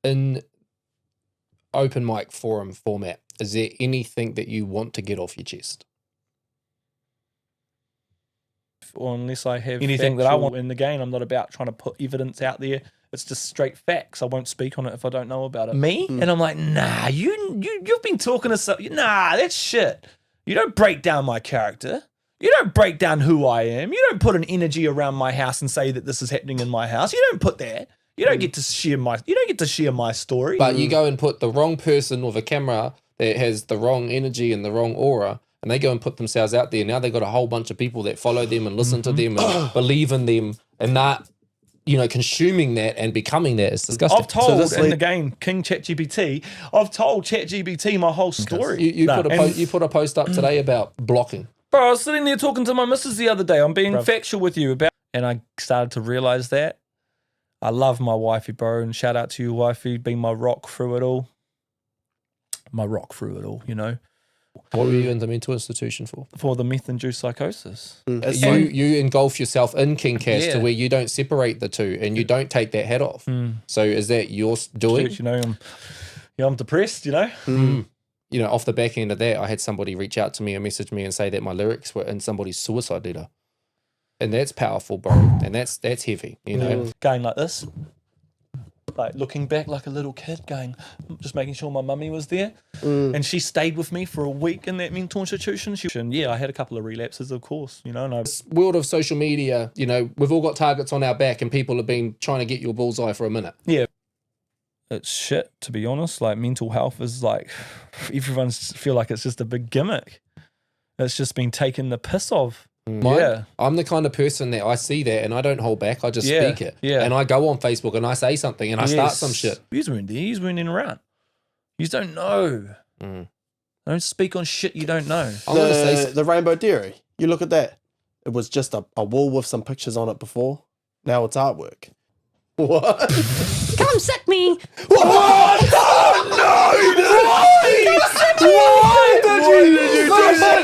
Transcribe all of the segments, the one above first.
in open mic forum format, is there anything that you want to get off your chest? Or unless I have anything that I want in the game, I'm not about trying to put evidence out there. It's just straight facts. I won't speak on it if I don't know about it. Me? And I'm like, nah, you've been talking to some, nah, that's shit. You don't break down my character. You don't break down who I am. You don't put an energy around my house and say that this is happening in my house. You don't put that. You don't get to share my story. But you go and put the wrong person with a camera that has the wrong energy and the wrong aura, and they go and put themselves out there. Now they've got a whole bunch of people that follow them and listen to them and believe in them, and not, consuming that and becoming that. It's disgusting. I've told in the game, King ChatGPT, I've told ChatGPT my whole story. You put a post up today about blocking. Bro, I was sitting there talking to my missus the other day. I'm being factual with you about, and I started to realize that. I love my wifey, bro, and shout out to you, wifey, being my rock through it all. What were you in the mental institution for? For the meth-induced psychosis. You engulf yourself in King Cass to where you don't separate the two and you don't take that hat off. So is that your doing? I'm depressed, Off the back end of that, I had somebody reach out to me and message me and say that my lyrics were in somebody's suicide letter. And that's powerful, bro. And that's heavy, Going like this. Like looking back like a little kid, just making sure my mummy was there. And she stayed with me for a week in that mental institution. I had a couple of relapses, of course, This world of social media, we've all got targets on our back and people have been trying to get your bullseye for a minute. Yeah. It's shit, to be honest. Like, mental health is like, everyone's feel like it's just a big gimmick. It's just been taken the piss of. I'm the kind of person that I see that and I don't hold back. I just speak it. Yeah. And I go on Facebook and I say something and I start some shit. He's running around. You don't know. Don't speak on shit you don't know. The Rainbow Dairy. You look at that. It was just a wall with some pictures on it before. Now it's artwork. What? Come suck me. What? Oh, no! Why did you do that?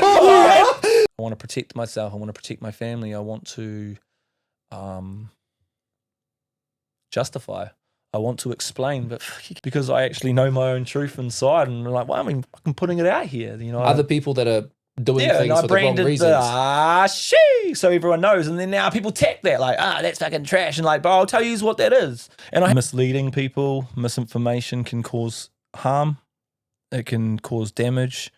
I want to protect myself. I want to protect my family. I want to justify. I want to explain, but because I actually know my own truth inside, and I'm like, why am I fucking putting it out here? Other people that are doing things for the wrong reasons. So everyone knows, and then now people tech that like, that's fucking trash, and like, bro, I'll tell you what that is. And misleading people, misinformation can cause harm. It can cause damage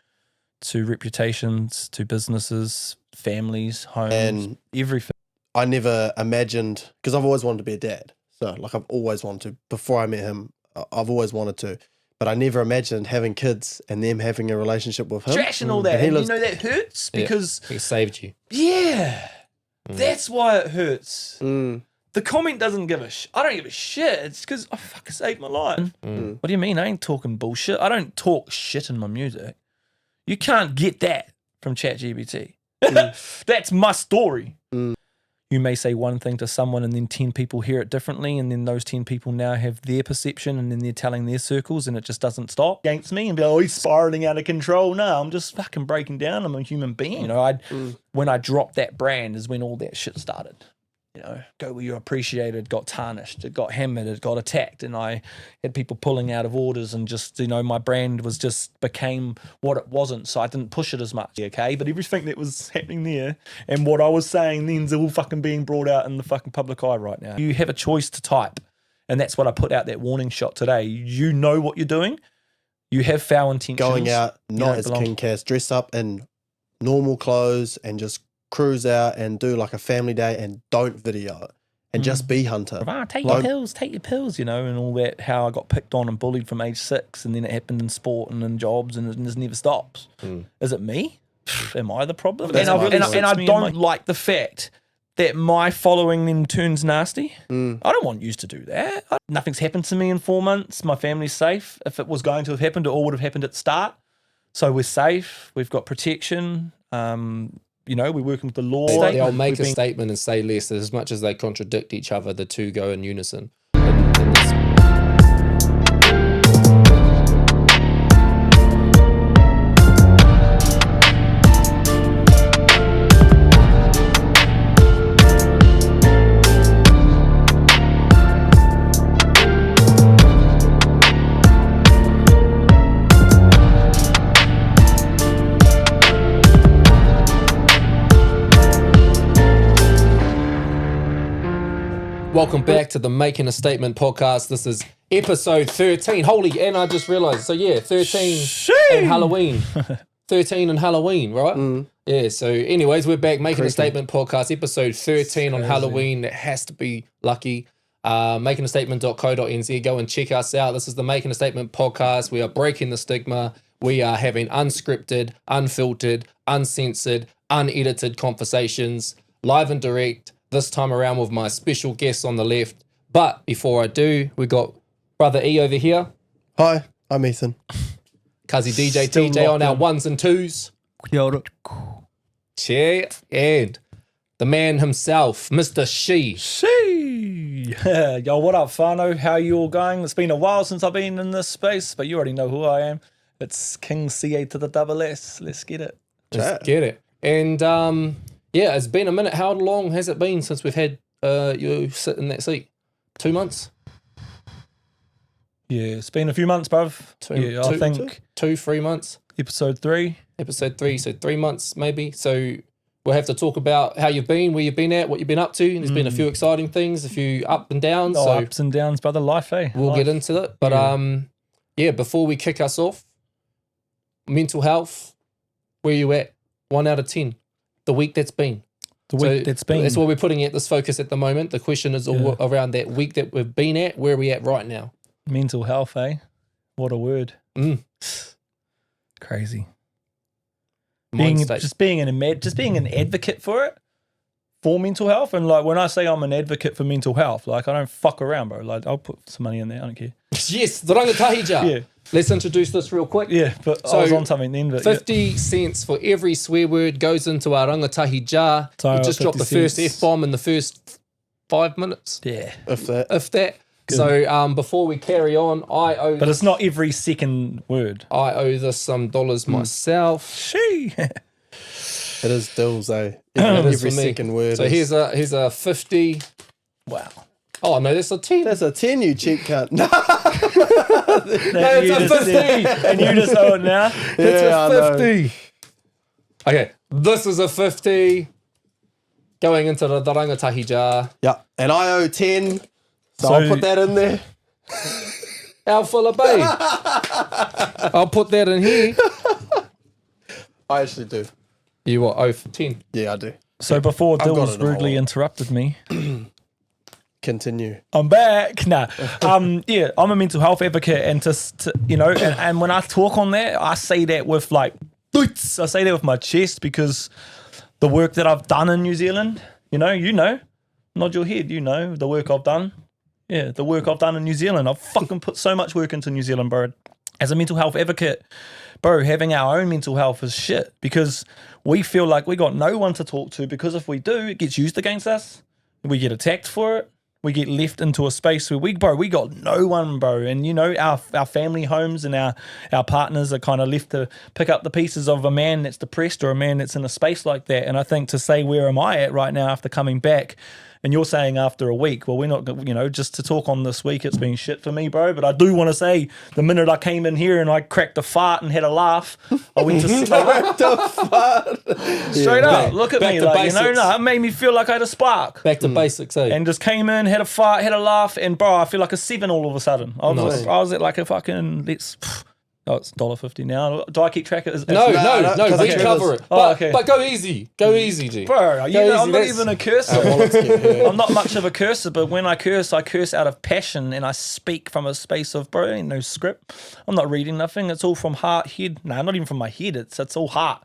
to reputations, to businesses, families, homes, and everything. I never imagined, because I've always wanted to be a dad. So like I've always wanted to. Before I met him, I've always wanted to. But I never imagined having kids and them having a relationship with him. Trash and all that. And that hurts because... He saved you. Yeah. That's why it hurts. The comment doesn't give a shit. I don't give a shit. It's because I fucking saved my life. What do you mean? I ain't talking bullshit. I don't talk shit in my music. You can't get that from ChatGPT. That's my story. You may say one thing to someone and then 10 people hear it differently, and then those 10 people now have their perception, and then they're telling their circles, and it just doesn't stop against me and be like, oh, he's spiraling out of control. No, I'm just fucking breaking down. I'm a human being. When I dropped that brand is when all that shit started. Go where you're appreciated, got tarnished, it got hammered, it got attacked, and I had people pulling out of orders, and just, my brand was just became what it wasn't, so I didn't push it as much, okay? But everything that was happening there and what I was saying then's all fucking being brought out in the fucking public eye right now. You have a choice to type, and that's what I put out that warning shot today. You know what you're doing. You have foul intentions. Going out, not as King Cass, dress up in normal clothes and just cruise out and do like a family day and don't video it and just be Hunter. Take your pills, and all that, how I got picked on and bullied from age 6, and then it happened in sport and in jobs, and it just never stops. Is it me? Am I the problem? And I don't like the fact that my following then turns nasty. I don't want you to do that. Nothing's happened to me in 4 months. My family's safe. If it was going to have happened, it all would have happened at the start. So we're safe. We've got protection. We're working with the law. They'll make a statement and say less. As much as they contradict each other, the two go in unison. Welcome back to the Making a Statement podcast. This is episode 13. Holy, and I just realized. So yeah, 13 and Halloween. 13 and Halloween, right? Yeah, so anyways, we're back. Making a Statement podcast, episode 13 on Halloween. That has to be lucky. Makingastatement.co.nz. Go and check us out. This is the Making a Statement podcast. We are breaking the stigma. We are having unscripted, unfiltered, uncensored, unedited conversations, live and direct, this time around with my special guest on the left. But before I do, we got Brother E over here. Hi, I'm Ethan. Cuzzy DJ Still TJ on locked our in. ones and twos. Chair. And the man himself, Mr. She. Yo, what up, whānau? How you all going? It's been a while since I've been in this space, but you already know who I am. It's King CA to the double S. Let's get it. Let's get it. And yeah, it's been a minute. How long has it been since we've had you sit in that seat? 2 months? Yeah, it's been a few months, bruv. I think 2-3 months. episode 3. Episode 3, so 3 months maybe. So we'll have to talk about how you've been, where you've been at, what you've been up to. There's been a few exciting things, a few up and downs. Oh, so ups and downs, brother. Life, eh? we'll Life. get into it. But yeah, before we kick us off, mental health, where you at? 1 out of 10. The week that's been. The week that's been. That's what we're putting at this focus at the moment. The question is all around that week that we've been at. Where are we at right now? Mental health, eh? What a word. Crazy. Mind state. Just being an advocate for it, for mental health. And like when I say I'm an advocate for mental health, like I don't fuck around, bro. Like I'll put some money in there. I don't care. Yes, the rangatahi. Yeah. Let's introduce this real quick. Yeah, but So, I was on something then. But 50 cents for every swear word goes into our rangatahi jar. So, We just dropped the 50 first cents. F-bomb in the first 5 minutes, yeah. If that. if that. So before we carry on, But it's not every second word. I owe this some dollars myself. She. It is Dilz, eh? It is Every for me. second word. So is, here's a 50. Wow. Oh no, that's a 10. That's a 10, you cheap cunt. No, it's a 50. And you just owe it now. It's Yeah, I a know. 50. Okay, this is a 50 going into the rangatahi jar. Yeah, and I owe 10, so So- I'll put that in there. Alpha Bay. I'll put that in here. I actually do. You what, owe for 10? Yeah, I do. So before I've got Dills it all. rudely interrupted me, Continue. I'm back. Nah. Yeah, I'm a mental health advocate, and to you know, and when I talk on that, I say that with like boots. I say that with my chest because the work that I've done in New Zealand, you know, nod your head, you know, the work I've done. Yeah, the work I've done in New Zealand. I've fucking put so much work into New Zealand, bro. As a mental health advocate, bro, having our own mental health is shit because we feel like we got no one to talk to because if we do, it gets used against us. We get attacked for it. We get left into a space where we got no one, bro. And, you know, our family homes and our partners are kind of left to pick up the pieces of a man that's depressed or a man that's in a space like that. And I think to say, where am I at right now after coming back? And you're saying after a week, well, we're not, you know, just to talk on this week, it's been shit for me, bro. But I do want to say the minute I came in here and I cracked a fart and had a laugh, I went to straight up. Look at back me, to like, you know, basics. no, it made me feel like I had a spark. Back to basics, eh? And just came in, had a fart, had a laugh, and bro, I feel like a 7 all of a sudden. I was at like a fucking it's $1.50 now. Do I keep track of it? no, No, we 'cause I cover it. Oh, But, okay. but go easy. Go easy, G. Bro, you Go know, easy, I'm not that's- even a cursor. Wallets get hurt. I'm not much of a cursor, but when I curse out of passion and I speak from a space of, bro, ain't no script. I'm not reading nothing. It's all from heart, head. No, not even from my head. It's all heart.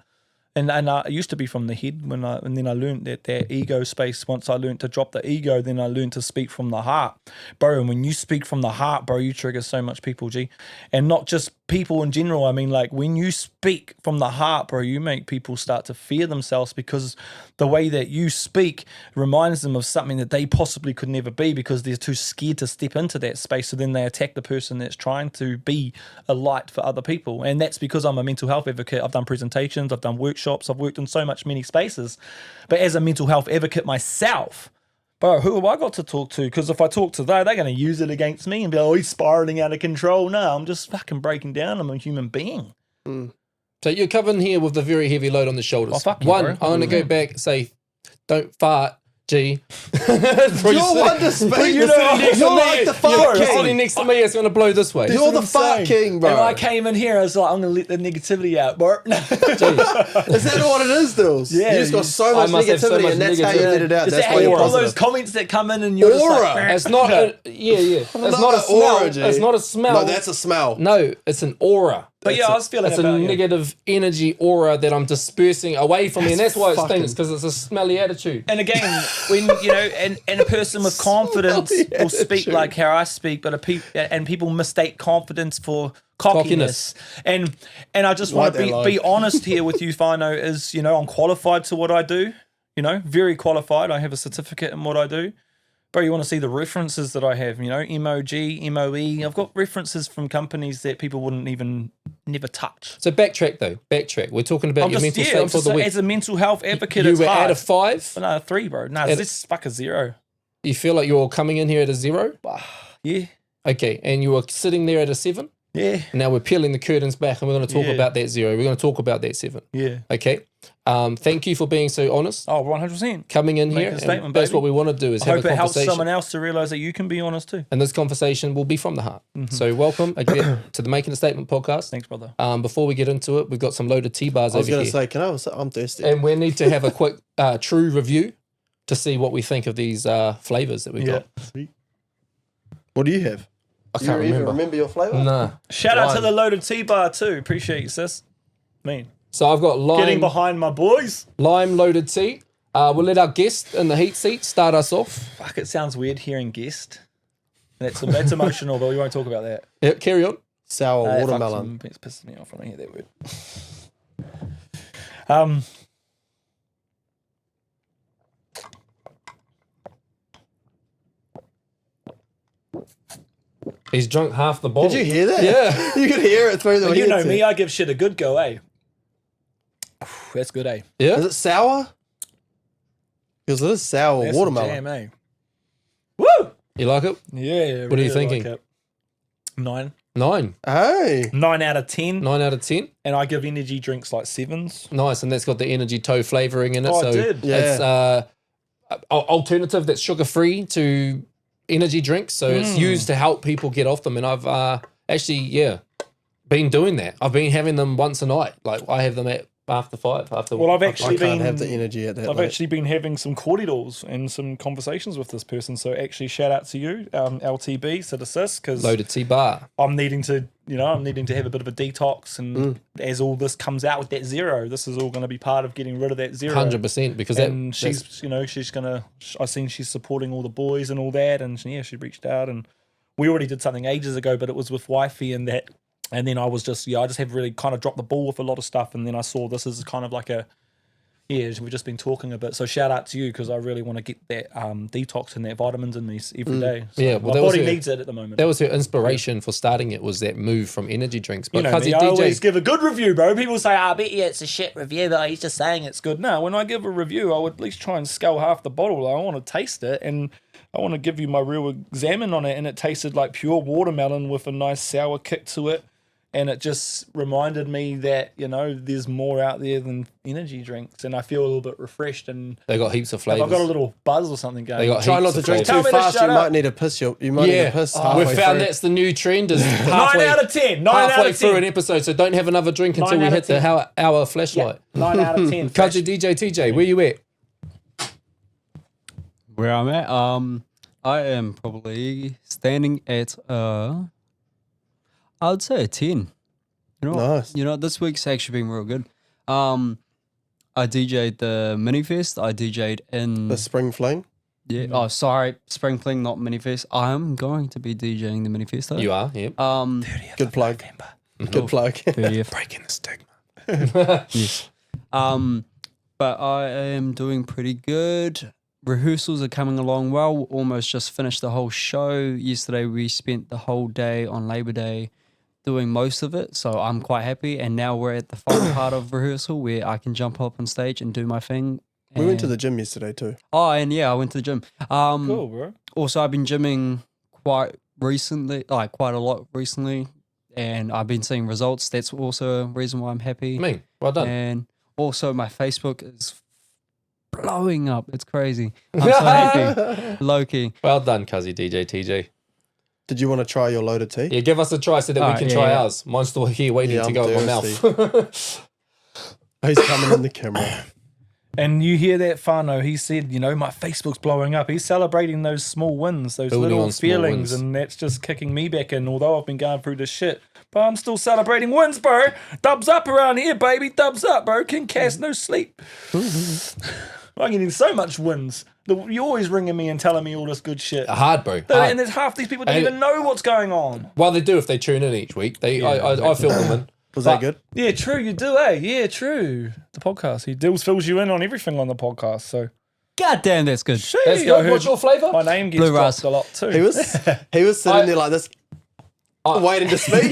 And it used to be from the head and then I learned that ego space. Once I learned to drop the ego, then I learned to speak from the heart, bro. And when you speak from the heart, bro, you trigger so much people, G, and not just people in general. I mean, like when you speak from the heart, bro, you make people start to fear themselves because the way that you speak reminds them of something that they possibly could never be because they're too scared to step into that space. So then they attack the person that's trying to be a light for other people. And that's because I'm a mental health advocate. I've done presentations, I've done workshops, I've worked in so many spaces. But as a mental health advocate myself, bro, who have I got to talk to? Because if I talk to they're going to use it against me and be like, oh, he's spiraling out of control. No, I'm just fucking breaking down. I'm a human being. So you're coming here with the very heavy load on the shoulders. Oh, fuck you, One, bro. I'm going to go back and say, don't fart G. You're one to speak. You're like the fart You're king. sitting next to me. It's going to blow this way. You're the fart king, bro. And I came in here, I was like, I'm going to let the negativity out, bro. Is that what it is, Dilz? Yeah, You just got so much must have so negativity, much and that's how you negativity. let it out. Is That's that why how you you're all those positive. comments that come in and you're just Aura. like, It's not. It's not a smell. Aura, G. It's not a smell. No, that's a smell. No, it's an aura. But yeah, I was feeling It's a about you. negative energy aura that I'm dispersing away from me, and that's why it fucking- stings, because it's a smelly attitude. And again, when you know, and a person with confidence will speak like how I speak, but and people mistake confidence for cockiness. And I just want Like to that be line. honest here with you, Fino, is I'm qualified to what I do. Very qualified. I have a certificate in what I do. Bro, you want to see the references that I have, MOG, MOE. I've got references from companies that people wouldn't even never touch. So backtrack though. Backtrack. We're talking about your mental state for the week. As a mental health advocate, You it's were hard. at a 5. No, 3, bro. No, this fuck a 0. You feel like you're coming in here at a 0. Yeah. Okay, and you were sitting there at a 7. Yeah. Now we're peeling the curtains back, and we're going to talk Yeah. about that 0. We're going to talk about that 7. Yeah. Okay. Thank you for being so honest. Oh, 100%. Coming in Make here. a and statement, that's baby. what we want to do is I have hope a it helps conversation. someone else to realize that you can be honest too. And this conversation will be from the heart. Mm-hmm. So welcome again to the Making a Statement podcast. Thanks, brother. Before we get into it, we've got some loaded T-bars I was over going here. to say, I'm thirsty. And we need to have a quick true review to see what we think of these flavors that we got. Sweet. What do you have? I Do can't you even remember. remember your flavour? Nah. Shout out to Lime. the loaded T-bar too. Appreciate you, sis. So I've got Getting lime, behind my boys. lime loaded tea. We'll let our guest in the heat seat start us off. Fuck, it sounds weird hearing guest. That's emotional, but we won't talk about that. Yep, carry on. Sour It watermelon. pisses me off when I hear that word. He's drunk half the bottle. Did you hear that? Yeah. You could hear it through the Well, you know headset. me, I give shit a good go, eh? That's good, eh? Yeah. Is it sour? Because it is sour That's watermelon. some jam, eh? Woo! You like it? Yeah. What are you thinking? Like it. 9. 9. Hey. 9 out of 10. 9 out of 10. And I give energy drinks like 7s. Nice. And that's got the energy toe flavoring in it. Oh, so it did. it's alternative that's sugar free to energy drinks. So it's used to help people get off them. And I've actually, been doing that. I've been having them once a night. Like I have them at after 5. Well, I've I actually can't been have the energy at that I've late. actually been having some kōrero and some conversations with this person. So actually, shout out to you, LTB, so sis, because Loaded tea bar. I'm needing to have a bit of a detox. And as all this comes out with that 0, this is all going to be part of getting rid of that 0. 100% because And that's- she's gonna. I've seen she's supporting all the boys and all that, and she reached out, and we already did something ages ago, but it was with Wifey and that. And then I just have really kind of dropped the ball with a lot of stuff. And then I saw this as kind of like we've just been talking a bit. So shout out to you because I really want to get that detox and that vitamins in me every day. So Yeah, well, my that was body her- needs it at the moment. that was her inspiration for starting it, was that move from energy drinks. But You know Fuzzy me, I always DJ, give a good review, bro. People say, I bet you it's a shit review, but he's just saying it's good. No, when I give a review, I would at least try and scull half the bottle. I want to taste it, and I want to give you my real examine on it, and it tasted like pure watermelon with a nice sour kick to it. And it just reminded me that, there's more out there than energy drinks. And I feel a little bit refreshed. And they got heaps of if flavors. I've got a little buzz or something going. They got Try heaps not to of drink flavours. too Tell me to fast. You shut might up. need to piss. You might need to piss halfway We've found through. that's the new trend is 9 halfway, out of 10. 9 out halfway of through 10. an episode. So don't have another drink until 9 we out hit of the hour flashlight. 9 out of 10. Kaji DJ TJ, where you at? Where I'm at, I am probably standing at I would say a 10. You know, Nice. This week's actually been real good. I DJ'd the mini fest. I DJ'd in The spring fling. Oh, sorry, Spring Fling, not mini fest. I am going to be DJing the mini fest though. You are, yeah. Good plug. Good plug. 30th. Breaking the stigma. Yes. But I am doing pretty good. Rehearsals are coming along well. Almost just finished the whole show. Yesterday we spent the whole day on Labor Day doing most of it, so I'm quite happy. And now we're at the final part of rehearsal where I can jump up on stage and do my thing. We went to the gym yesterday too. Oh, and yeah, I went to the gym. Cool, bro. Also, I've been gymming quite recently, like quite a lot recently, and I've been seeing results. That's also a reason why I'm happy. Me, well done. And also, my Facebook is blowing up. It's crazy. I'm so happy. Low key. Well done, Cuzzy DJ TJ. Did you want to try your loaded tea? Yeah, give us a try so that we Alright, can yeah, try yeah. ours. Mine's still here waiting Yeah, to I'm go in my thirsty. mouth. He's coming in the camera. And you hear that, Fano? He said, you know, my Facebook's blowing up. He's celebrating those small wins, those Building little on small feelings, wins. and that's just kicking me back in. Although I've been going through this shit, but I'm still celebrating wins, bro. Dubs up around here, baby. Dubs up, bro. King Cass, no sleep. I'm getting so much wins. You're always ringing me and telling me all this good shit. Hard, bro. And Hard. there's half these people don't And- even know what's going on. Well, they do if they tune in each week. I fill them in. Was that good? Yeah, true. You do, eh? Yeah, true. The podcast. Dilz fills you in on everything on the podcast. So, God damn, that's good. Gee, That's I good. heard What's your flavour? my name gets Blue dropped Ras. a lot too. He was sitting there like this, waiting to speak.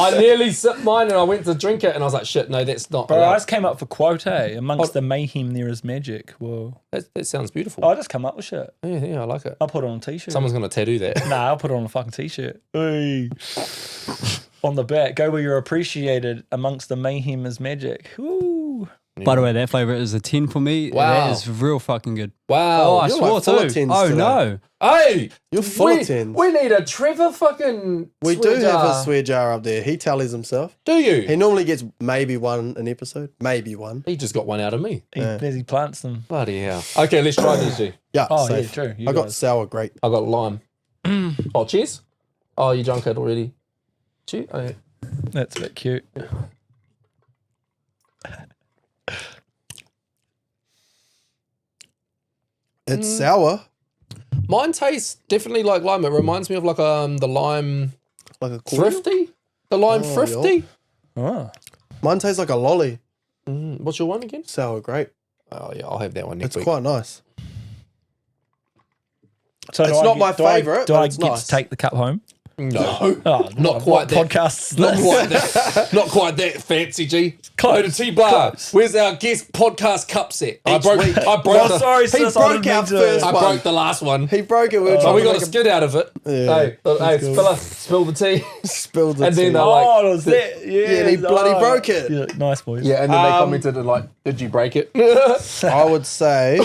I nearly sipped mine and I went to drink it and I was like, shit, no, that's not. Bro, I allowed. just came up for quote, eh? Amongst the mayhem, there is magic. Whoa. That sounds beautiful. I just come up with shit. Yeah, I like it. I'll put it on a t-shirt. Someone's going to tattoo that. Nah, I'll put it on a fucking t-shirt. Hey. On the back. Go where you're appreciated. Amongst the mayhem is magic. Woo. By the way, that flavor is a 10 for me. Wow. That is real fucking good. Wow. Oh, I you're swore like full of too. 10s Oh, today. no. Hey, You're full we, of 10s. we need a Trevor fucking. We swear do have jar. a swear jar up there. He tallies himself. Do you? He normally gets maybe one an episode. Maybe one. He just got one out of me. As he plants them. Bloody hell. Okay, let's try these, G. Yeah, Oh, safe. yeah, true. You I got guys. sour grape. I got lime. Oh, cheers. Oh, you drunk it already. Cheers. Oh, yeah. That's a bit cute. It's sour, Mine tastes definitely like lime. It reminds me of like the lime like a cordial. thrifty. The lime Oh, thrifty. Oh. Mine tastes like a lolly. What's your one again? Sour grape. Oh yeah, I'll have that one next It's week. quite nice. So It's do I not get- my do I- favourite, Do but I it's get nice. to take the cup home? No, Oh, not quite that. Podcasts. Not quite that. Not quite that fancy, G. Close, Go to T-Bar. close. Where's our guest podcast cup set? I Each broke. week. I broke. Oh, the, sorry, He sis. I broke didn't our mean to- first I one. broke the last one. He broke it. We were So trying we to got make a skid out of it. Yeah, Hey, fella, spill the spilled the And then tea. I like- Oh, was that? Yeah, and he bloody broke it. Yeah, nice, boys. Yeah, and then they commented and like, "Did you break it?" I would say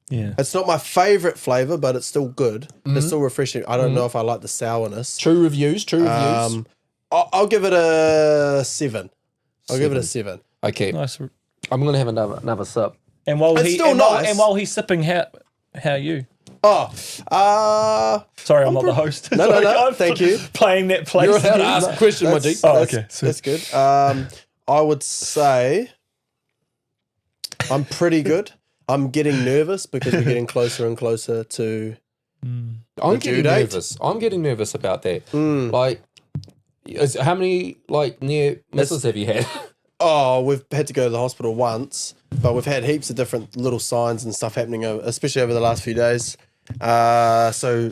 Yeah. it's not my favorite flavor, but it's still good. It's still refreshing. I don't know if I like the sourness. True reviews. True reviews. I'll give it a 7. I'll give it a 7. Okay, Nice. I'm gonna have another sip. And while It's he still and while- nice. and while he's sipping, how are you? Oh, Sorry, I'm not the host. No, Sorry, no, I'm thank you. Playing that place. You're allowed to again. ask a question, my G. Oh, okay. That's good. I would say I'm pretty good. I'm getting nervous because we're getting closer and closer to. I'm due getting date? nervous. I'm getting nervous about that. Like, how many like near misses have you had? Oh, we've had to go to the hospital once, but we've had heaps of different little signs and stuff happening, especially over the last few days. So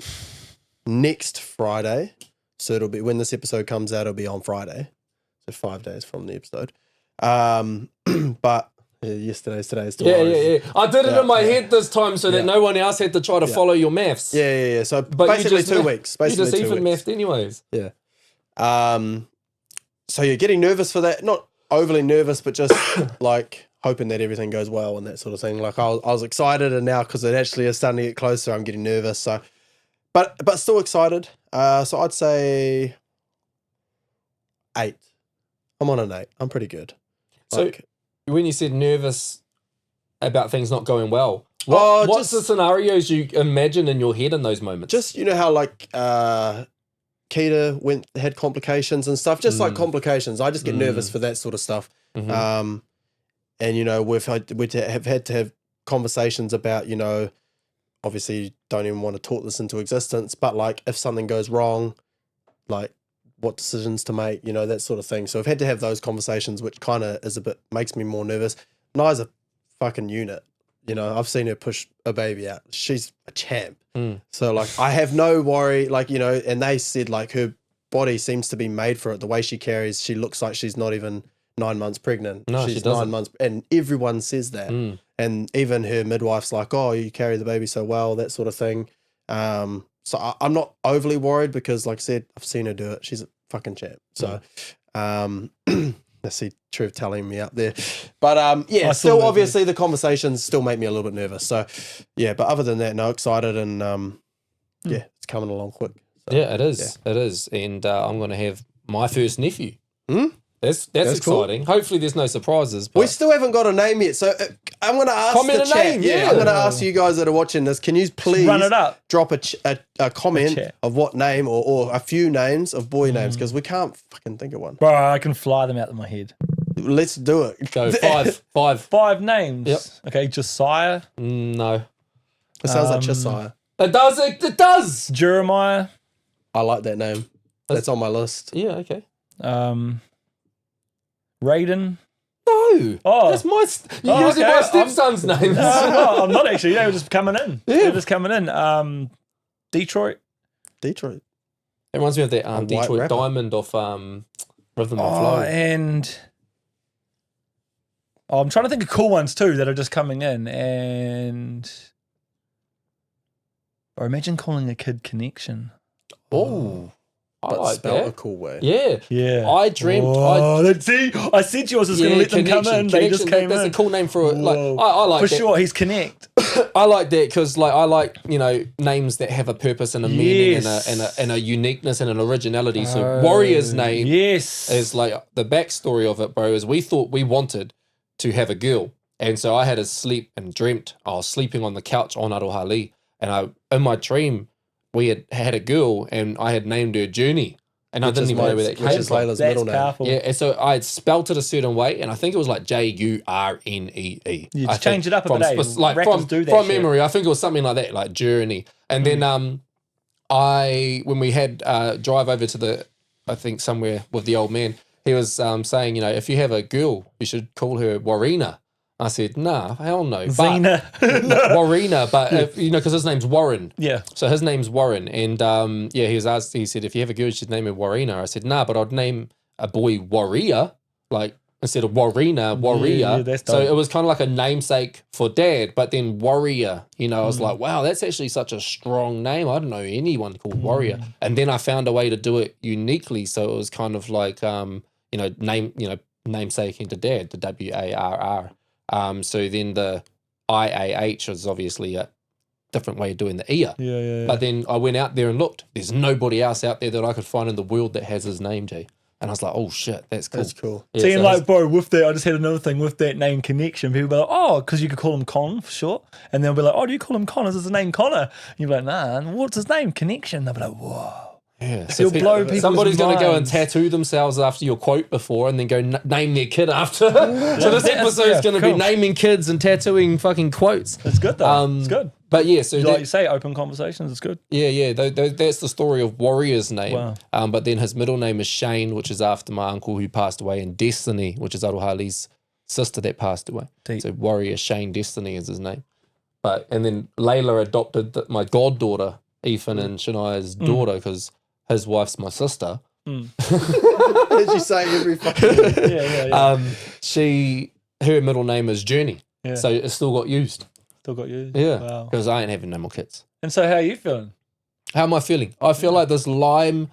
next Friday, so it'll be when this episode comes out, it'll be on Friday, so 5 days from the episode. But yesterday's today's tomorrow. Yeah. I did it in my head this time so that Yeah. no one else had to try to follow your maths. Yeah. So But basically you just 2 weeks. Basically you just 2 even weeks. mathed anyways. Yeah. So you're getting nervous for that. Not overly nervous, but just like hoping that everything goes well and that sort of thing. Like I was excited, and now because it actually is starting to get closer, I'm getting nervous. So, but still excited. So I'd say 8. I'm on an 8. I'm pretty good. So Like, when you said nervous about things not going well, Oh, what's just- the scenarios you imagine in your head in those moments? just you know how like Keita had complications and stuff, just like complications. I just get nervous for that sort of stuff. And you know we have had to have conversations about, you know, obviously don't even want to talk this into existence, but like if something goes wrong, like what decisions to make, you know, that sort of thing. So I've had to have those conversations, which kind of is a bit, makes me more nervous. Nai's a fucking unit. You know, I've seen her push a baby out. She's a champ. So like I have no worry, like, you know, and they said like her body seems to be made for it. The way she carries, she looks like she's not even 9 months pregnant. No, she's she doesn't. 9 months, and everyone says that. And even her midwife's like, oh, you carry the baby so well, that sort of thing. So I'm not overly worried because, like I said, I've seen her do it. She's a fucking champ. So, I see Trev telling me up there. But I still saw that, obviously the conversations still make me a little bit nervous. So yeah, but other than that, no, excited and it's coming along quick. So, Yeah, it is. It is. And I'm going to have my first nephew. Hmm? That's cool. exciting. Hopefully there's no surprises. But We still haven't got a name yet, so I'm going to ask Comment the a chat. name, yeah. I'm going to ask you guys that are watching this. Can you please Run it up. drop a comment chat. of what name or a few names of boy names because we can't fucking think of one. Bro, I can fly them out of my head. Let's do it. go five. 5 names. Yep. Okay, Josiah, No. It sounds like Chisaya. It does. It does. Jeremiah, I like that name. That's on my list. Yeah, okay. Raiden. No. Oh. That's you're using okay. my stepson's names. No, I'm not actually. They were just coming in. Yeah. They're just coming in. Detroit. Detroit. It reminds me of that white Detroit rapper. Diamond off Rhythm and Oh, Flow. and I'm trying to think of cool ones too that are just coming in. And or imagine calling a kid Connection. Oh, I But like spelled a that. cool way. Yeah. Yeah. I dreamt. Oh, let's see. I said yours was going to let them come in. They just came That's in. a cool name for it. Like Whoa. I like For that. sure, he's Connect. I like that because like I like names that have a purpose and a meaning Yes. and a uniqueness and an originality. So Warrior's name Yes. is like the backstory of it, bro. Is we thought we wanted to have a girl, and so I had a sleep and dreamt I was sleeping on the couch on Arohali, and in my dream we had a girl, and I had named her Journey, and I didn't even know where that Which came is from. Layla's That's middle name. powerful. Yeah, and so I had spelt it a certain way, and I think it was like Jurnee. You I just change think, it up a bit, eh? like Rappers from, do that from shit. memory. I think it was something like that, like Journey. And then when we had drive over to I think somewhere with the old man, he was saying, if you have a girl, you should call her Warina. I said, nah, hell no. Zena. Warina, but because his name's Warren. Yeah. So his name's Warren, and he was asked. He said, "If you have a girl, you should name her Warina." I said, "Nah, but I'd name a boy Warrior, like instead of Warina, Warrior." yeah, that's So dope. it was kind of like a namesake for Dad, but then Warrior. I was like, "Wow, that's actually such a strong name. I don't know anyone called Warrior." And then I found a way to do it uniquely, so it was kind of like namesaking to Dad, the WARR. So then the IAH is obviously a different way of doing the ear. Yeah. But then I went out there and looked. There's nobody else out there that I could find in the world that has his name, Jay. And I was like, oh shit, that's cool. That's cool. Yeah, See, so and like, bro, with that, I just had another thing with that name Connection. People be like, oh, because you could call him Con for short. And they'll be like, oh, do you call him Con? Is his name Connor? And you'll be like, nah, what's his name? Connection. They'll be like, whoa. yeah. You'll blow people's Somebody's going to go and minds. tattoo themselves after your quote before and then go name their kid after. So this episode's going to be cool. naming kids and tattooing fucking quotes. It's good though. It's good. But yeah, so Like you say, open conversations. It's good. yeah, that's the story of Warrior's name. Wow. But then his middle name is Shane, which is after my uncle who passed away, and Destiny, which is Arohali's sister that passed away. Deep. So Warrior Shane Destiny is his name. And then Layla adopted my goddaughter, Ethan and Shania's daughter, because his wife's my sister. As you say every fucking Yeah. Her middle name is Journey. Yeah. So it still got used. Still got you. Yeah. Wow. Because I ain't having no more kids. And so, how are you feeling? How am I feeling? I feel like this lime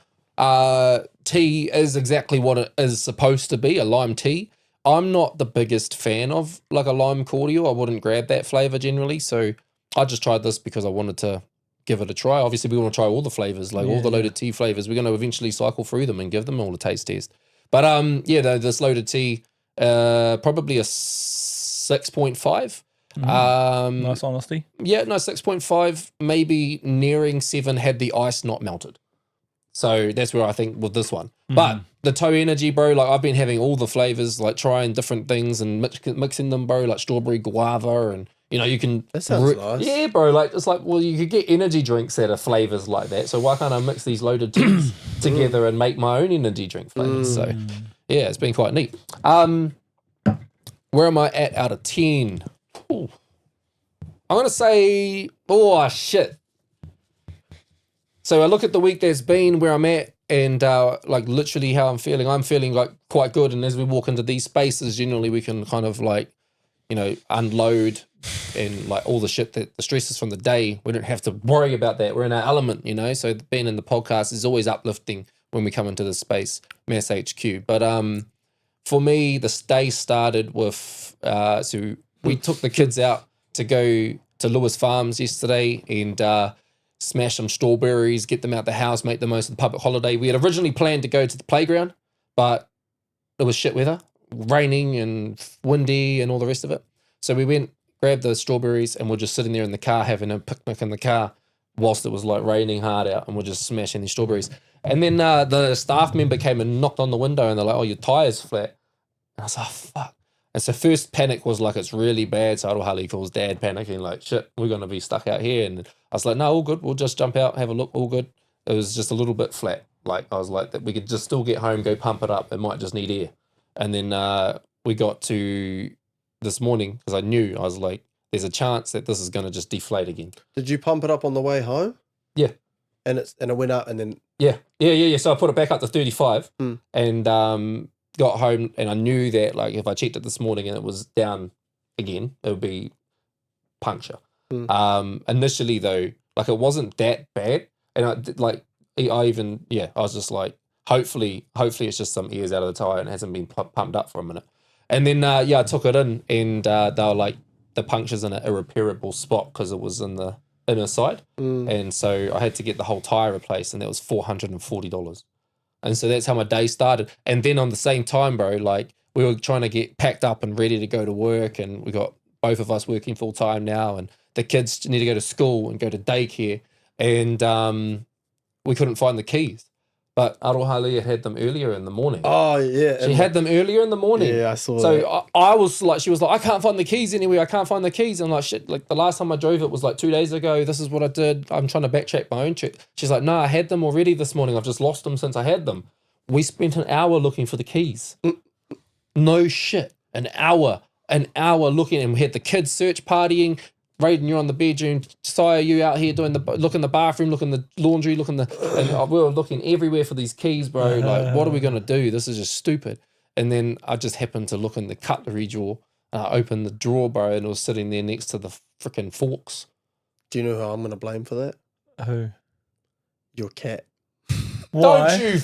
tea is exactly what it is supposed to be, a lime tea. I'm not the biggest fan of like a lime cordial. I wouldn't grab that flavor generally. So I just tried this because I wanted to give it a try. Obviously, we want to try all the flavors, like all the loaded tea flavors. We're going to eventually cycle through them and give them all a taste test. But this loaded tea, probably a 6.5. Nice honesty. Yeah, no, 6.5, maybe nearing 7 had the ice not melted. So that's where I think with this one. But the toe energy, bro, like I've been having all the flavors, like trying different things and mixing them, bro, like strawberry guava and, you can... That sounds nice. Yeah, bro, like it's like, well, you could get energy drinks that are flavors like that. So why can't I mix these loaded teas together and make my own energy drink flavors? So yeah, it's been quite neat. Where am I at out of 10? Ooh. I'm going to say, oh, shit. So I look at the week that's been, where I'm at, and like literally how I'm feeling. I'm feeling like quite good. And as we walk into these spaces, generally we can kind of like, unload and like all the shit that the stresses from the day. We don't have to worry about that. We're in our element, So being in the podcast is always uplifting when we come into this space, Mass HQ. But for me, this day started with so we took the kids out to go to Lewis Farms yesterday and smash some strawberries, get them out the house, make the most of the public holiday. We had originally planned to go to the playground, but it was shit weather, raining and windy and all the rest of it. So we went, grabbed the strawberries, and we're just sitting there in the car having a picnic in the car whilst it was like raining hard out, and we're just smashing these strawberries. And then the staff member came and knocked on the window, and they're like, "Oh, your tire's flat." And I was like, oh, fuck. And so first panic was like, it's really bad. So Arohali calls dad panicking, like, shit, we're going to be stuck out here. And I was like, no, all good. We'll just jump out, have a look, all good. It was just a little bit flat. Like, I was like, that we could just still get home, go pump it up. It might just need air. And then we got to this morning, because I knew, I was like, there's a chance that this is going to just deflate again. Did you pump it up on the way home? Yeah. And it went up and then... Yeah. So I put it back up to 35 and got home, and I knew that like if I checked it this morning and it was down again, it would be puncture. Initially though, like it wasn't that bad, and I was just like, hopefully it's just some ears out of the tire and it hasn't been pumped up for a minute. And then I took it in, and they were like, the puncture's in an irreparable spot because it was in the inner side, and so I had to get the whole tire replaced, and that was $440. And so that's how my day started. And then on the same time, bro, like we were trying to get packed up and ready to go to work, and we got both of us working full time now, and the kids need to go to school and go to daycare, and we couldn't find the keys. But Arohali had them earlier in the morning. Oh, yeah. She had them earlier in the morning. Yeah, I saw that. So I was like, she was like, I can't find the keys anywhere. I can't find the keys. And I'm like, shit, like the last time I drove it was like 2 days ago. This is what I did. I'm trying to backtrack my own trip. She's like, no, I had them already this morning. I've just lost them since I had them. We spent an hour looking for the keys. No shit. An hour looking, and we had the kids search partying. Raiden, you're on the bedroom. Sire, you out here doing look in the bathroom, look in the laundry, and we were looking everywhere for these keys, bro. Like, what are we gonna do? This is just stupid. And then I just happened to look in the cutlery drawer, and I opened the drawer, bro, and it was sitting there next to the freaking forks. Do you know who I'm gonna blame for that? Who? Your cat. Why? Don't you?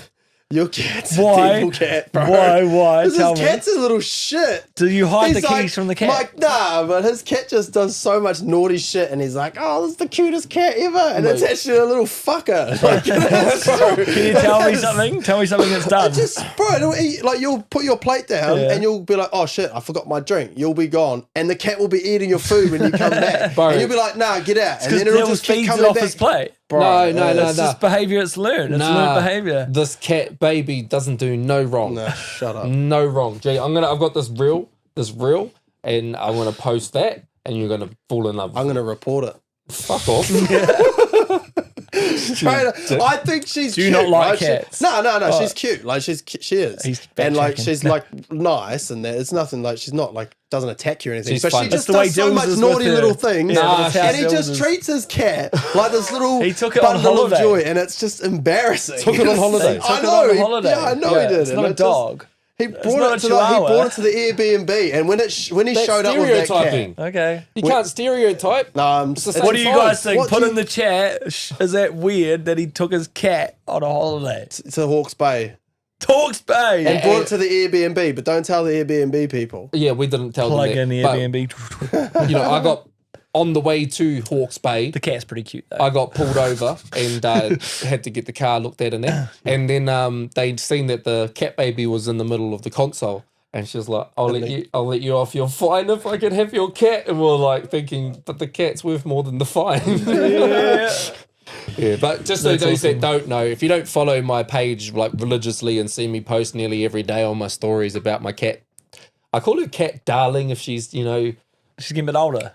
Your cat's Why? a evil cat, bro. Why? Because Tell his me. cat's a little shit. Do you hide He's the like, keys from the cat? Like, nah, but his cat just does so much naughty shit, and he's like, oh, this is the cutest cat ever. And it's actually a little fucker. Like, bro. Can you tell me something? Tell me something that's done. Bro, like you'll put your plate down and you'll be like, oh shit, I forgot my drink. You'll be gone. And the cat will be eating your food when you come back. Bro. And you'll be like, nah, get out. And Because then it'll just keep feeds it coming off back. his plate. Bro, No. It's just behaviour it's learned. It's learned behaviour. This cat baby doesn't do no wrong. Nah, shut up. No wrong. Gee, I've got this reel, and I'm gonna post that, and you're gonna fall in love with I'm going to report it. Fuck off. I think she's Do cute. you not like right? cats? No. She's cute. Like she is. He's and like backtracking. she's like nice, and it's nothing like she's not like doesn't attack you or anything. She's but fun. she That's just the way does so Dilz much is naughty with her. little things. Yeah, Nah, that's how and he Dilz just is. treats his cat like this little He took it on bundle of holiday. joy, and it's just embarrassing. Took it on holiday. I Took it know. on holiday. Yeah, I know he did. It's and not a it just- dog. He not brought a it to chihuahua. the Airbnb, and when he That's showed up with that cat, stereotyping. Okay. You can't stereotype. the same What do you fine. guys think? What Put do in the chat. Is that weird that he took his cat on a holiday? to Hawke's Bay Talks Bay. and brought it to the Airbnb, but don't tell the Airbnb people. Yeah, we didn't tell Plug them in the that. Airbnb. But, I got on the way to Hawke's Bay. The cat's pretty cute though. I got pulled over and had to get the car looked at and that. And then they'd seen that the cat baby was in the middle of the console. And she was like, I'll let you off your fine if I can have your cat. And we we're like thinking, but the cat's worth more than the fine. yeah. Yeah, but just so those that don't know, if you don't follow my page like religiously and see me post nearly every day on my stories about my cat, I call her Cat Darling if she's, She's getting a bit older.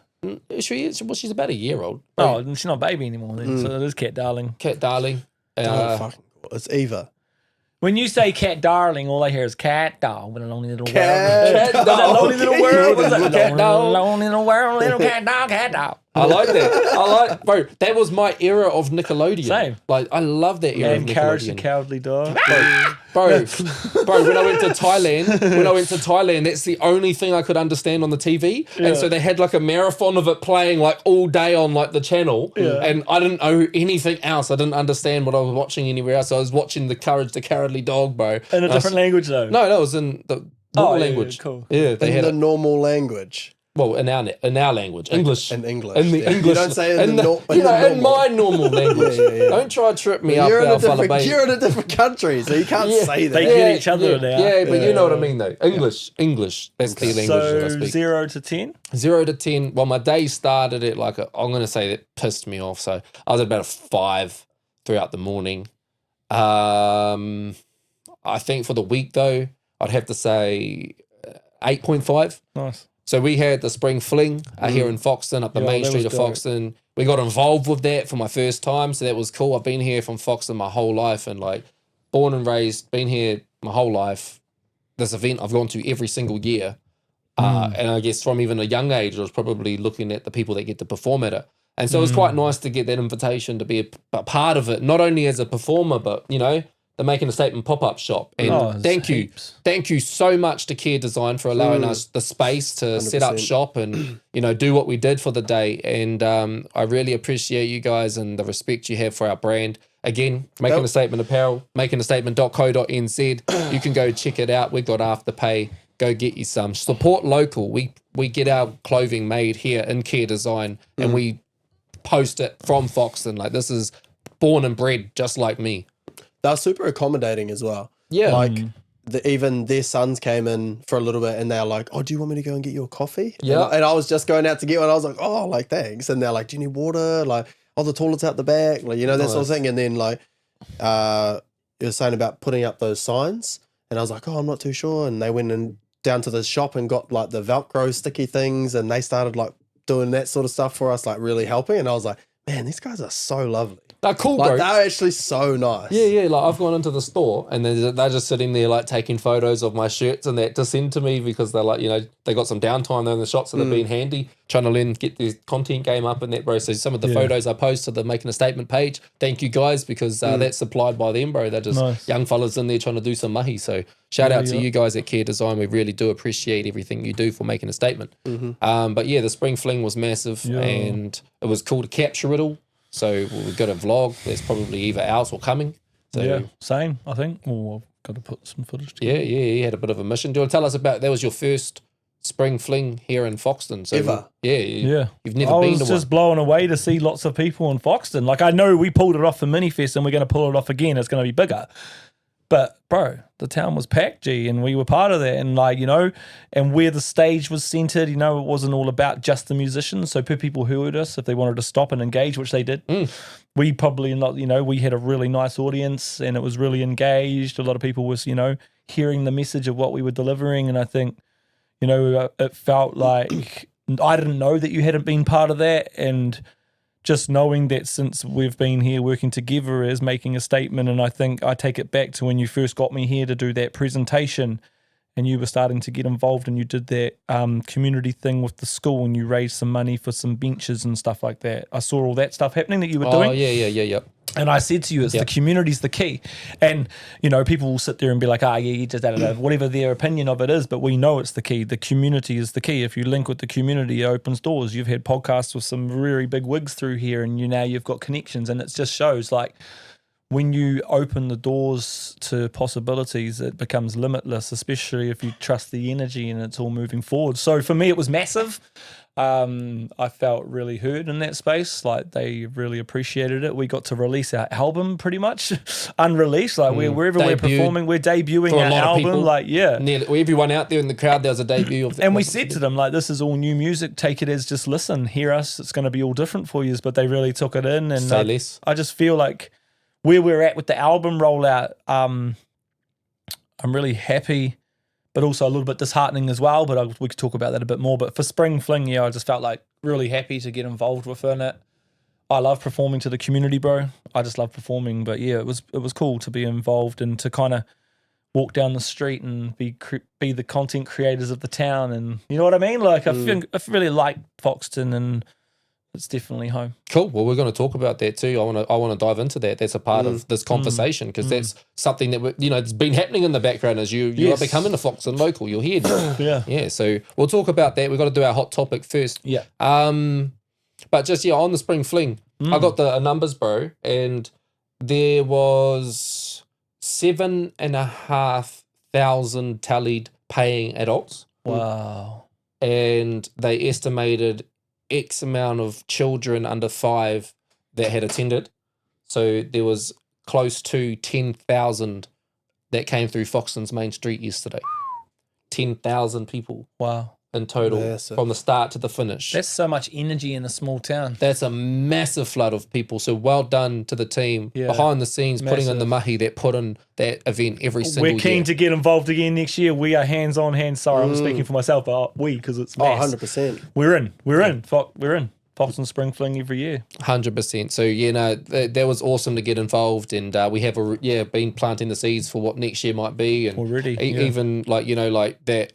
she's about a year old. Oh, and she's not a baby anymore then. So it is Cat Darling. Cat Darling. Oh, fucking it's Eva. When you say cat darling, all I hear is cat dog with a lonely little Cat world. dog. That lonely little world. What's that? Cat dog. Lonely little world, little cat dog. I like that. Bro, that was my era of Nickelodeon. Same. Like, I love that era And of Courage the Nickelodeon. Cowardly Dog. Bro, when I went to Thailand, that's the only thing I could understand on the TV. And so they had like a marathon of it playing like all day on like the channel. And I didn't know anything else. I didn't understand what I was watching anywhere else. I was watching the Courage the Cowardly Dog, bro. In a different language though. No, that was in the normal Oh, yeah, language. cool. Yeah, they In had the it. normal language. Well, in our language, English. In English. In the yeah. English. You don't say in the in normal. my normal language. Yeah. Don't try to trip me You're up, fella, you're babe. in a different country, so you can't say that. They get each other now. Yeah, but you know what I mean, though. English. That's the language that I So speak. 0 to 10? 0 to 10. Well, my day started at like, I'm going to say that pissed me off. So I was at about a 5 throughout the morning. I think for the week, though, I'd have to say 8.5. Nice. So we had the spring fling here in Foxton, up the Yeah, main that street was of dope. Foxton. We got involved with that for my first time, so that was cool. I've been here from Foxton my whole life, and like born and raised, been here my whole life. This event I've gone to every single year, and I guess from even a young age, I was probably looking at the people that get to perform at it, and so it was quite nice to get that invitation to be a part of it, not only as a performer, but you know. The Making a Statement pop-up shop. And thank you so much to Care Design for allowing us the space to 100%. set up shop and, you know, do what we did for the day. And I really appreciate you guys and the respect you have for our brand. Again, Making a Statement apparel, makingastatement.co.nz. You can go check it out. We've got Afterpay. Go get you some. Support local. We get our clothing made here in Care Design and we post it from Foxton. Like, this is born and bred just like me. They're super accommodating as well. Yeah. Like even their sons came in for a little bit and they're like, oh, do you want me to go and get you a coffee? Yeah. And I was just going out to get one. I was like, oh, like, thanks. And they're like, do you need water? Like, oh, the toilet's out the back. Like, you know, that sort of thing. And then like, you were saying about putting up those signs. And I was like, oh, I'm not too sure. And they went in down to the shop and got like the Velcro sticky things. And they started like doing that sort of stuff for us, like really helping. And I was like, man, these guys are so lovely. They're cool, Like bro. they're actually so nice. Yeah. Like I've gone into the store and they're just sitting there like taking photos of my shirts and that to send to me because they're like, you know, they got some downtime there in the shops that have been handy, trying to learn, get the content game up and that, bro. So some of the photos I post to the Making a Statement page, thank you guys because that's supplied by them, bro. They're just young fellas in there trying to do some mahi. So shout out to you guys at Care Design. We really do appreciate everything you do for Making a Statement. But yeah, the spring fling was massive and it was cool to capture it all. So we've got a vlog that's probably either out or coming. So Yeah, same, I think. Oh, I've got to put some footage together. yeah, he had a bit of a mission. Do you want to tell us about, that was your first spring fling here in Foxton? So Ever? Yeah. You've never I been was to just one. blown away to see lots of people in Foxton. Like, I know we pulled it off for Minifest and we're going to pull it off again. It's going to be bigger. But, bro, the town was packed, G, and we were part of that. And, like, you know, and where the stage was centered, you know, it wasn't all about just the musicians. So people heard us if they wanted to stop and engage, which they did. We probably not, you know, we had a really nice audience and it was really engaged. A lot of people was, you know, hearing the message of what we were delivering. And I think, you know, it felt like I didn't know that you hadn't been part of that. And just knowing that since we've been here working together is making a statement. And I think I take it back to when you first got me here to do that presentation and you were starting to get involved and you did that community thing with the school and you raised some money for some benches and stuff like that. I saw all that stuff happening that you were doing. Oh, yeah. And I said to you, it's the community's the key. And, you know, people will sit there and be like, you just whatever their opinion of it is, but we know it's the key. The community is the key. If you link with the community, it opens doors. You've had podcasts with some very big wigs through here and now you've got connections and it just shows like when you open the doors to possibilities, it becomes limitless, especially if you trust the energy and it's all moving forward. So for me, it was massive. I felt really heard in that space. Like they really appreciated it. We got to release our album pretty much unreleased. Like wherever we're performing, we're debuting for a our lot of album. people. Like, yeah. Nearly everyone out there in the crowd, there was a debut of that. And we said to them, like, this is all new music. Take it as just listen, hear us. It's going to be all different for you. But they really took it in. And Say less. I just feel like where we're at with the album rollout, I'm really happy, but also a little bit disheartening as well. But we could talk about that a bit more. But for Spring Fling, yeah, I just felt like really happy to get involved within it. I love performing to the community, bro. I just love performing. But yeah, it was cool to be involved and to kind of walk down the street and be the content creators of the town. And you know what I mean? Like I really like Foxton and it's definitely home. Cool. Well, we're going to talk about that too. I want to dive into that. That's a part of this conversation because that's something that it's been happening in the background as you are becoming a Foxton local. You're here. Yeah. So we'll talk about that. We've got to do our hot topic first. Yeah. But just on the Spring Fling, I got the numbers, bro, and there was 7,500 tallied paying adults. Wow. And they estimated X amount of children under 5 that had attended. So there was close to 10,000 that came through Foxton's main street yesterday. 10,000 people Wow. in total Massive. from the start to the finish. That's so much energy in a small town. That's a massive flood of people. So well done to the team Yeah. behind the scenes, putting in the Massive. mahi that put in that event every single We're year. keen to get involved again next year. We are hands on, hands. Sorry, I'm speaking for myself, but we, because it's Oh, mass. 100%. We're in. We're in. We're in. Foxton Spring Fling every year. 100%. So yeah, no, that was awesome to get involved, and we have been planting the seeds for what next year might be, and Already, yeah. even like like that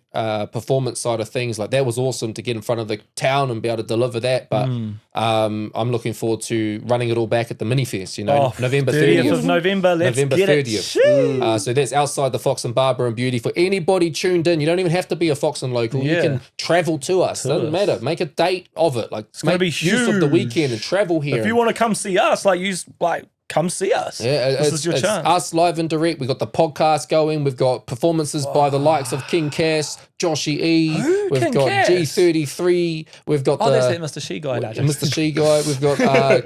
performance side of things, like that was awesome to get in front of the town and be able to deliver that. But I'm looking forward to running it all back at the mini fest. November 30th of November. Let's November get 30th. it. So that's outside the Foxton Barber and Beauty. For anybody tuned in, you don't even have to be a Foxton local. You Yeah. can travel to us. Doesn't matter. Make a date of it. Like gonna make be use of the huge. weekend and travel here. If you want to come see us, come see us. Yeah, this is your it's chance. us live and direct. We've got the podcast going. We've got performances by the likes of King Cass, Joshy E. Who? We've King got Cass? G33. We've got Oh, the that's that Mr. She guy. No, Mr. She guy. We've got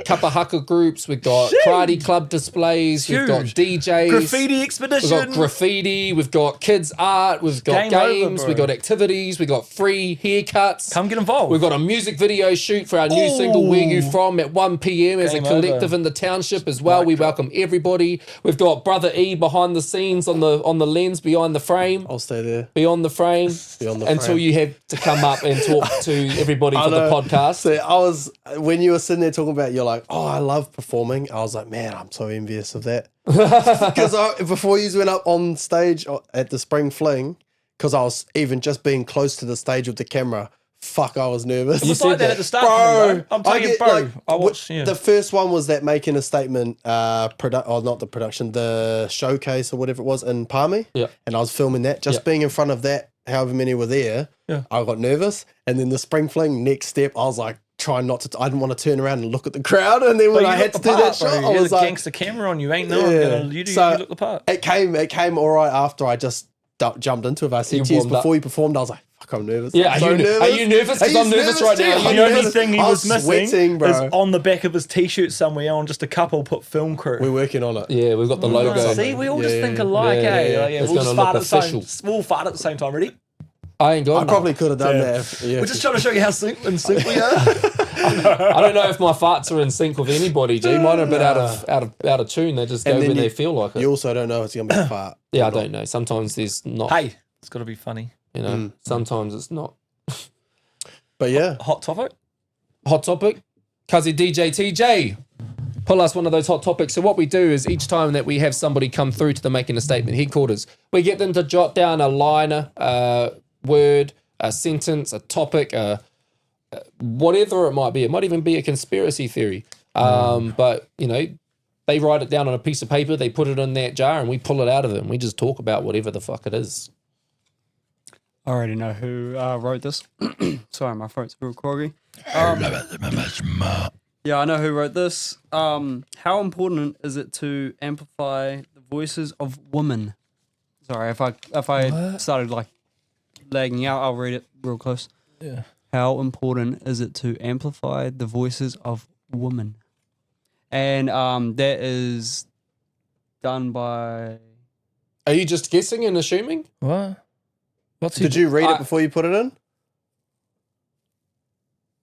Kapahaka groups. We've got karate club displays. We've got Huge. DJs. Graffiti We've expedition. got graffiti. We've got kids art. We've got Game over, games. bro. We've got activities. We've got free haircuts. Come get involved. We've got a music video shoot for our new single "Where You From" at 1 p.m. as a Game collective over. in the township as well. We welcome everybody. We've got Brother E behind the scenes on the lens, behind the frame, I'll stay there. beyond the frame, Beyond the until frame. you have to come up and talk to everybody for the know. podcast. So when you were sitting there talking about, you're like, oh, I love performing. I was like, man, I'm so envious of that. Because before you went up on stage at the Spring Fling, because I was even just being close to the stage with the camera, fuck, I was nervous. It's like that at the start. Bro, I'm telling you, bro. I watched. Yeah. The first one was that making a statement, not the production, the showcase or whatever it was in Palmy. Yeah. And I was filming that. Just Yeah. being in front of that, however many were there, Yeah. I got nervous. And then the Spring Fling, next step, I was like, trying not to, I didn't want to turn around and look at the crowd. And then when But I you had look to the do that part, shot, bro. I You had was a like, gangster camera on you. Ain't no one gonna. You look the part. It came all right after I just jumped into it. I said to you warmed up. before you performed, I was like, fuck, I'm nervous. Yeah, I'm are so you nervous. are you nervous? Because Are I'm you nervous right too? now. I'm Are you The only nervous. thing he I was missing sweating, bro. is on the back of his t-shirt somewhere on just a couple put film crew. We're working on it. Yeah, we've got the logo. See, we all just Yeah, think yeah. alike, Yeah, eh? yeah. Like, It's we'll gonna just fart look at the official. same. We'll fart at the same time. Ready? I ain't got I probably could have done Yeah. that. Yeah. We're just trying to show you how in sync we are. I don't know if my farts are in sync with anybody, G. Mine are a bit out of tune. They just go And where then they you- feel like it. You also don't know it's going to be a fart. Yeah, I don't know. Sometimes there's not. Hey, it's got to be funny. You know, sometimes it's not. But yeah, Hot topic. Hot topic. Cuzzy DJ TJ. Pull us one of those hot topics. So what we do is each time that we have somebody come through to the Making a Statement headquarters, we get them to jot down a liner, word, a sentence, a topic, whatever it might be. It might even be a conspiracy theory. But, they write it down on a piece of paper, they put it in that jar, and we pull it out of it, and we just talk about whatever the fuck it is. I already know who wrote this. Sorry, my throat's real groggy. Yeah, I know who wrote this. How important is it to amplify the voices of women? Sorry, if I started like lagging out, I'll read it real close. Yeah. How important is it to amplify the voices of women? And that is done by. Are you just guessing and assuming? What? What's did you read it before you put it in?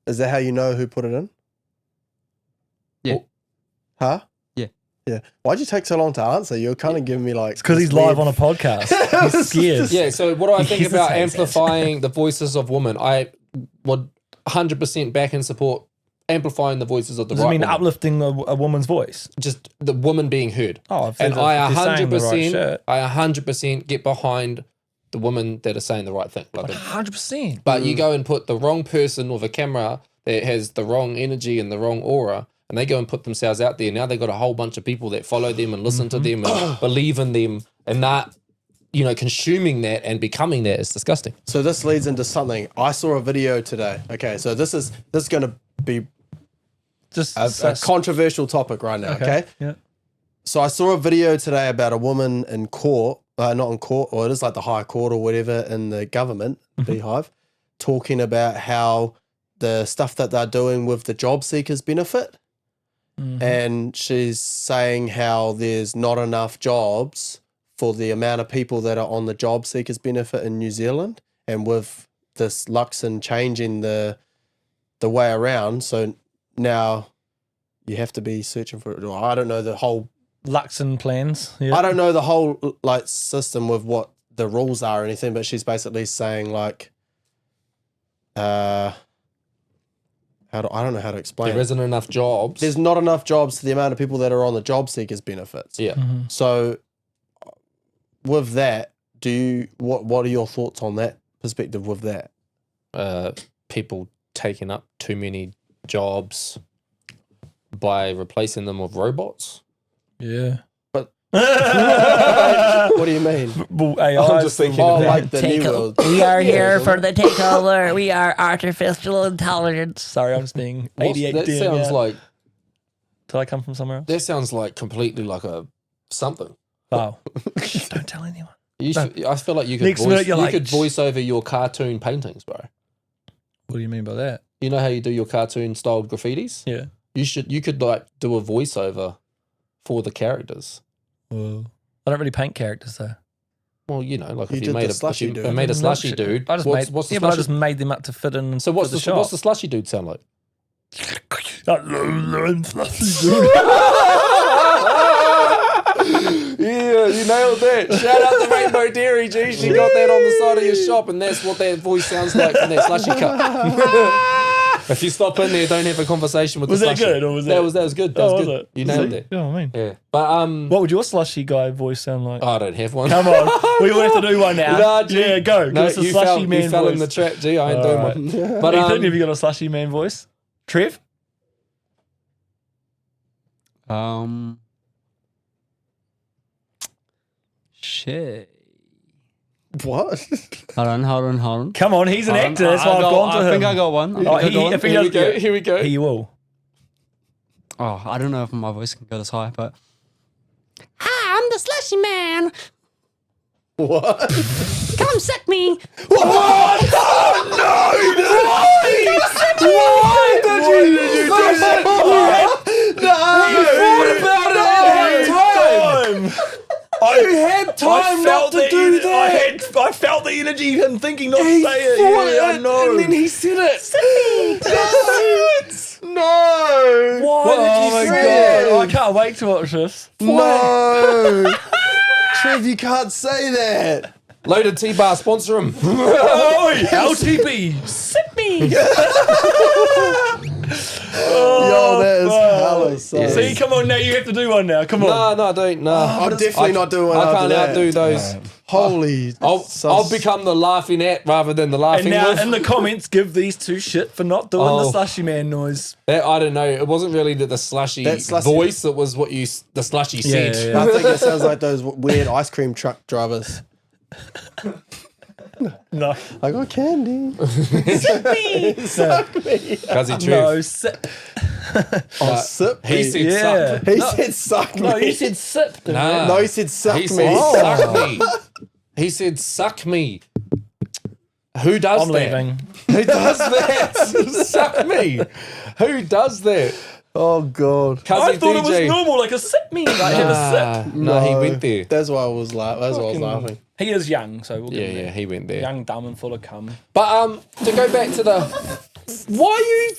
Is that how you know who put it in? Yeah. Huh? Yeah. Yeah. Why'd you take so long to answer? You're kind of giving me like. Because he's live on a podcast. He's scared. Yeah, so what do I think about hesitates. amplifying the voices of women? I would 100% back and support amplifying the voices of the Does right it mean woman. uplifting a woman's voice? Just the woman being heard. Oh, if And they're- I if they're saying the right 100%, shit. I 100% get behind the women that are saying the right thing. Like, 100%. but you go and put the wrong person with a camera that has the wrong energy and the wrong aura, and they go and put themselves out there. Now they've got a whole bunch of people that follow them and listen to them and believe in them, and not, consuming that and becoming that is disgusting. So this leads into something. I saw a video today. Okay, so this is going to be Just a controversial topic right now. Okay. Yeah. So I saw a video today about a woman in court, not in court, or it is like the high court or whatever in the government, Beehive, talking about how the stuff that they're doing with the job seekers benefit. And she's saying how there's not enough jobs for the amount of people that are on the job seekers benefit in New Zealand. And with this Luxon changing the way around, so now you have to be searching for it. I don't know the whole Luxon plans. Yeah. I don't know the whole like system with what the rules are or anything, but she's basically saying like, I don't know how to explain. There isn't enough jobs. There's not enough jobs for the amount of people that are on the job seekers benefits. Yeah. So with that, what are your thoughts on that perspective with that? People taking up too many jobs by replacing them with robots. Yeah. What do you mean? Well, AI. I'm just thinking Oh, of that. like the New World. We are here for the takeover. We are artificial intelligence. Sorry, I'm just being What's- 88. that sounds like Did I come from somewhere else? that sounds like completely like a something. Oh. Shh, don't tell anyone. I feel like you could Next minute voice, you're you like, could voice over your cartoon paintings, bro. What do you mean by that? You know how you do your cartoon styled graffitis? Yeah. You could like do a voiceover for the characters. Well, I don't really paint characters though. Well, you know, like You if you did made the a Slushie if you dude. made a No, slushy shit. dude. I just what's made, the yeah, but I slushy? just made them up to fit in. So what's for the what's the slushy dude sound like? Yeah, you nailed that. Shout out to Rainbow Dairy, G. She got that on the side of your shop, and that's what that voice sounds like from that slushy cup. If you stop in there, don't have a conversation with Was the that slushy. good, or was that that- was good. That Oh, was was good. it? You nailed See? it. You know what I mean? Yeah, but What would your slushy guy voice sound like? I don't have one. Come on, we all have to do one now. Nah, G. Yeah, go. No, Give us a you slushy fell, man you fell voice. in the trap, G. I ain't doing Alright. one. But Ethan, have you got a slushy man voice? Trev? Shit. What? Hold on. Come on, he's an Hold on. actor. That's why I've gone to him. I think I got one. Oh, I think I got one. if he Here we does, go. yeah, Here we go. he will. Oh, I don't know if my voice can go this high, but Hi, I'm the slushy man. What? Come suck me. Why did you do that? You had time not to do that. I felt the energy of him thinking not to say it. Yeah, I know. And then he said it. No. Why did you my say it? God. I can't wait to watch this. No. Trev, you can't say that. Loaded T-Bar, sponsor him. Oh, LTP. Sip me. Yo, that is hella so. Yeah. See, come on now. You have to do one now. Come on. No, I don't. No, I'm definitely not doing one I after can't that. outdo those. Holy. I'll become the laughing at rather than the laughing And now with. in the comments, give these two shit for not doing the Oh. slushy man noise. That, I don't know. It wasn't really the slushy That slushy- voice. It was what the slushy said. yeah. I think it sounds like those weird ice cream truck drivers. No. I got candy. Cuzzy Trev. No, sip. Oh, sip He me. said Yeah. suck. He said suck me. No, you said sip. Nah. No, he said suck He me. said suck me. He said suck me. Who does I'm that? leaving. Who does that? Suck me. Who does that? Oh god. I Cuzzy thought it was DJ. normal, like a sip me. Like have a sip. No, he went there. That's why I was laughing. He is young, so we'll give him Yeah, that. he went there. Young, dumb, and full of cum. But to go back to the, why are you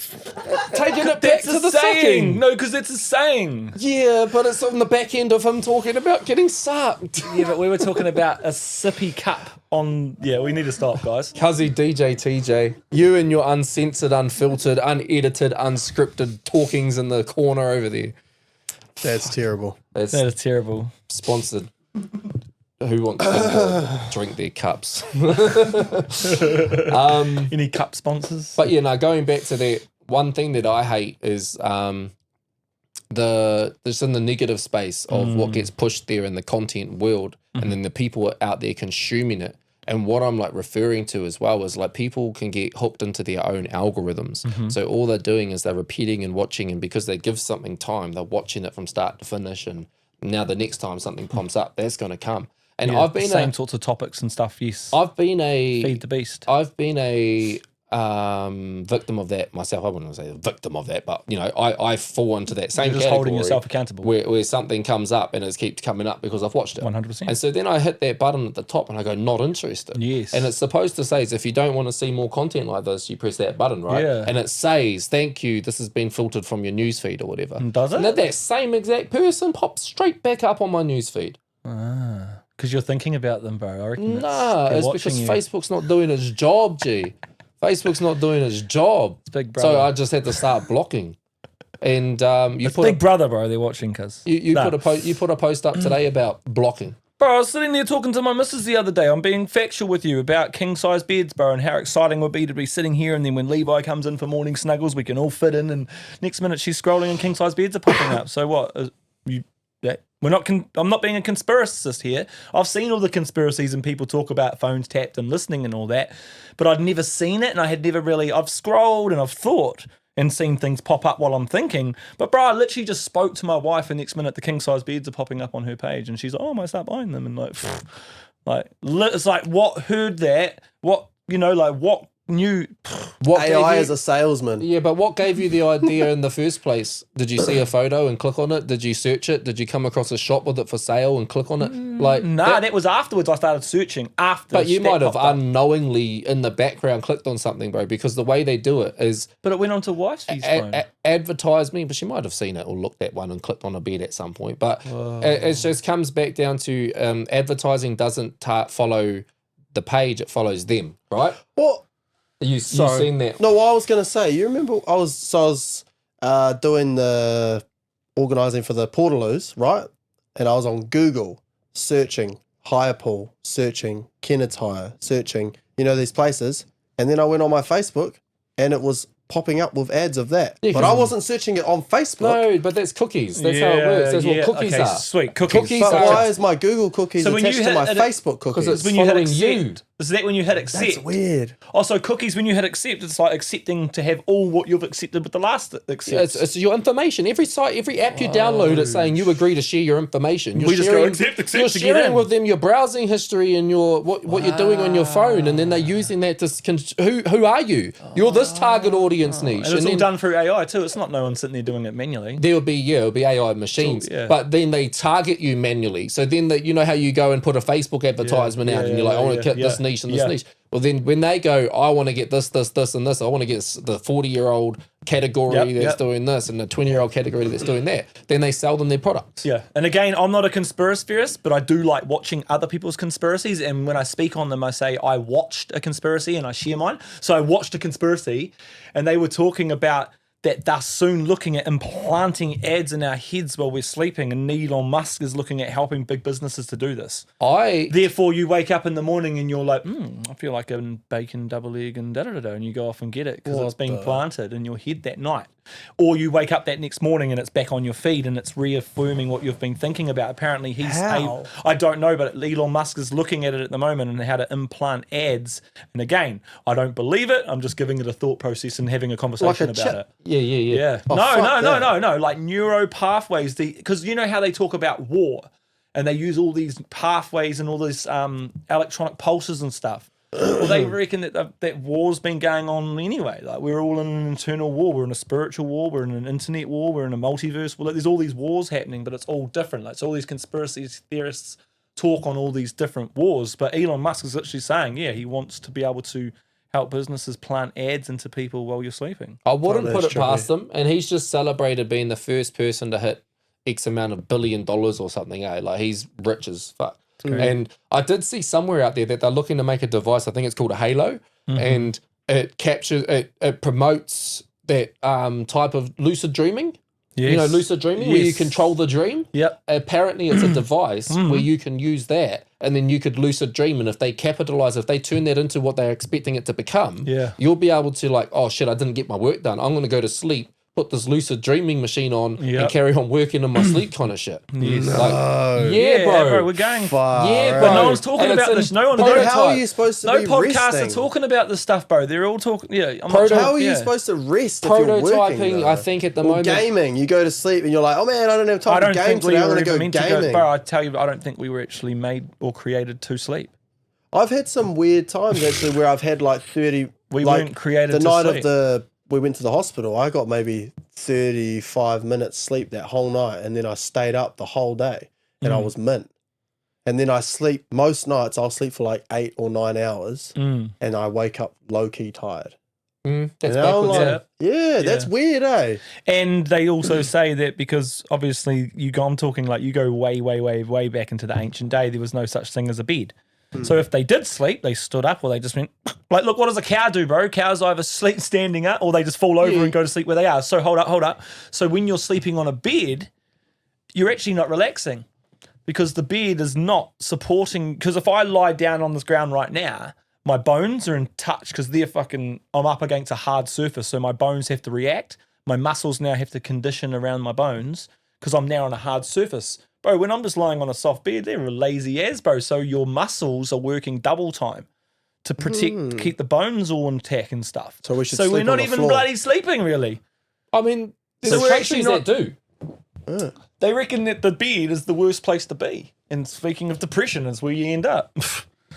taking it back That's to a the saying. sucking? No, because it's a saying. Yeah, but it's on the back end of him talking about getting sucked. Yeah, but we were talking about a sippy cup on. Yeah, we need to stop, guys. Cuzzy DJ TJ, you and your uncensored, unfiltered, unedited, unscripted talkings in the corner over there. That's terrible. It's That is terrible. sponsored. Who wants to drink their cups? Any cup sponsors? But yeah, no, going back to that, one thing that I hate is just in the negative space of what gets pushed there in the content world, and then the people out there consuming it. And what I'm like referring to as well is like people can get hooked into their own algorithms. So all they're doing is they're repeating and watching, and because they give something time, they're watching it from start to finish. And now the next time something pops up, that's going to come. And Yeah, I've been same sorts of topics and stuff. Yes, I've been a feed the beast. I've been a victim of that myself. I wouldn't say a victim of that, but I fall into that same You're just category holding yourself accountable. where something comes up and it keeps coming up because I've watched it 100%. And so then I hit that button at the top and I go not interested. Yes. And it's supposed to say is if you don't want to see more content like this, you press that button, right? Yeah. And it says thank you. This has been filtered from your newsfeed or whatever. And does it? And then that same exact person pops straight back up on my newsfeed. Because you're thinking about them, bro. I reckon Nah, they're it's watching because you. Facebook's not doing its job, G. Facebook's not doing its job. It's Big Brother. So I just had to start blocking. And you It's put Big Brother, bro. They're watching, cuz. you put a post up today about blocking. Bro, I was sitting there talking to my missus the other day. I'm being factual with you about king-size beds, bro, and how exciting it would be to be sitting here, and then when Levi comes in for morning snuggles, we can all fit in, and next minute she's scrolling and king-size beds are popping up. So what? I'm not being a conspiracist here. I've seen all the conspiracies and people talk about phones tapped and listening and all that, but I'd never seen it, and I've scrolled and I've thought and seen things pop up while I'm thinking. But bro, I literally just spoke to my wife, and next minute the king size beds are popping up on her page, and she's like, "Oh, I might start buying them." And it's like what heard that? What what knew? What AI gave you- as a salesman. Yeah, but what gave you the idea in the first place? Did you see a photo and click on it? Did you search it? Did you come across a shop with it for sale and click on it? That was afterwards. I started searching after. But you that might have popped up. unknowingly in the background clicked on something, bro, because the way they do it is But it went on to Wifey's phone. advertise me, but she might have seen it or looked at one and clicked on a bed at some point. But it just comes back down to advertising doesn't follow the page, it follows them, right? What? You've seen that. No, what I was going to say, you remember I was doing the organising for the Portaloos, right? And I was on Google searching hire pool, searching Kennard's Hire, searching, these places. And then I went on my Facebook and it was popping up with ads of that. Yeah, but I wasn't searching it on Facebook. No, but that's cookies. That's how it works. That's what cookies okay, are. Sweet, cookies. Cookies But are- why is my Google cookies So when attached you to my hit- Facebook cookies? Because it's When you hit following accept, you. is that when you hit accept? That's weird. Also, cookies, when you hit accept, it's like accepting to have all what you've accepted with the last accept. It's your information. Every site, every app you download, it's saying you agree to share your information. You're We just go sharing, accept you're to get sharing in. with them your browsing history and your what you're doing on your phone, and then they're using that to who are you? You're this target audience niche, and it's all then done through AI too. It's not no one sitting there doing it manually. there'll be AI machines, yeah. but then they target you manually. So then you know how you go and put a Facebook advertisement out, and you're like, I want to get this niche and this niche. Well, then when they go, I want to get this, and this. I want to get the 40-year-old category that's doing this, and the 20-year-old category that's doing that. Then they sell them their products. Yeah, and again, I'm not a conspiracy theorist, but I do like watching other people's conspiracies. And when I speak on them, I say I watched a conspiracy and I share mine. So I watched a conspiracy, and they were talking about that they're soon looking at implanting ads in our heads while we're sleeping, and Elon Musk is looking at helping big businesses to do this. Therefore, you wake up in the morning and you're like, I feel like a bacon double egg and da-da-da-da, and you go off and get it because it's being planted in your head that night. Or you wake up that next morning and it's back on your feed and it's reaffirming what you've been thinking about. Apparently How? I don't know, but Elon Musk is looking at it at the moment and how to implant ads. And again, I don't believe it. I'm just giving it a thought process and having a conversation Like a about chip. it. Yeah. Oh, No, fuck that. like neuro pathways. Because you know how they talk about war and they use all these pathways and all these electronic pulses and stuff. Well, they reckon that war's been going on anyway. Like we're all in an internal war. We're in a spiritual war. We're in an internet war. We're in a multiverse. Well, there's all these wars happening, but it's all different. Like, it's all these conspiracy theorists talk on all these different wars. But Elon Musk is literally saying, he wants to be able to help businesses plant ads into people while you're sleeping. I wouldn't Oh, put that's it past him, and he's just celebrated being the first person to hit X amount of $1 billion or something. Like he's rich as fuck. And I did see somewhere out there that they're looking to make a device. I think it's called a Halo, and it captures, it promotes that type of lucid dreaming. Yes. You know, lucid dreaming, where you control the dream. Yep. Apparently, it's a device where you can use that, and then you could lucid dream. And if they capitalize, if they turn that into what they're expecting it to become, you'll be able to like, oh shit, I didn't get my work done. I'm going to go to sleep, put this lucid dreaming machine on Yep. and carry on working in my sleep kind of shit. Yes. Like, yeah, bro. We're going. Far Yeah, out. But no bro. one's talking And it's about in this. No one. Dude, prototype. how are you supposed to No be podcasts resting? are talking about this stuff, bro. They're all talking. Yeah, I'm not How are you yeah. supposed to rest if you're working? Prototyping, Though? I think at the Or moment. gaming, you go to sleep and you're like, oh man, I don't have I time don't to game think we today. I'm were going to even go meant to go. gaming. Bro, I tell you, I don't think we were actually made or created to sleep. I've had some weird times actually where I've had like 30. We like, weren't created the to night sleep. of we went to the hospital. I got maybe 35 minutes sleep that whole night, and then I stayed up the whole day, and I was mint. And then I sleep most nights. I'll sleep for like 8 or 9 hours, and I wake up low key tired. That's You know, backwards. like, yeah, that's weird, eh? And they also say that because obviously I'm talking like you go way, way, way, way back into the ancient day, there was no such thing as a bed. So if they did sleep, they stood up, or they just went like, look, what does a cow do, bro? Cows either sleep standing up, or they just fall over and go to sleep where they are. So hold up. So when you're sleeping on a bed, you're actually not relaxing because the bed is not supporting. Because if I lie down on this ground right now, my bones are in touch because I'm up against a hard surface. So my bones have to react. My muscles now have to condition around my bones because I'm now on a hard surface. Bro, when I'm just lying on a soft bed, they're lazy as, bro. So your muscles are working double time to protect, keep the bones all intact and stuff. So we should So sleep we're on not the even floor. bloody sleeping, really. I mean, there's So we're countries actually that do. They reckon that the bed is the worst place to be. And speaking of depression, is where you end up.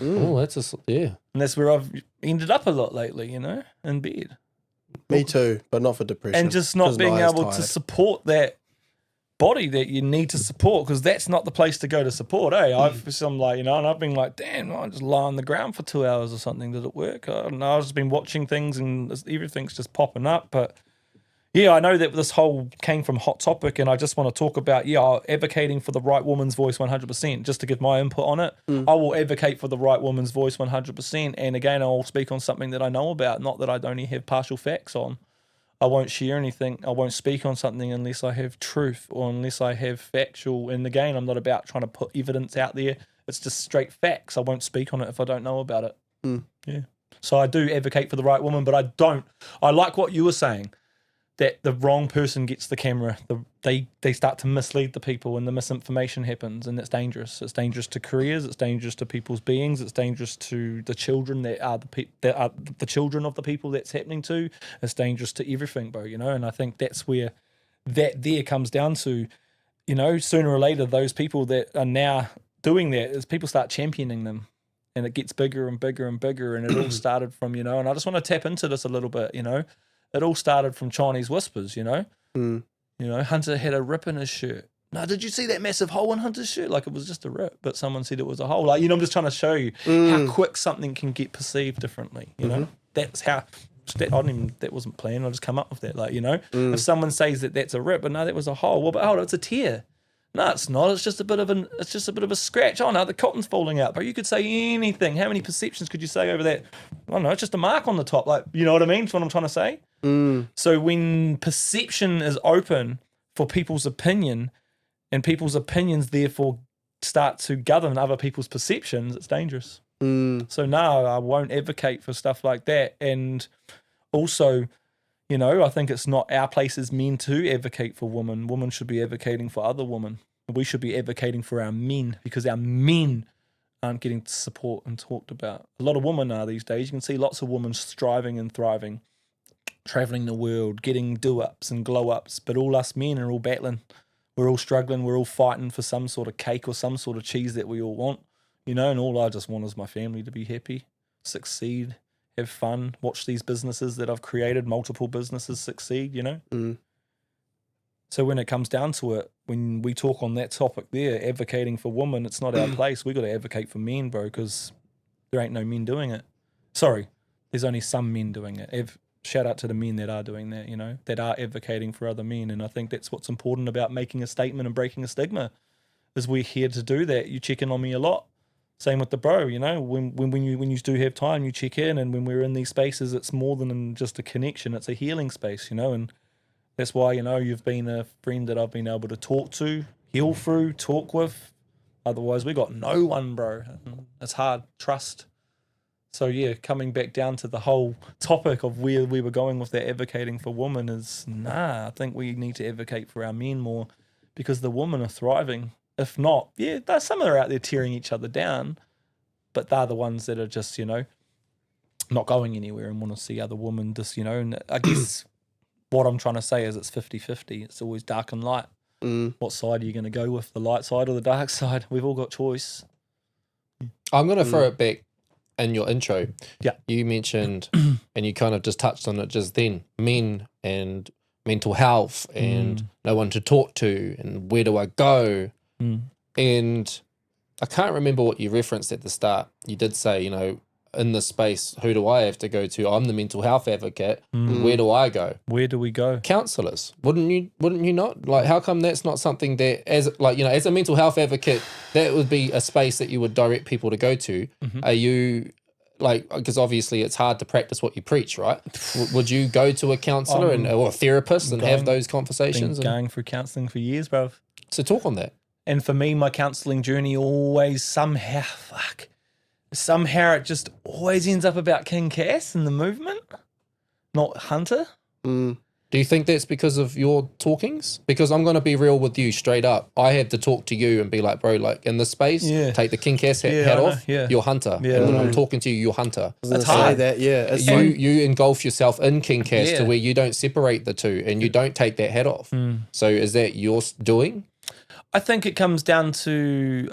Oh, that's yeah. And that's where I've ended up a lot lately, in bed. Me too, but not for depression. And just not 'cause being Naya's able to tired. support that body that you need to support, because that's not the place to go to support, eh? I'm like, and I've been like, damn, I just lie on the ground for 2 hours or something. Did it work? I don't know. I've just been watching things and everything's just popping up. But yeah, I know that this whole came from Hot Topic, and I just want to talk about, advocating for the right woman's voice 100%, just to give my input on it. I will advocate for the right woman's voice 100%. And again, I'll speak on something that I know about, not that I only have partial facts on. I won't share anything. I won't speak on something unless I have truth or unless I have factual. And again, I'm not about trying to put evidence out there. It's just straight facts. I won't speak on it if I don't know about it. Yeah. So I do advocate for the right woman, but I don't. I like what you were saying, that the wrong person gets the camera. They start to mislead the people, and the misinformation happens, and it's dangerous. It's dangerous to careers. It's dangerous to people's beings. It's dangerous to the children that are the children of the people that's happening to. It's dangerous to everything, bro. And I think that's where that there comes down to. Sooner or later, those people that are now doing that, is people start championing them, and it gets bigger and bigger and bigger. And it all started from and I just want to tap into this a little bit. It all started from Chinese whispers, Hunter had a rip in his shirt. No, did you see that massive hole in Hunter's shirt? Like, it was just a rip, but someone said it was a hole. Like, I'm just trying to show you how quick something can get perceived differently, That's how, that wasn't planned. I just come up with that. Like, if someone says that that's a rip, but no, that was a hole. Well, but it's a tear. No, it's not. It's just a bit of a scratch. Oh no, the cotton's falling out. But you could say anything. How many perceptions could you say over that? I don't know. It's just a mark on the top. Like, you know what I mean? That's what I'm trying to say. So when perception is open for people's opinion, and people's opinions therefore start to govern other people's perceptions, it's dangerous. So no, I won't advocate for stuff like that. And also, I think it's not our place as men to advocate for women. Women should be advocating for other women. We should be advocating for our men, because our men aren't getting support and talked about. A lot of women are these days. You can see lots of women striving and thriving, traveling the world, getting do-ups and glow-ups, but all us men are all battling. We're all struggling. We're all fighting for some sort of cake or some sort of cheese that we all want, and all I just want is my family to be happy, succeed, have fun, watch these businesses that I've created, multiple businesses succeed, So when it comes down to it, when we talk on that topic there, advocating for women, it's not our place. We got to advocate for men, bro, because there ain't no men doing it. Sorry, there's only some men doing it. Shout out to the men that are doing that, that are advocating for other men. And I think that's what's important about making a statement and breaking a stigma, is we're here to do that. You check in on me a lot. Same with the bro, when you do have time, you check in, and when we're in these spaces, it's more than just a connection. It's a healing space, and that's why, you've been a friend that I've been able to talk to, heal through, talk with. Otherwise, we got no one, bro. It's hard. Trust. So yeah, coming back down to the whole topic of where we were going with that advocating for women is I think we need to advocate for our men more because the women are thriving. If not, yeah, there's some that are out there tearing each other down, but they're the ones that are just, not going anywhere and want to see other women just, and I guess what I'm trying to say is it's 50-50. It's always dark and light. What side are you going to go with, the light side or the dark side? We've all got choice. I'm going to throw it back in your intro. Yeah. You mentioned, and you kind of just touched on it just then, men and mental health and no one to talk to and where do I go? And I can't remember what you referenced at the start. You did say, in this space, who do I have to go to? I'm the mental health advocate. Where do I go? Where do we go? Counsellors. Wouldn't you not? Like, how come that's not something that, as a mental health advocate, that would be a space that you would direct people to go to? Are you, because obviously it's hard to practice what you preach, right? Would you go to a counsellor or a therapist and have those conversations? Been going through counselling for years, bro. So talk on that. And for me, my counselling journey always somehow it just always ends up about King Cass and the movement, not Hunter. Do you think that's because of your talkings? Because I'm going to be real with you straight up. I had to talk to you and be like, bro, like in this space, take the King Cass hat off, you're Hunter. Yeah, and when I'm talking to you, you're Hunter. That's hard. It's You engulf yourself in King Cass to where you don't separate the two and you don't take that hat off. So is that your doing? I think it comes down to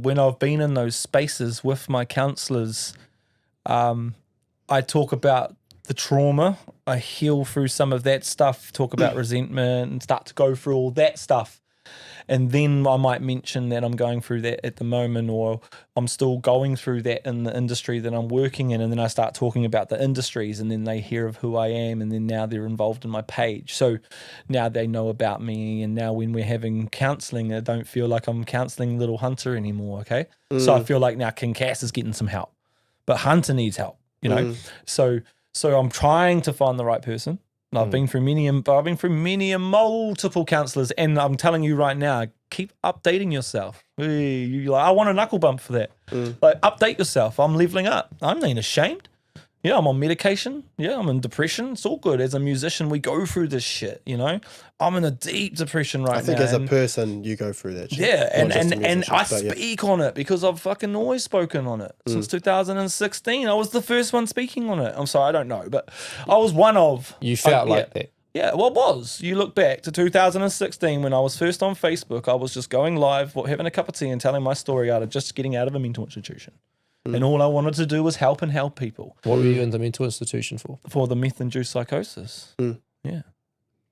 when I've been in those spaces with my counsellors, I talk about the trauma. I heal through some of that stuff, talk about resentment and start to go through all that stuff. And then I might mention that I'm going through that at the moment or I'm still going through that in the industry that I'm working in. And then I start talking about the industries and then they hear of who I am and then now they're involved in my page. So now they know about me and now when we're having counselling, I don't feel like I'm counselling little Hunter anymore, okay? So I feel like now King Cass is getting some help, but Hunter needs help, So I'm trying to find the right person. I've been through many and multiple counsellors, and I'm telling you right now, keep updating yourself. I want a knuckle bump for that. Like, update yourself. I'm leveling up. I'm not ashamed. Yeah, I'm on medication. Yeah, I'm in depression. It's all good. As a musician, we go through this shit, I'm in a deep depression right now. I think as a person, you go through that shit. Yeah, and I speak on it because I've fucking always spoken on it. Since 2016, I was the first one speaking on it. I'm sorry, I don't know, but I was one of. You felt like that. Yeah, well, it was. You look back to 2016 when I was first on Facebook, I was just going live, having a cup of tea and telling my story out of just getting out of a mental institution. And all I wanted to do was help people. What were you in the mental institution for? For the meth-induced psychosis. Yeah.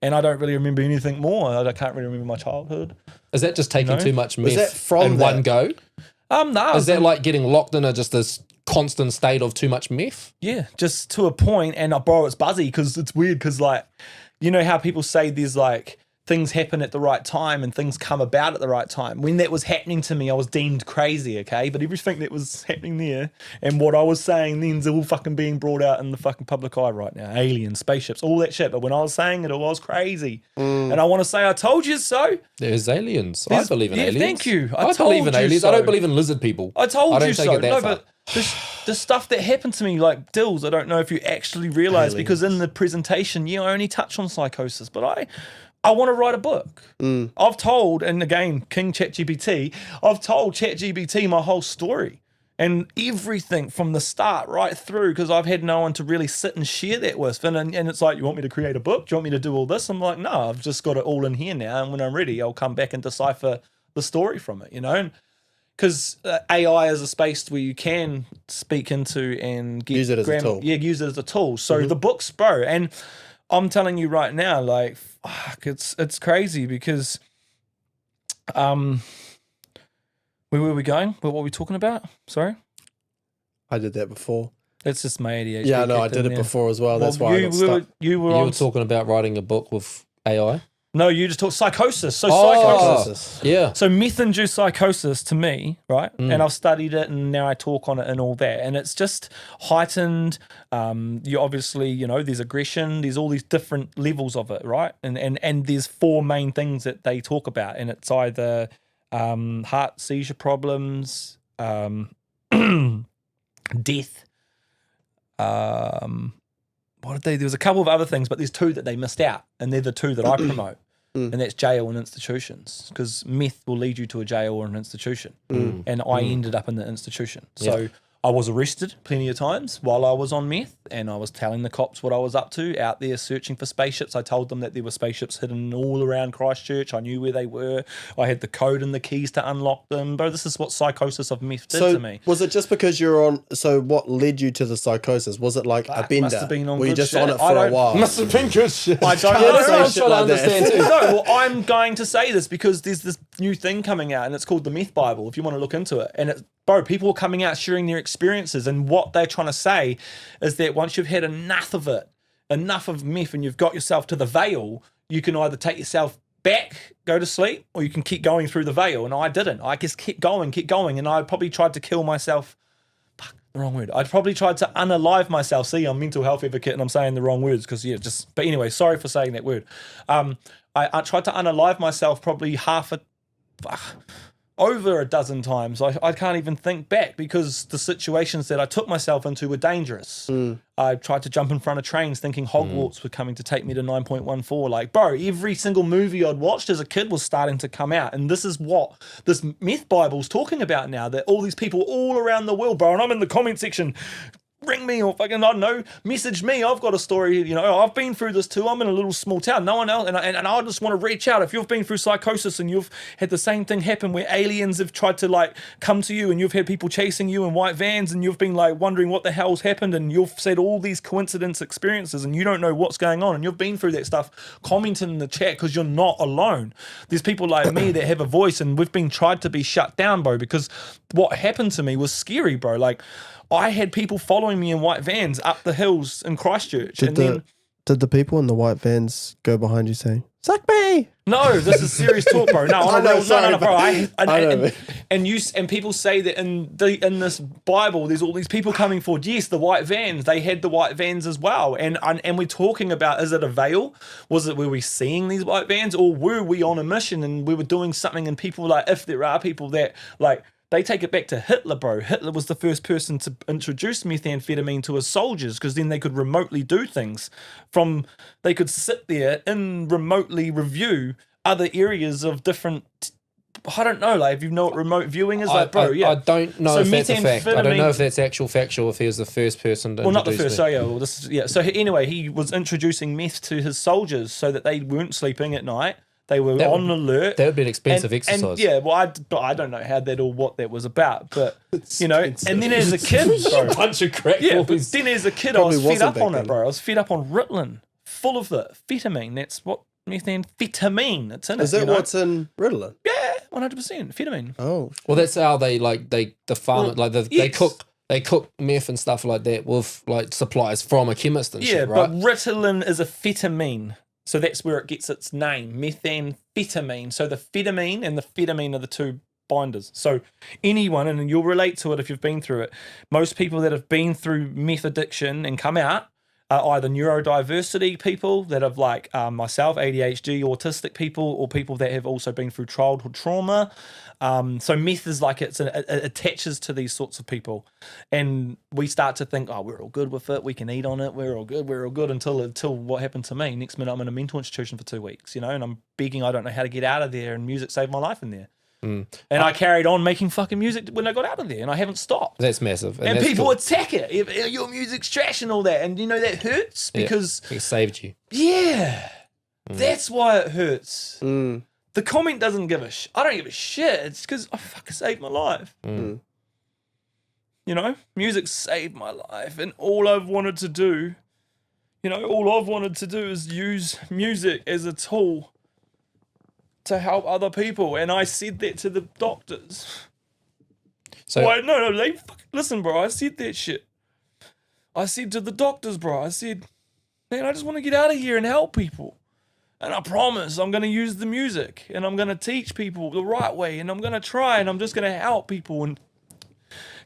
And I don't really remember anything more. I can't really remember my childhood. Is that just taking too much meth that from in one go? No. Is that like getting locked in just this constant state of too much meth? Yeah, just to a point. And bro, it's buzzy because it's weird because how people say there's things happen at the right time and things come about at the right time. When that was happening to me, I was deemed crazy, okay? But everything that was happening there and what I was saying then's all fucking being brought out in the fucking public eye right now. Aliens, spaceships, all that shit. But when I was saying it, I was crazy. And I want to say, I told you so. There's aliens. I believe in aliens. Thank you. I believe in aliens. So. I don't believe in lizard people. I told you so. No, far. but the stuff that happened to me, like Dilz, I don't know if you actually realize because in the presentation, I only touch on psychosis, but I want to write a book. I've told, and again, King ChatGPT, I've told ChatGPT my whole story and everything from the start right through because I've had no one to really sit and share that with. And it's like, you want me to create a book? Do you want me to do all this? I'm like, no, I've just got it all in here now. And when I'm ready, I'll come back and decipher the story from it, Because AI is a space where you can speak into and use it as a tool. Yeah, use it as a tool. So the book's bro. And I'm telling you right now, it's crazy because where were we going? What were we talking about? Sorry? I did that before. It's just my ADHD. Yeah, no, I did it before as well. That's why I got stuck. You were talking about writing a book with AI? No, you just talk psychosis. So psychosis. Yeah. So meth-induced psychosis to me, right? And I've studied it and now I talk on it and all that. And it's just heightened. You obviously, there's aggression. There's all these different levels of it, right? And there's four main things that they talk about. And it's either heart seizure problems, death, what did they? There was a couple of other things, but there's two that they missed out, and they're the two that I promote, and that's jail and institutions, because meth will lead you to a jail or an institution, and I ended up in the institution. So I was arrested plenty of times while I was on meth, and I was telling the cops what I was up to out there searching for spaceships. I told them that there were spaceships hidden all around Christchurch. I knew where they were. I had the code and the keys to unlock them. Bro, this is what psychosis of meth did to me. Was it just because you're on? So what led you to the psychosis? Was it like a bender? Must have been on Were you good just shit. on it for a while? Must have been good shit. I don't Can't know. say I'm shit trying to like that. understand too. No, well, I'm going to say this because there's this new thing coming out, and it's called the Meth Bible, if you want to look into it. And it's, bro, people are coming out sharing their experiences, and what they're trying to say is that once you've had enough of it, enough of meth, and you've got yourself to the veil, you can either take yourself back, go to sleep, or you can keep going through the veil. And I didn't. I just kept going, and I probably tried to kill myself. Fuck, the wrong word. I probably tried to unalive myself. See, I'm a mental health advocate, and I'm saying the wrong words because but anyway, sorry for saying that word. I tried to unalive myself probably over a dozen times. I can't even think back because the situations that I took myself into were dangerous. I tried to jump in front of trains thinking Hogwarts were coming to take me to 9.14. Like, bro, every single movie I'd watched as a kid was starting to come out. And this is what this Meth Bible's talking about now, that all these people all around the world, bro, and I'm in the comment section, ring me or fucking, I don't know, message me. I've got a story, you know, I've been through this too. I'm in a little small town. No one else, and I just want to reach out. If you've been through psychosis and you've had the same thing happen where aliens have tried to like come to you and you've had people chasing you in white vans and you've been like wondering what the hell's happened and you've said all these coincidence experiences and you don't know what's going on and you've been through that stuff, comment in the chat because you're not alone. There's people like me that have a voice and we've been tried to be shut down, bro, because what happened to me was scary, bro. Like, I had people following me in white vans up the hills in Christchurch. Did the people in the white vans go behind you saying, "Suck me"? No, this is serious talk, bro. No, no, bro. I And people say that in this Bible, there's all these people coming forward. Yes, the white vans. They had the white vans as well. And we're talking about, is it a veil? Were we seeing these white vans, or were we on a mission and we were doing something? And people like, if there are people that like. They take it back to Hitler, bro. Hitler was the first person to introduce methamphetamine to his soldiers because then they could remotely do things. They could sit there and remotely review other areas of different. I don't know, like if you know what remote viewing is, like, bro. I don't know if that's a fact. I don't know if that's actual factual. If he was the first person to. Well, not the first. It. So yeah, well, this is, yeah. So anyway, he was introducing meth to his soldiers so that they weren't sleeping at night. They were on alert. That would be an expensive exercise. And yeah, well, I don't know how that or what that was about, but you know. And then as a kid, bro, bunch of crack. Yeah, but then as a kid, I was fed up on it, bro. I was fed up on Ritalin, full of the amphetamine. That's what methamphetamine. It's in it. Is that what's in Ritalin? Yeah, 100% amphetamine. Oh, well, that's how they cook meth and stuff like that with like supplies from a chemist and shit, right? But Ritalin is amphetamine. So that's where it gets its name, methamphetamine. So the phetamine and the phetamine are the two binders. So anyone, and you'll relate to it if you've been through it, most people that have been through meth addiction and come out are either neurodiversity people that have like myself, ADHD, autistic people, or people that have also been through childhood trauma. So meth is like it attaches to these sorts of people, and we start to think, oh, we're all good with it. We can eat on it. We're all good until what happened to me. Next minute, I'm in a mental institution for 2 weeks, you know, and I'm begging. I don't know how to get out of there, and music saved my life in there. And I carried on making fucking music when I got out of there, and I haven't stopped. That's massive. And people attack it. Your music's trash and all that, and you know that hurts because it saved you. Yeah, that's why it hurts. The comment doesn't give a I don't give a shit. It's because I fucking saved my life. You know, music saved my life, and all I've wanted to do, is use music as a tool to help other people. And I said that to the doctors. So listen, bro. I said that shit. I said to the doctors, bro. I said, man, I just want to get out of here and help people. And I promise I'm going to use the music and I'm going to teach people the right way and I'm going to try and I'm just going to help people and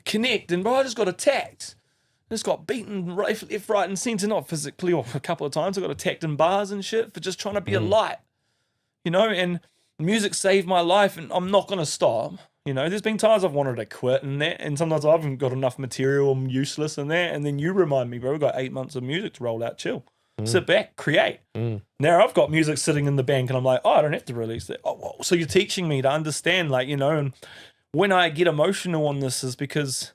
connect. And bro, I just got attacked. I just got beaten left, right, and centre, not physically, or a couple of times. I got attacked in bars and shit for just trying to be a light, you know. And music saved my life, and I'm not going to stop. You know, there's been times I've wanted to quit and that, and sometimes I haven't got enough material, I'm useless in that, and then you remind me, bro, we've got 8 months of music to roll out, chill. Sit back, create. Now I've got music sitting in the bank and I'm like, oh, I don't have to release that. Oh, well, so you're teaching me to understand, like, you know, and when I get emotional on this is because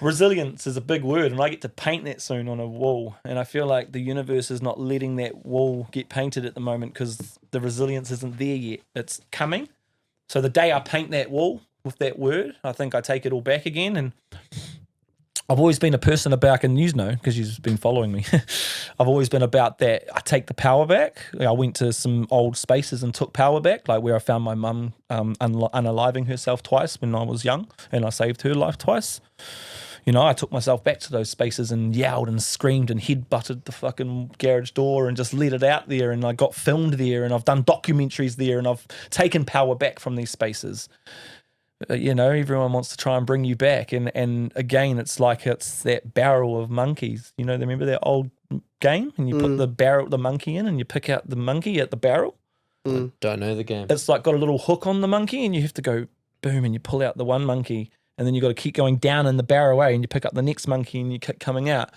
resilience is a big word, and I get to paint that soon on a wall, and I feel like the universe is not letting that wall get painted at the moment because the resilience isn't there yet. It's coming. So the day I paint that wall with that word, I think I take it all back again. And I've always been a person about, and you know, because you've been following me, I've always been about that. I take the power back. I went to some old spaces and took power back, like where I found my mum unaliving herself twice when I was young, and I saved her life twice. You know, I took myself back to those spaces and yelled and screamed and head-butted the fucking garage door and just let it out there, and I got filmed there, and I've done documentaries there, and I've taken power back from these spaces. You know, everyone wants to try and bring you back, and again, it's like it's that barrel of monkeys. You know, remember that old game, and you put the monkey in, and you pick out the monkey at the barrel. I don't know the game. It's like got a little hook on the monkey, and you have to go boom, and you pull out the one monkey, and then you got to keep going down in the barrel way, and you pick up the next monkey, and you keep coming out.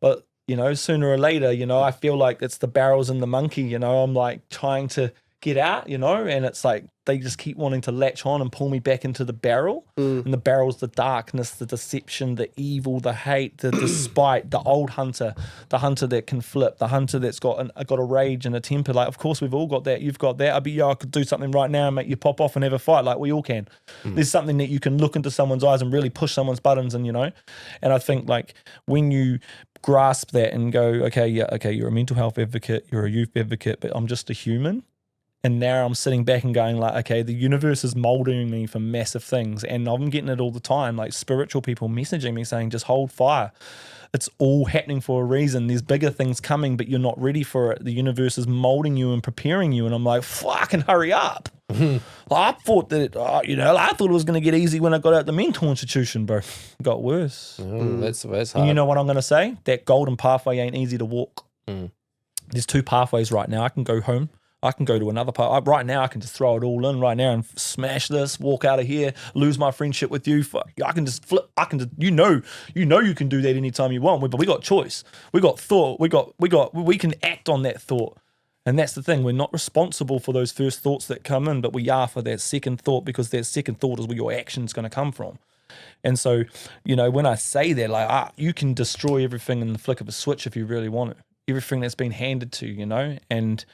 But you know, sooner or later, you know, I feel like it's the barrels and the monkey. You know, I'm like trying to get out, you know, and it's like they just keep wanting to latch on and pull me back into the barrel. And the barrel's the darkness, the deception, the evil, the hate, the despite, the old hunter, the hunter that can flip, the hunter that's got a rage and a temper. Like, of course, we've all got that. You've got that. I could do something right now and make you pop off and have a fight, like we all can. There's something that you can look into someone's eyes and really push someone's buttons, and you know. And I think like when you grasp that and go, okay, you're a mental health advocate, you're a youth advocate, but I'm just a human. And now I'm sitting back and going like, okay, the universe is molding me for massive things. And I'm getting it all the time, like spiritual people messaging me saying, just hold fire. It's all happening for a reason. There's bigger things coming, but you're not ready for it. The universe is molding you and preparing you. And I'm like, fucking hurry up. I thought that, I thought it was going to get easy when I got out the mental institution, bro. It got worse. That's hard. And you know what I'm going to say? That golden pathway ain't easy to walk. There's two pathways right now. I can go home. I can go to another part. Right now, I can just throw it all in right now and smash this, walk out of here, lose my friendship with you. I can just flip. I can just, you know, you can do that anytime you want. But we got choice. We got thought. We can act on that thought. And that's the thing. We're not responsible for those first thoughts that come in, but we are for that second thought, because that second thought is where your action's going to come from. And so, you know, when I say that, like, you can destroy everything in the flick of a switch if you really want it. Everything that's been handed to you, you know, and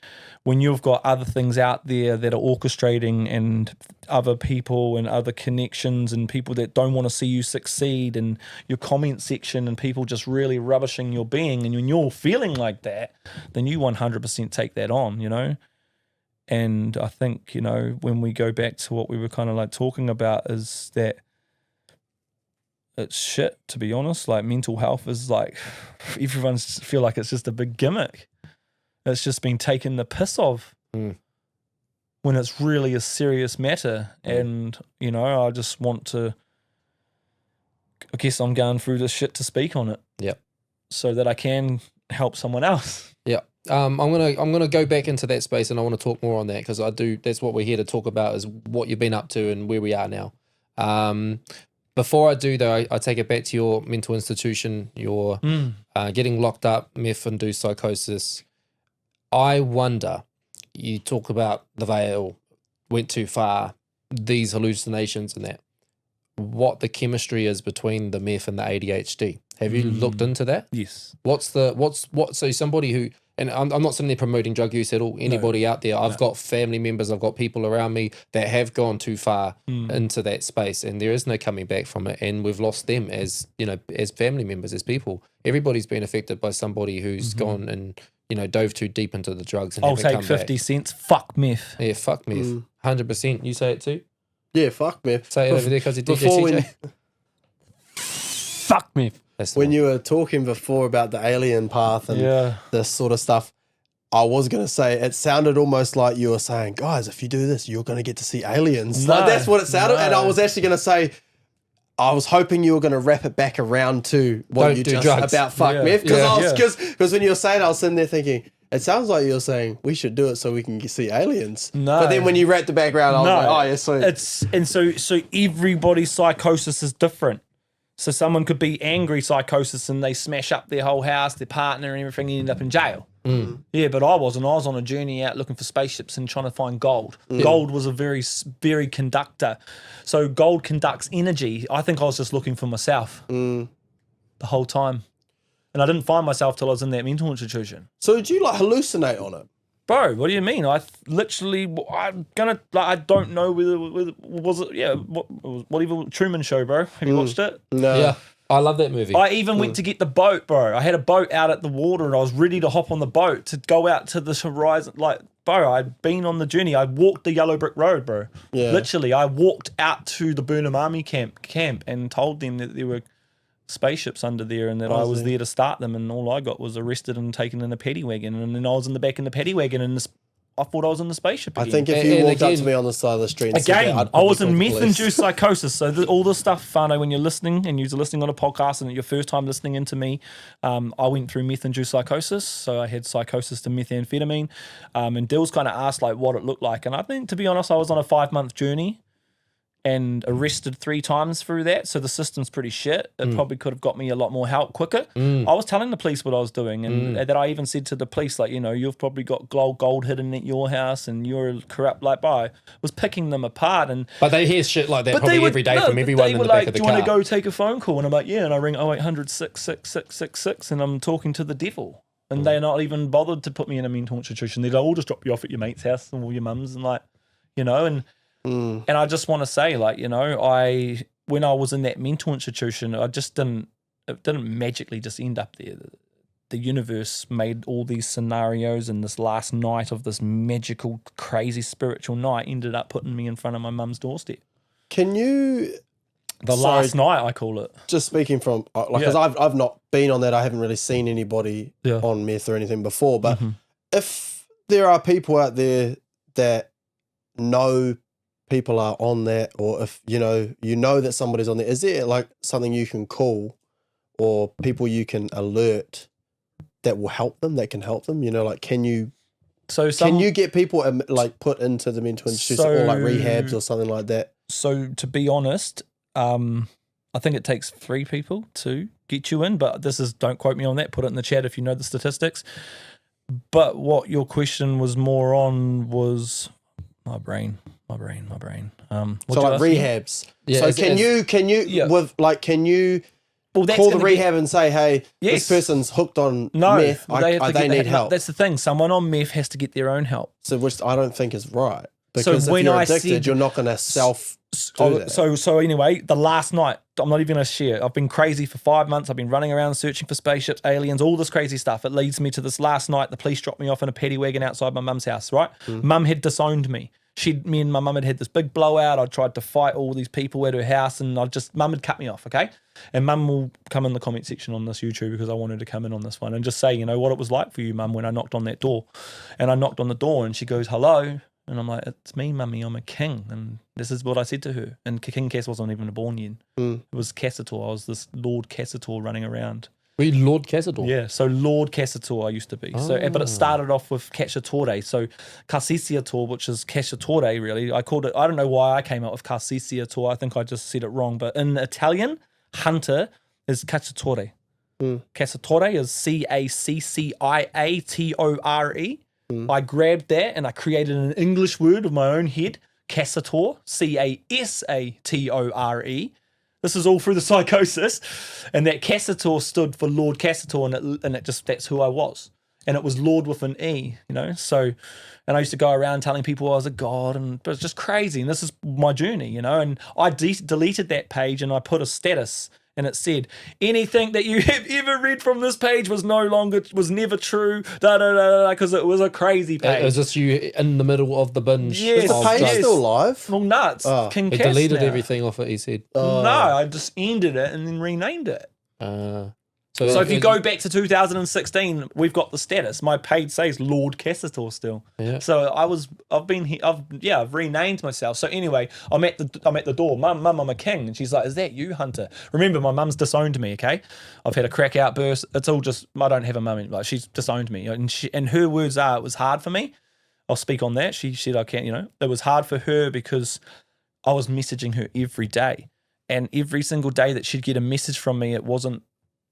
when you've got other things out there that are orchestrating, and other people and other connections and people that don't want to see you succeed, and your comment section and people just really rubbishing your being, and when you're feeling like that, then you 100% take that on, you know. And I think, you know, when we go back to what we were kind of like talking about, is that it's shit, to be honest. Like, mental health is like, everyone's feel like it's just a big gimmick. It's just been taken the piss of when it's really a serious matter. And, you know, I just want to, I guess I'm going through this shit to speak on it. Yep. So that I can help someone else. Yeah. I'm gonna go back into that space, and I want to talk more on that, because that's what we're here to talk about, is what you've been up to and where we are now. Before I do, though, I take it back to your mental institution, your getting locked up, meth-induced psychosis. I wonder, you talk about the veil, went too far, these hallucinations and that, what the chemistry is between the meth and the ADHD. Have you looked into that? Yes. So somebody who, and I'm not sitting there promoting drug use at all, anybody out there, I've got family members, I've got people around me that have gone too far into that space, and there is no coming back from it, and we've lost them as, you know, as family members, as people. Everybody's been affected by somebody who's gone and, you know, dove too deep into the drugs. And I'll take 50 cents. Fuck meth. Yeah, fuck meth. 100%. You say it too? Yeah, fuck meth. Say it over there because you did Before CJ. Fuck meth. When you were talking before about the alien path and this sort of stuff, I was going to say, it sounded almost like you were saying, guys, if you do this, you're going to get to see aliens. Like, that's what it sounded. And I was actually going to say, I was hoping you were going to wrap it back around to what you just drugs. about fuck meth. Because when you were saying it, I was sitting there thinking, It sounds like you're saying we should do it so we can see aliens. No. But then when you read the background, I was like, oh, yeah, so... So everybody's psychosis is different. So someone could be angry psychosis and they smash up their whole house, their partner and everything, and end up in jail. Yeah, but I wasn't. I was on a journey out looking for spaceships and trying to find gold. Gold was a very, very conductor. So gold conducts energy. I think I was just looking for myself the whole time. And I didn't find myself till I was in that mental institution. So did you like hallucinate on it? Bro, what do you mean? I don't know whether was it, whatever, Truman Show, bro. Have you watched it? No. Yeah, I love that movie. I even went to get the boat, bro. I had a boat out at the water and I was ready to hop on the boat to go out to this horizon. Like, bro, I'd been on the journey. I walked the yellow brick road, bro. Yeah. Literally, I walked out to the Burnham Army camp and told them that there were spaceships under there and that I was there to start them, and all I got was arrested and taken in a paddy wagon, and then I was in the back in the paddy wagon and I thought I was in the spaceship again. I think if you walked up to me on the side of the street and said again, that, I was in call the meth-induced police. psychosis. So all this stuff, Fano, when you're listening and you're listening on a podcast and your first time listening into me, I went through meth-induced psychosis. So I had psychosis to methamphetamine, and Dilz kind of asked like what it looked like, and I think, to be honest, I was on a 5-month journey and arrested 3 times through that. So the system's pretty shit. It probably could have got me a lot more help quicker. I was telling the police what I was doing, and that I even said to the police, like, you know, you've probably got gold hidden at your house and you're corrupt. Like, I was picking them apart. But they hear shit like that probably every day from everyone in the back of the car. Do you want to go take a phone call? And I'm like, yeah. And I ring 0800 666 and I'm talking to the devil. And they're not even bothered to put me in a mental institution. They're like, we'll just drop you off at your mate's house and all your mums and like, you know, and I just want to say, like, you know, when I was in that mental institution, it didn't magically just end up there. The universe made all these scenarios, and this last night of this magical, crazy spiritual night ended up putting me in front of my mum's doorstep. Can you... Last night, I call it. Just speaking from, because I've not been on that. I haven't really seen anybody on meth or anything before. But if there are people out there that know people are on that, or if you know that somebody's on there, is there like something you can call or people you can alert that will help them, that can help them? You know, like can you get people like put into the mental institution or like rehabs or something like that? So to be honest, I think it takes 3 people to get you in, but don't quote me on that. Put it in the chat if you know the statistics. But what your question was more on was my brain. So like rehabs. Yeah, so can you call the rehab and say, hey, this person's hooked on meth, they need help? That's the thing. Someone on meth has to get their own help. So which I don't think is right. Because if you're addicted, you're not going to do that. So anyway, the last night, I'm not even going to share. I've been crazy for 5 months. I've been running around searching for spaceships, aliens, all this crazy stuff. It leads me to this last night. The police dropped me off in a paddy wagon outside my mum's house, right? Mum had disowned me. Me and my mum had this big blowout. I tried to fight all these people at her house, and mum had cut me off, okay? And mum will come in the comment section on this YouTube because I wanted to come in on this one and just say, you know, what it was like for you, mum, when I knocked on that door. And I knocked on the door and she goes, hello. And I'm like, it's me, mummy, I'm a king. And this is what I said to her. And King Cass wasn't even born yet. It was Cassator. I was this Lord Cassator running around. Were you Lord Cassator? Yeah, so Lord Cassator I used to be. So, but it started off with Cacciatore. So Carceciator, which is Cacciatore, really. I called it, I don't know why I came up with Carceciator. I think I just said it wrong. But in Italian, hunter is Cacciatore. Cacciatore is Cacciatore. I grabbed that and I created an English word of my own head, Cassator, Casatore. This is all through the psychosis. And that Cassator stood for Lord Cassator, and it just, that's who I was. And it was Lord with an E, you know? So, and I used to go around telling people I was a god, and it was just crazy. And this is my journey, you know? And I deleted that page and I put a status, and it said, anything that you have ever read from this page was never true, because it was a crazy page. It was just you in the middle of the binge. Yes. Is the page still live? Well, nuts. He deleted everything off it, he said. No, I just ended it and then renamed it. So if you go back to 2016, we've got the status. My page says Lord Cassitor still. Yeah. So I've renamed myself. So anyway, I'm at the door. Mum, I'm a king. And she's like, is that you, Hunter? Remember, my mum's disowned me, okay? I've had a crack outburst. It's all just, I don't have a mum. Like, she's disowned me. And her words are, it was hard for me. I'll speak on that. She said, I can't, it was hard for her because I was messaging her every day. And every single day that she'd get a message from me, it was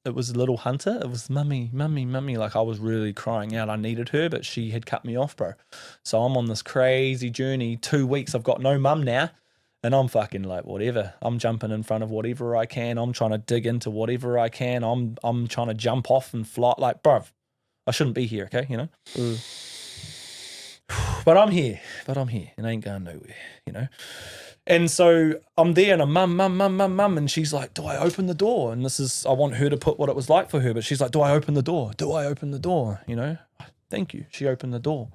little Hunter. It was mummy. Like, I was really crying out. I needed her, but she had cut me off, bro. So I'm on this crazy journey. 2 weeks. I've got no mum now. And I'm fucking like, whatever. I'm jumping in front of whatever I can. I'm trying to dig into whatever I can. I'm trying to jump off and fly. Like, bro, I shouldn't be here, okay? But I'm here. And I ain't going nowhere, And so I'm there and I'm mum. And she's like, do I open the door? And I want her to put what it was like for her. But she's like, do I open the door? Thank you. She opened the door.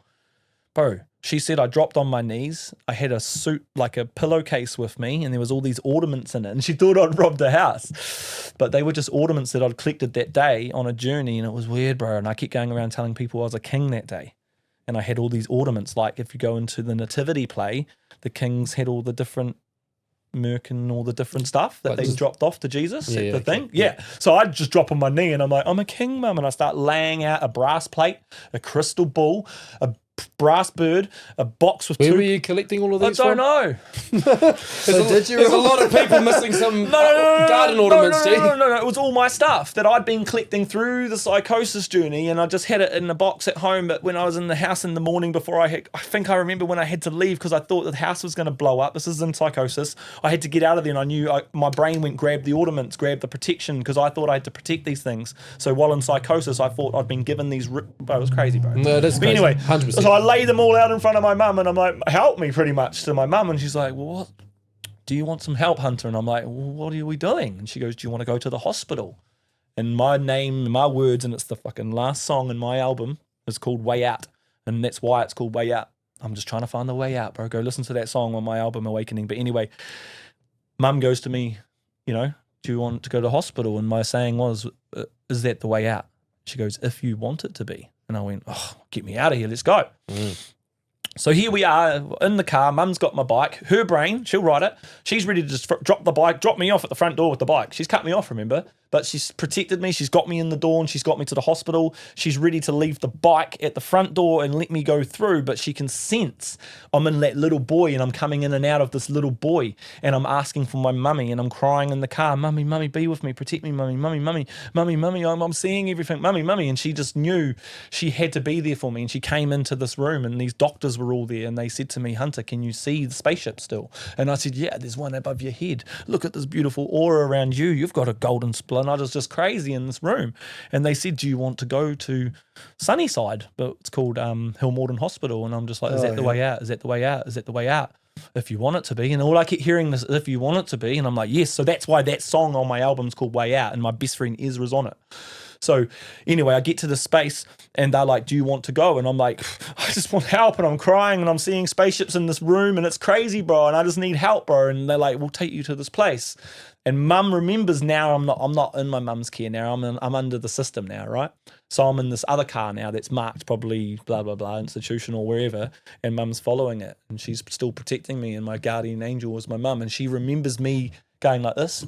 Bro, she said I dropped on my knees. I had a suit, like a pillowcase with me, and there was all these ornaments in it. And she thought I'd robbed the house. But they were just ornaments that I'd collected that day on a journey. And it was weird, bro. And I kept going around telling people I was a king that day. And I had all these ornaments. Like if you go into the nativity play, the kings had all the different murk and all the different stuff that they dropped off to Jesus at the thing. Yeah. So I'd just drop on my knee and I'm like, I'm a king, mum. And I start laying out a brass plate, a crystal bull, a brass bird, a box with Where were you collecting all of these I don't know. There's a lot of people missing some garden ornaments, No. It was all my stuff that I'd been collecting through the psychosis journey, and I just had it in a box at home. But when I was in the house in the morning before I think I remember when I had to leave because I thought the house was going to blow up. This is in psychosis. I had to get out of there, and I knew my brain went grab the ornaments, grab the protection, because I thought I had to protect these things. So while in psychosis, I thought I'd been given these. But it was crazy, bro. No, it is crazy. Anyway, 100%. So I lay them all out in front of my mum, and I'm like, help me, pretty much, to my mum. And she's like, well, what? Do you want some help, Hunter? And I'm like, well, what are we doing? And she goes, do you want to go to the hospital? And my name, my words, and it's the fucking last song in my album, is called Way Out. And that's why it's called Way Out. I'm just trying to find the way out, bro. Go listen to that song on my album, Awakening. But anyway, mum goes to me, do you want to go to the hospital? And my saying was, is that the way out? She goes, if you want it to be. And I went, oh, get me out of here. Let's go. So here we are in the car. Mum's got my bike. Her brain, she'll ride it. She's ready to just drop the bike, drop me off at the front door with the bike. She's cut me off, remember? But she's protected me. She's got me in the door and she's got me to the hospital. She's ready to leave the bike at the front door and let me go through. But she can sense I'm in that little boy and I'm coming in and out of this little boy. And I'm asking for my mummy and I'm crying in the car. Mummy, be with me. Protect me, mummy. I'm seeing everything. Mummy. And she just knew she had to be there for me. And she came into this room and these doctors were all there. And they said to me, Hunter, can you see the spaceship still? And I said, yeah, there's one above your head. Look at this beautiful aura around you. You've got a golden split. And I was just crazy in this room. And they said, do you want to go to Sunnyside? But it's called Hillmorden Hospital. And I'm just like, is that the way out? Is that the way out? Is that the way out? If you want it to be. And all I keep hearing is, if you want it to be. And I'm like, yes. So that's why that song on my album is called Way Out. And my best friend Ezra's on it. So anyway, I get to the space and they're like, do you want to go? And I'm like, I just want help. And I'm crying and I'm seeing spaceships in this room and it's crazy, bro. And I just need help, bro. And they're like, we'll take you to this place. And mum remembers now I'm not in my mum's care now. I'm under the system now, right? So I'm in this other car now that's marked probably blah, blah, blah, institution or wherever. And mum's following it. And she's still protecting me. And my guardian angel was my mum. And she remembers me going like this.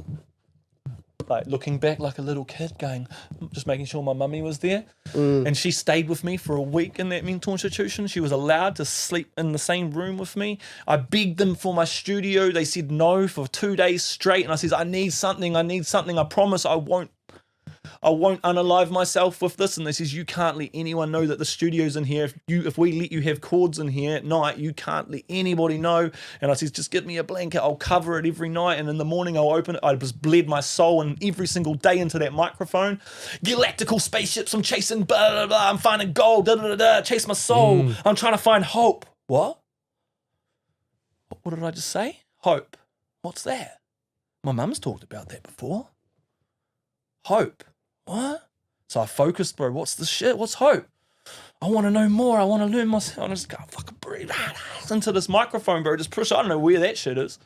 Like looking back like a little kid going, just making sure my mummy was there. And she stayed with me for a week in that mental institution. She was allowed to sleep in the same room with me. I begged them for my studio. They said no for 2 days straight. And I said, I need something. I promise I won't unalive myself with this. And they says, you can't let anyone know that the studio's in here. If we let you have cords in here at night, you can't let anybody know. And I says, just give me a blanket. I'll cover it every night. And in the morning I'll open it. I just bled my soul and every single day into that microphone. Galactical spaceships. I'm chasing blah, blah, blah. I'm finding gold. Da, da, da, da. Chase my soul. I'm trying to find hope. What did I just say? Hope. What's that? My mum's talked about that before. Hope. What? So I focused, bro. What's the shit? What's hope? I want to know more. I want to learn myself. I just go fucking breathe into this microphone, bro. Just push. I don't know where that shit is.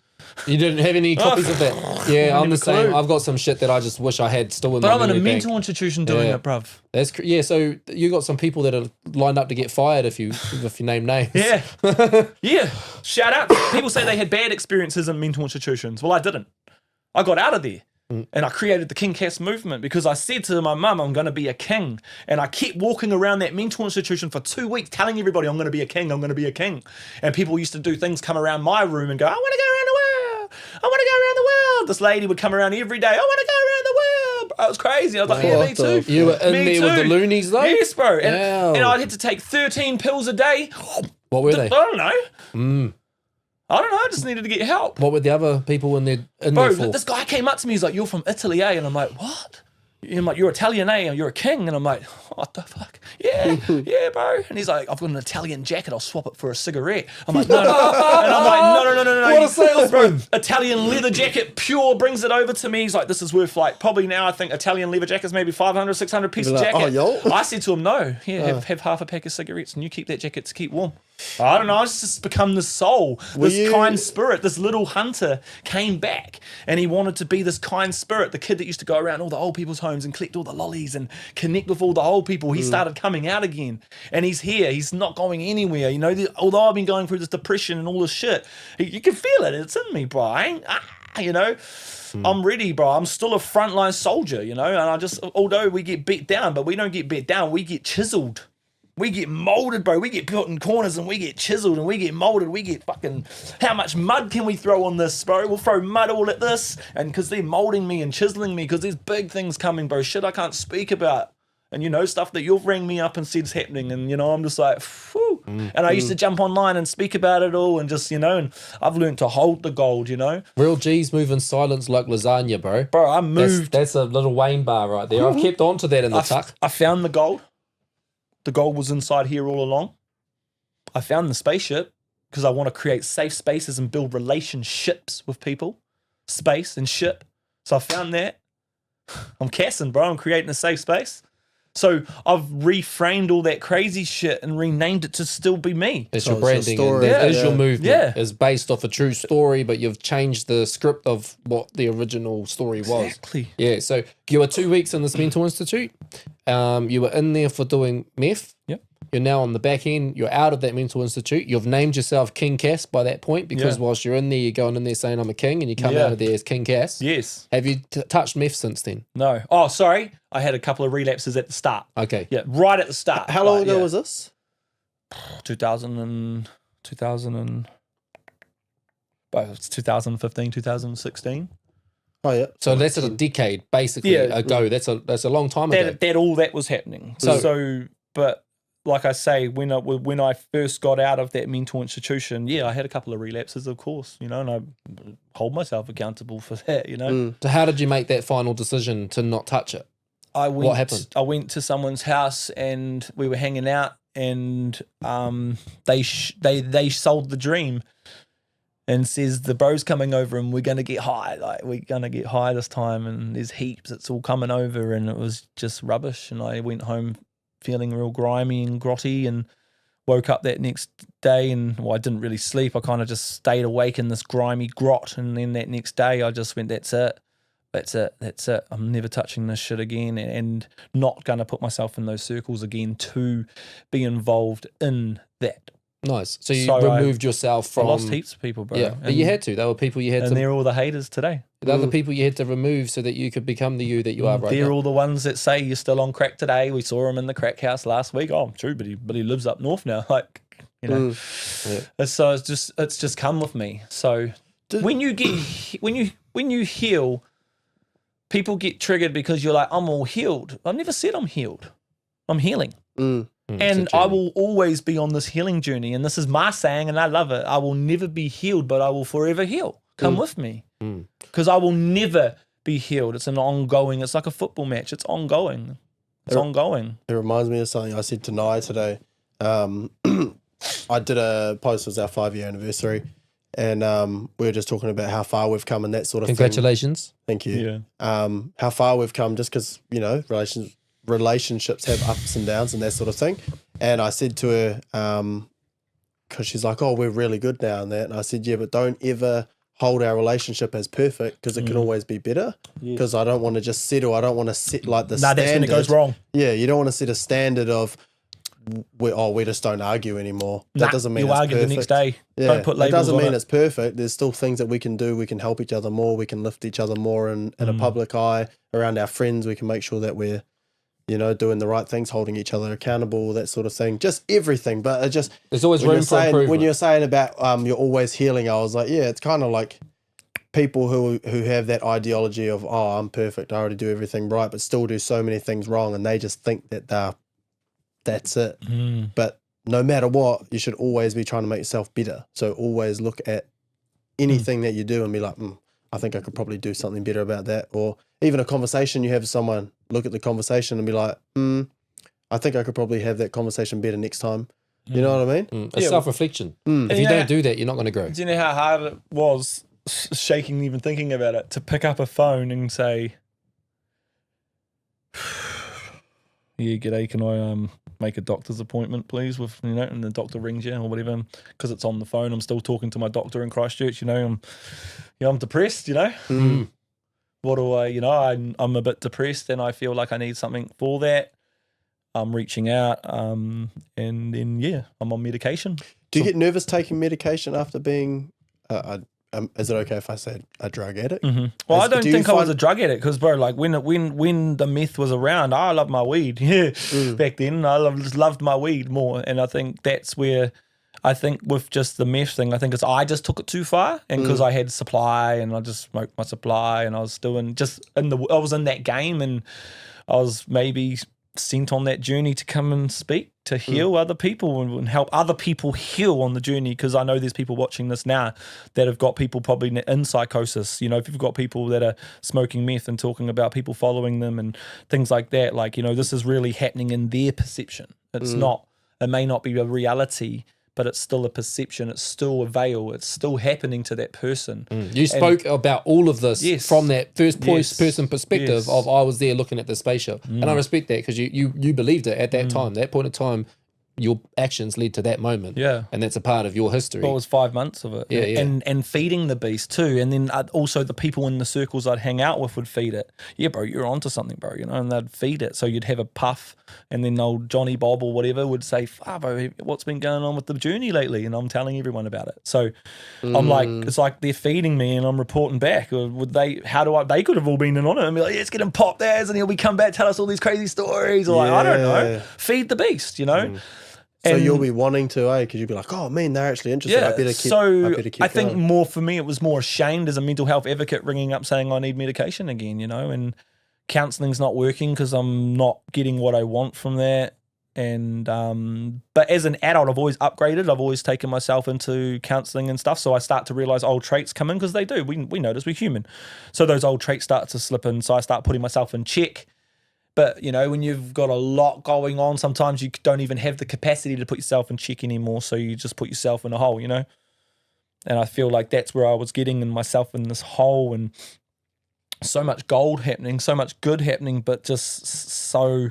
You didn't have any copies of that? Yeah, I'm the same. clue. I've got some shit that I just wish I had still in But my I'm in a memory mental bank. institution doing Yeah. it, bruv. Yeah, so you got some people that are lined up to get fired if you name names. Yeah. Yeah. Shout out. People say they had bad experiences in mental institutions. Well, I didn't. I got out of there. And I created the King Cass movement because I said to my mum, I'm going to be a king. And I kept walking around that mental institution for 2 weeks telling everybody I'm going to be a king, I'm going to be a king. And people used to do things, come around my room and go, I want to go around the world. I want to go around the world. This lady would come around every day. I want to go around the world. Bro, it was crazy. I was like, yeah, me What the too. You were in Me there with the too. loonies though? Yes, bro. And, Wow. and I had to take 13 pills a day. What were I they? don't know. I don't know. I just needed to get help. What were the other people in there Bro, for? this guy came up to me. He's like, "You're from Italy, eh?" And I'm like, "What?" And I'm like, "You're Italian, eh? And you're a king." And I'm like, "What the fuck? Yeah, yeah, bro." And he's like, "I've got an Italian jacket. I'll swap it for a cigarette." I'm like, "No, no." And I'm like, "No. What a salesman. Italian leather jacket, pure." Brings it over to me. He's like, "This is worth like probably now. I think Italian leather jackets maybe 500, 600 piece You're of like, jacket." "Oh, yo." I said to him, "No, here, have half a pack of cigarettes, and you keep that jacket to keep warm." I don't know. It's just become this soul, this kind spirit. This little hunter came back, and he wanted to be this kind spirit. The kid that used to go around all the old people's homes and collect all the lollies and connect with all the old people. He started coming out again, and he's here. He's not going anywhere. You know, although I've been going through this depression and all this shit, you can feel it. It's in me, bro. You know. I'm ready, bro. I'm still a frontline soldier, you know. And I just, although we get beat down, but we don't get beat down. We get chiseled. We get molded, bro. We get put in corners and we get chiseled and we get molded. We get fucking, how much mud can we throw on this, bro? We'll throw mud all at this. And because they're molding me and chiseling me, because there's big things coming, bro. Shit I can't speak about. And, you know, stuff that you've rang me up and said's happening. And, you know, I'm just like, whew. And I used to jump online and speak about it all and just, you know, and I've learned to hold the gold, you know. Real G's move in silence like lasagna, bro. Bro, I moved. That's a little Wayne bar right there. I've kept on to that in the tuck. I found the gold. The gold was inside here all along. I found the spaceship because I want to create safe spaces and build relationships with people. Space and ship. So I found that. I'm Cassin, bro. I'm creating a safe space. So I've reframed all that crazy shit and renamed it to still be me. That's So your it's your branding. And story. that is Yeah. your movement. Yeah. It's based off a true story, but you've changed the script of what the original story was. Exactly. Yeah. So you were 2 weeks in this mental institute. You were in there for doing meth. Yep. You're now on the back end. You're out of that mental institute. You've named yourself King Cass by that point because Yeah. whilst you're in there, you're going in there saying I'm a king, and you come Yeah. out of there as King Cass. Yes. Have you touched meth since then? No. Oh, sorry. I had a couple of relapses at the start. Okay. Yeah, right at the start. How long Right, ago yeah. was this? 2000 and well, it's 2015, 2016. Oh yeah. So that's a decade basically Yeah. ago. That's a long time ago. That all that was happening. So, but like I say, when I first got out of that mental institution, yeah, I had a couple of relapses, of course, you know, and I hold myself accountable for that, you know. So how did you make that final decision to not touch it? What happened? I went to someone's house and we were hanging out, and they sold the dream and says the bro's coming over and we're gonna get high, like we're gonna get high this time, and there's heaps, it's all coming over, and it was just rubbish. And I went home feeling real grimy and grotty, and woke up that next day, and well, I didn't really sleep. I kind of just stayed awake in this grimy grot, and then that next day I just went, that's it. I'm never touching this shit again, and not going to put myself in those circles again to be involved in that. Nice. So you So removed yourself I from. lost heaps of people, bro. Yeah, but you had to. They were people you had and to. they're all the haters today. The other people you had to remove so that you could become the you that you are right They're now. all the ones that say you're still on crack today. We saw him in the crack house last week. Oh, true, but he lives up north now. Like, you know. So it's just come with me. So when you heal, people get triggered because you're like, I'm all healed. I never said I'm healed. I'm healing. And I will always be on this healing journey. And this is my saying, and I love it. I will never be healed, but I will forever heal. Come with me. Because I will never be healed. It's an ongoing, it's like a football match. It's ongoing. It's ongoing. It reminds me of something I said to Nai today. I did a post, it was our 5-year anniversary, and we were just talking about how far we've come and that sort of thing. Congratulations. Thank you. Yeah. How far we've come, just because, you know, relationships have ups and downs and that sort of thing. And I said to her, because she's like, oh, we're really good now and that. And I said, yeah, but don't ever hold our relationship as perfect because it can always be better. Because I don't want to just settle. I don't want to set like the standard. That's when it goes wrong. Yeah, you don't want to set a standard of we just don't argue anymore. That doesn't mean you it's argue perfect. the next day. Yeah, Don't put labels it doesn't on mean it. it's perfect. There's still things that we can do. We can help each other more. We can lift each other more in a public eye around our friends. We can make sure that we're, doing the right things, holding each other accountable, that sort of thing. Just everything. But it just There's always room for improvement. When you're saying about you're always healing, I was like, yeah, it's kind of like people who have that ideology of, oh, I'm perfect, I already do everything right, but still do so many things wrong, and they just think that that's it. But no matter what, you should always be trying to make yourself better. So always look at anything that you do and be like, I think I could probably do something better about that. Or even a conversation you have with someone, look at the conversation and be like, I think I could probably have that conversation better next time. You know what I mean? It's self-reflection. If you don't do that, you're not going to grow. Do you know how hard it was, shaking even thinking about it, to pick up a phone and say, yeah, g'day, can I make a doctor's appointment, please? With and the doctor rings you or whatever, because it's on the phone. I'm still talking to my doctor in Christchurch. I'm depressed. What do I'm a bit depressed, and I feel like I need something for that. I'm reaching out, and then I'm on medication. Do you get nervous taking medication after being? Is it okay if I say a drug addict? Well, I don't think I was a drug addict because, bro, like when the meth was around, I loved my weed. Back then, I just loved my weed more, and I think that's where I think with just the meth thing, I just took it too far, and because I had supply and I just smoked my supply, and I was still I was in that game, and I was maybe sent on that journey to come and speak, to heal other people and help other people heal on the journey, because I know there's people watching this now that have got people probably in psychosis. If you've got people that are smoking meth and talking about people following them and things like that, this is really happening in their perception. It's not, it may not be a reality, but it's still a perception. It's still a veil. It's still happening to that person. You spoke about all of this from that first person perspective of I was there looking at the spaceship. And I respect that because you believed it at that time. That point in time, your actions led to that moment. Yeah. And that's a part of your history. Well, it was 5 months of it. Yeah. And feeding the beast too. And then also the people in the circles I'd hang out with would feed it. Yeah, bro, you're onto something, bro, and they'd feed it. So you'd have a puff, and then old Johnny Bob or whatever would say, bro, what's been going on with the journey lately? And I'm telling everyone about it. So I'm like, it's like they're feeding me and I'm reporting back. Or would they, they could have all been in on it and be like, yeah, let's get him popped as, and he'll come back, tell us all these crazy stories. Or I don't know, feed the beast, So you'll be wanting to, because you'll be like, oh man, they're actually interested. Yeah, I better keep I think going. more for me, it was more ashamed as a mental health advocate ringing up saying I need medication again, and counselling's not working because I'm not getting what I want from that. And but as an adult, I've always upgraded. I've always taken myself into counselling and stuff. So I start to realise old traits come in because they do. We notice we're human. So those old traits start to slip in. So I start putting myself in check. But, when you've got a lot going on, sometimes you don't even have the capacity to put yourself in check anymore. So you just put yourself in a hole, And I feel like that's where I was getting myself in this hole, and so much gold happening, so much good happening, but just so,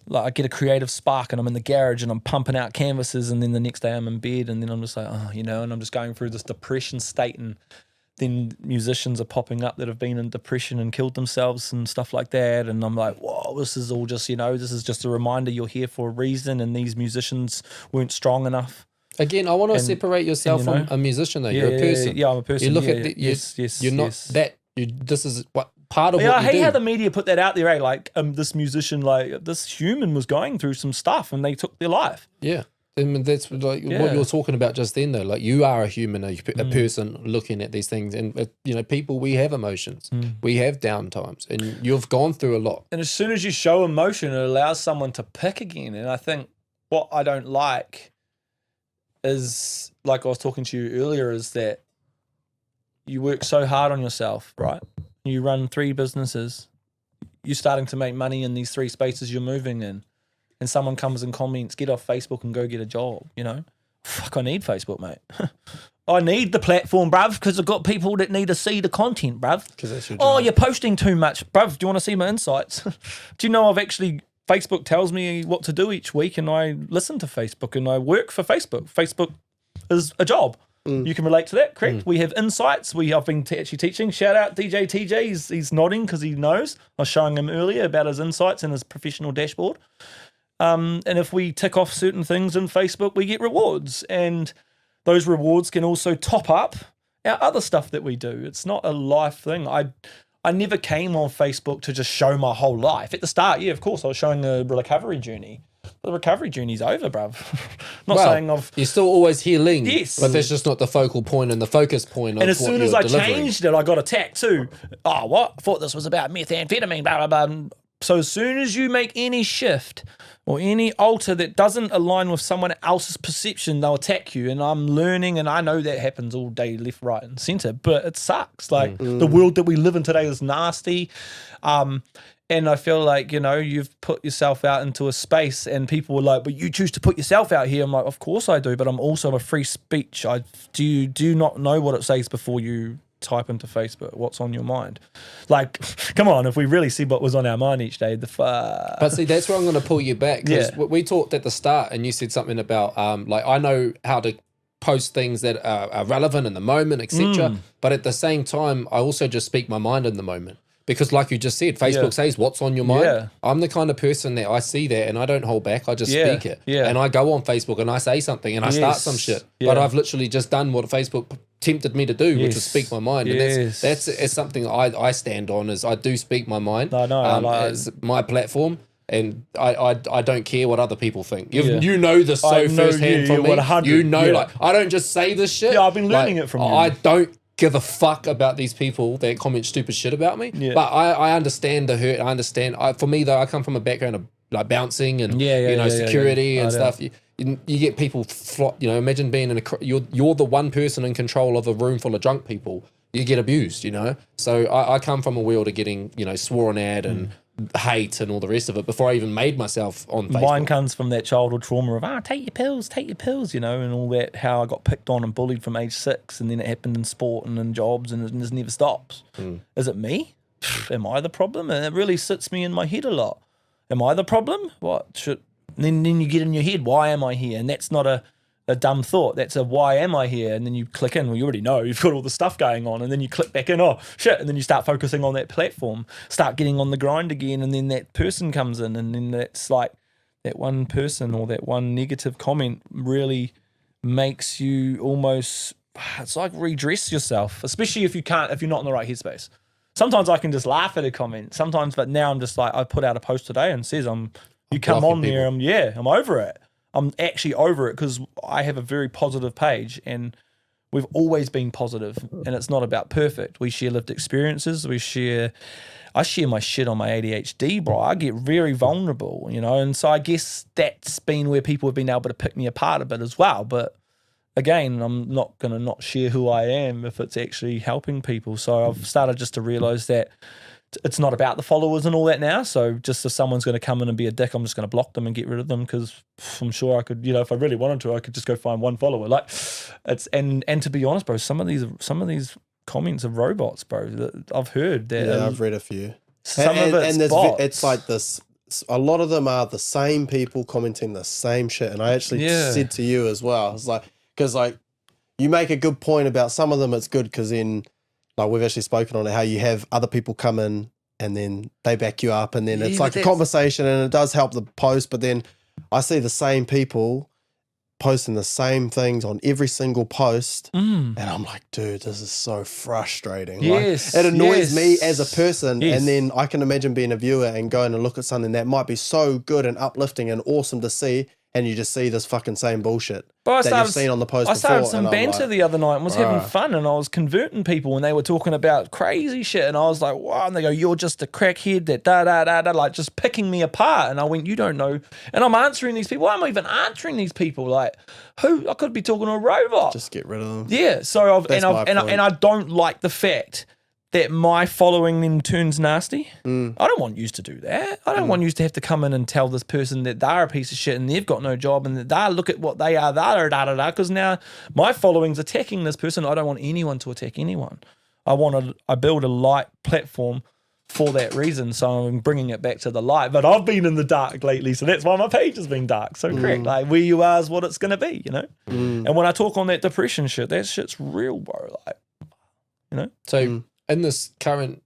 like, I get a creative spark and I'm in the garage and I'm pumping out canvases, and then the next day I'm in bed and then I'm just like, and I'm just going through this depression state, and then musicians are popping up that have been in depression and killed themselves and stuff like that. And I'm like, whoa, this is all just, this is just a reminder you're here for a reason, and these musicians weren't strong enough. Again, I want to separate yourself from a musician though. You're a person. Yeah, I'm a person. You look at yes. You're not that. This is what part of what I you hate do. how the media put that out there, eh? Like this musician, like this human was going through some stuff and they took their life. Yeah. I mean, that's like what you're talking about just then, though. Like, you are a human, a person looking at these things, and people. We have emotions, we have down times, and you've gone through a lot. And as soon as you show emotion, it allows someone to pick again. And I think what I don't like is, like I was talking to you earlier, is that you work so hard on yourself, right? You run 3 businesses. You're starting to make money in these 3 spaces you're moving in. And someone comes and comments, get off Facebook and go get a job, Fuck, I need Facebook, mate. I need the platform, bruv, because I've got people that need to see the content, bruv. Because that's your Oh, job. you're posting too much. Bruv, do you want to see my insights? Do you know Facebook tells me what to do each week, and I listen to Facebook and I work for Facebook. Facebook is a job. You can relate to that, correct? We have insights. I've been actually teaching. Shout out DJ TJ. He's nodding because he knows. I was showing him earlier about his insights and his professional dashboard. And if we tick off certain things in Facebook, we get rewards. And those rewards can also top up our other stuff that we do. It's not a life thing. I never came on Facebook to just show my whole life. At the start, yeah, of course, I was showing the recovery journey. But the recovery journey's over, bruv. Saying you're still always healing. Yes. But that's just not the focal point and the focus point of and as what soon as you're I delivering. changed it, I got attacked too. Oh, what? I thought this was about methamphetamine, blah, blah, blah. So as soon as you make any shift or any alter that doesn't align with someone else's perception, they'll attack you. And I'm learning, and I know that happens all day, left, right, and centre, but it sucks. Like, the world that we live in today is nasty. And I feel like, you've put yourself out into a space and people were like, but you choose to put yourself out here. I'm like, of course I do, but I'm also a free speech. Do not know what it says before you type into Facebook what's on your mind. Like, come on, if we really see what was on our mind each day, But see, that's where I'm going to pull you back, because we talked at the start and you said something about like, I know how to post things that are relevant in the moment, etc. But at the same time, I also just speak my mind in the moment. Because like you just said, Facebook says what's on your mind. Yeah. I'm the kind of person that I see that and I don't hold back. I just speak it. Yeah. And I go on Facebook and I say something and I start some shit. Yeah. But I've literally just done what Facebook tempted me to do, which is speak my mind. And that's something I stand on, is I do speak my mind. I know. It's my platform. And I don't care what other people think. You know this so firsthand from me. 100, you know, like, I don't just say this shit. Yeah, I've been learning it from you. I don't give a fuck about these people that comment stupid shit about me. Yeah. But I understand the hurt. I understand. For me, though, I come from a background of like bouncing and security and stuff. You get people, imagine being in you're the one person in control of a room full of drunk people. You get abused, So I come from a world of getting, sworn at and hate and all the rest of it before I even made myself on Facebook. Mine comes from that childhood trauma of, take your pills, and all that, how I got picked on and bullied from age 6, and then it happened in sport and in jobs, and it just never stops. Is it me? Am I the problem? And it really sits me in my head a lot. Am I the problem? Then you get in your head, why am I here? And that's not a dumb thought. That's a why am I here? And then you click in. Well, you already know. You've got all the stuff going on. And then you click back in. Oh, shit. And then you start focusing on that platform. Start getting on the grind again. And then that person comes in. And then that's like that one person or that one negative comment really makes you almost, it's like redress yourself, especially if you're not in the right headspace. Sometimes I can just laugh at a comment. Sometimes, but now I'm just like, I put out a post today and says, you come on there. I'm over it. I'm actually over it because I have a very positive page and we've always been positive, and it's not about perfect. We share lived experiences. I share my shit on my ADHD, bro. I get very vulnerable, and so I guess that's been where people have been able to pick me apart a bit as well. But again, I'm not going to not share who I am if it's actually helping people. So I've started just to realize that it's not about the followers and all that now. So just if someone's going to come in and be a dick, I'm just going to block them and get rid of them, because I'm sure I could, if I really wanted to, I could just go find one follower. Like it's and to be honest, bro, some of these comments are robots, bro. That I've heard that. Yeah, I've read a few. Some of it's bots. It's like this. A lot of them are the same people commenting the same shit. And I actually said to you as well, it's like, because like you make a good point about some of them. It's good because like we've actually spoken on it, how you have other people come in and then they back you up, and then it's like a conversation and it does help the post. But then I see the same people posting the same things on every single post, and I'm like, dude, this is so frustrating. Yes, like, it annoys me as a person, and then I can imagine being a viewer and going to look at something that might be so good and uplifting and awesome to see, and you just see this fucking same bullshit you've seen on the post before. I started some banter the other night and was having fun, and I was converting people and they were talking about crazy shit, and I was like, wow, and they go, you're just a crackhead that da-da-da-da, like just picking me apart. And I went, you don't know. And I'm answering these people. Why am I even answering these people? Like, who? I could be talking to a robot. Just get rid of them. Yeah, so I don't like the fact that my following then turns nasty. I don't want you to do that. I don't want you to have to come in and tell this person that they're a piece of shit and they've got no job and that they look at what they are, because now my following's attacking this person. I don't want anyone to attack anyone. I build a light platform for that reason. So I'm bringing it back to the light. But I've been in the dark lately, so that's why my page has been dark. So correct, like where you are is what it's gonna be, you know. And when I talk on that depression shit, that shit's real, bro. Like, you know. So in this current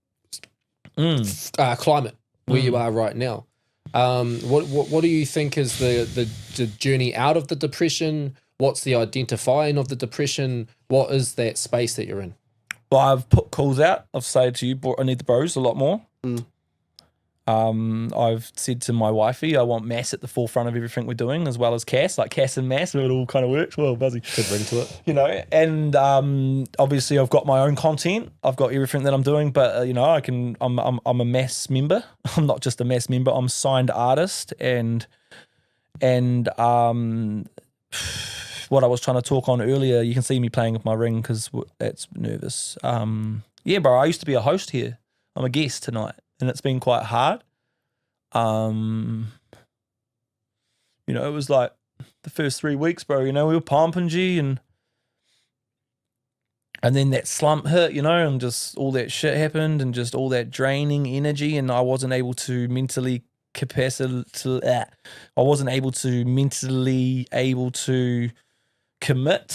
climate where you are right now, what do you think is the journey out of the depression? What's the identifying of the depression? What is that space that you're in? Well, I've put calls out. I've said to you, I need the bros a lot more. I've said to my wifey, I want Mass at the forefront of everything we're doing, as well as Cass. Like Cass and Mass, it all kind of works well, Buzzy. Good ring to it. You know, and obviously I've got my own content. I've got everything that I'm doing, but you know, I'm a Mass member. I'm not just a Mass member. I'm a signed artist, and what I was trying to talk on earlier, you can see me playing with my ring because it's nervous. Yeah, bro, I used to be a host here. I'm a guest tonight, and it's been quite hard. You know, it was like the first 3 weeks, bro. You know, we were pumping G, and then that slump hit, you know, and just all that shit happened, and just all that draining energy, and I wasn't able to mentally commit to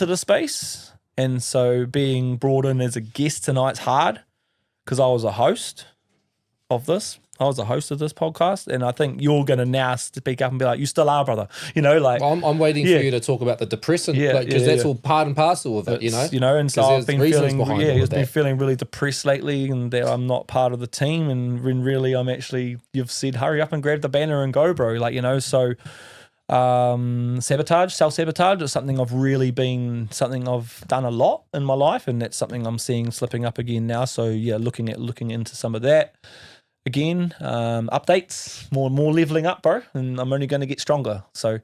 the space. And so being brought in as a guest tonight's hard because I was a host of this. I was a host of this podcast, and I think you're going to now speak up and be like, you still are, brother. You know, like... I'm waiting for you to talk about the depression, because that's all part and parcel of it, you know? You know, and so I've been feeling, been feeling really depressed lately, and that I'm not part of the team, and when really I'm actually, you've said, hurry up and grab the banner and go, bro. Like, you know, so... self-sabotage is something I've done a lot in my life, and that's something I'm seeing slipping up again now. So yeah, looking into some of that again, updates, more leveling up, bro, and I'm only going to get stronger. So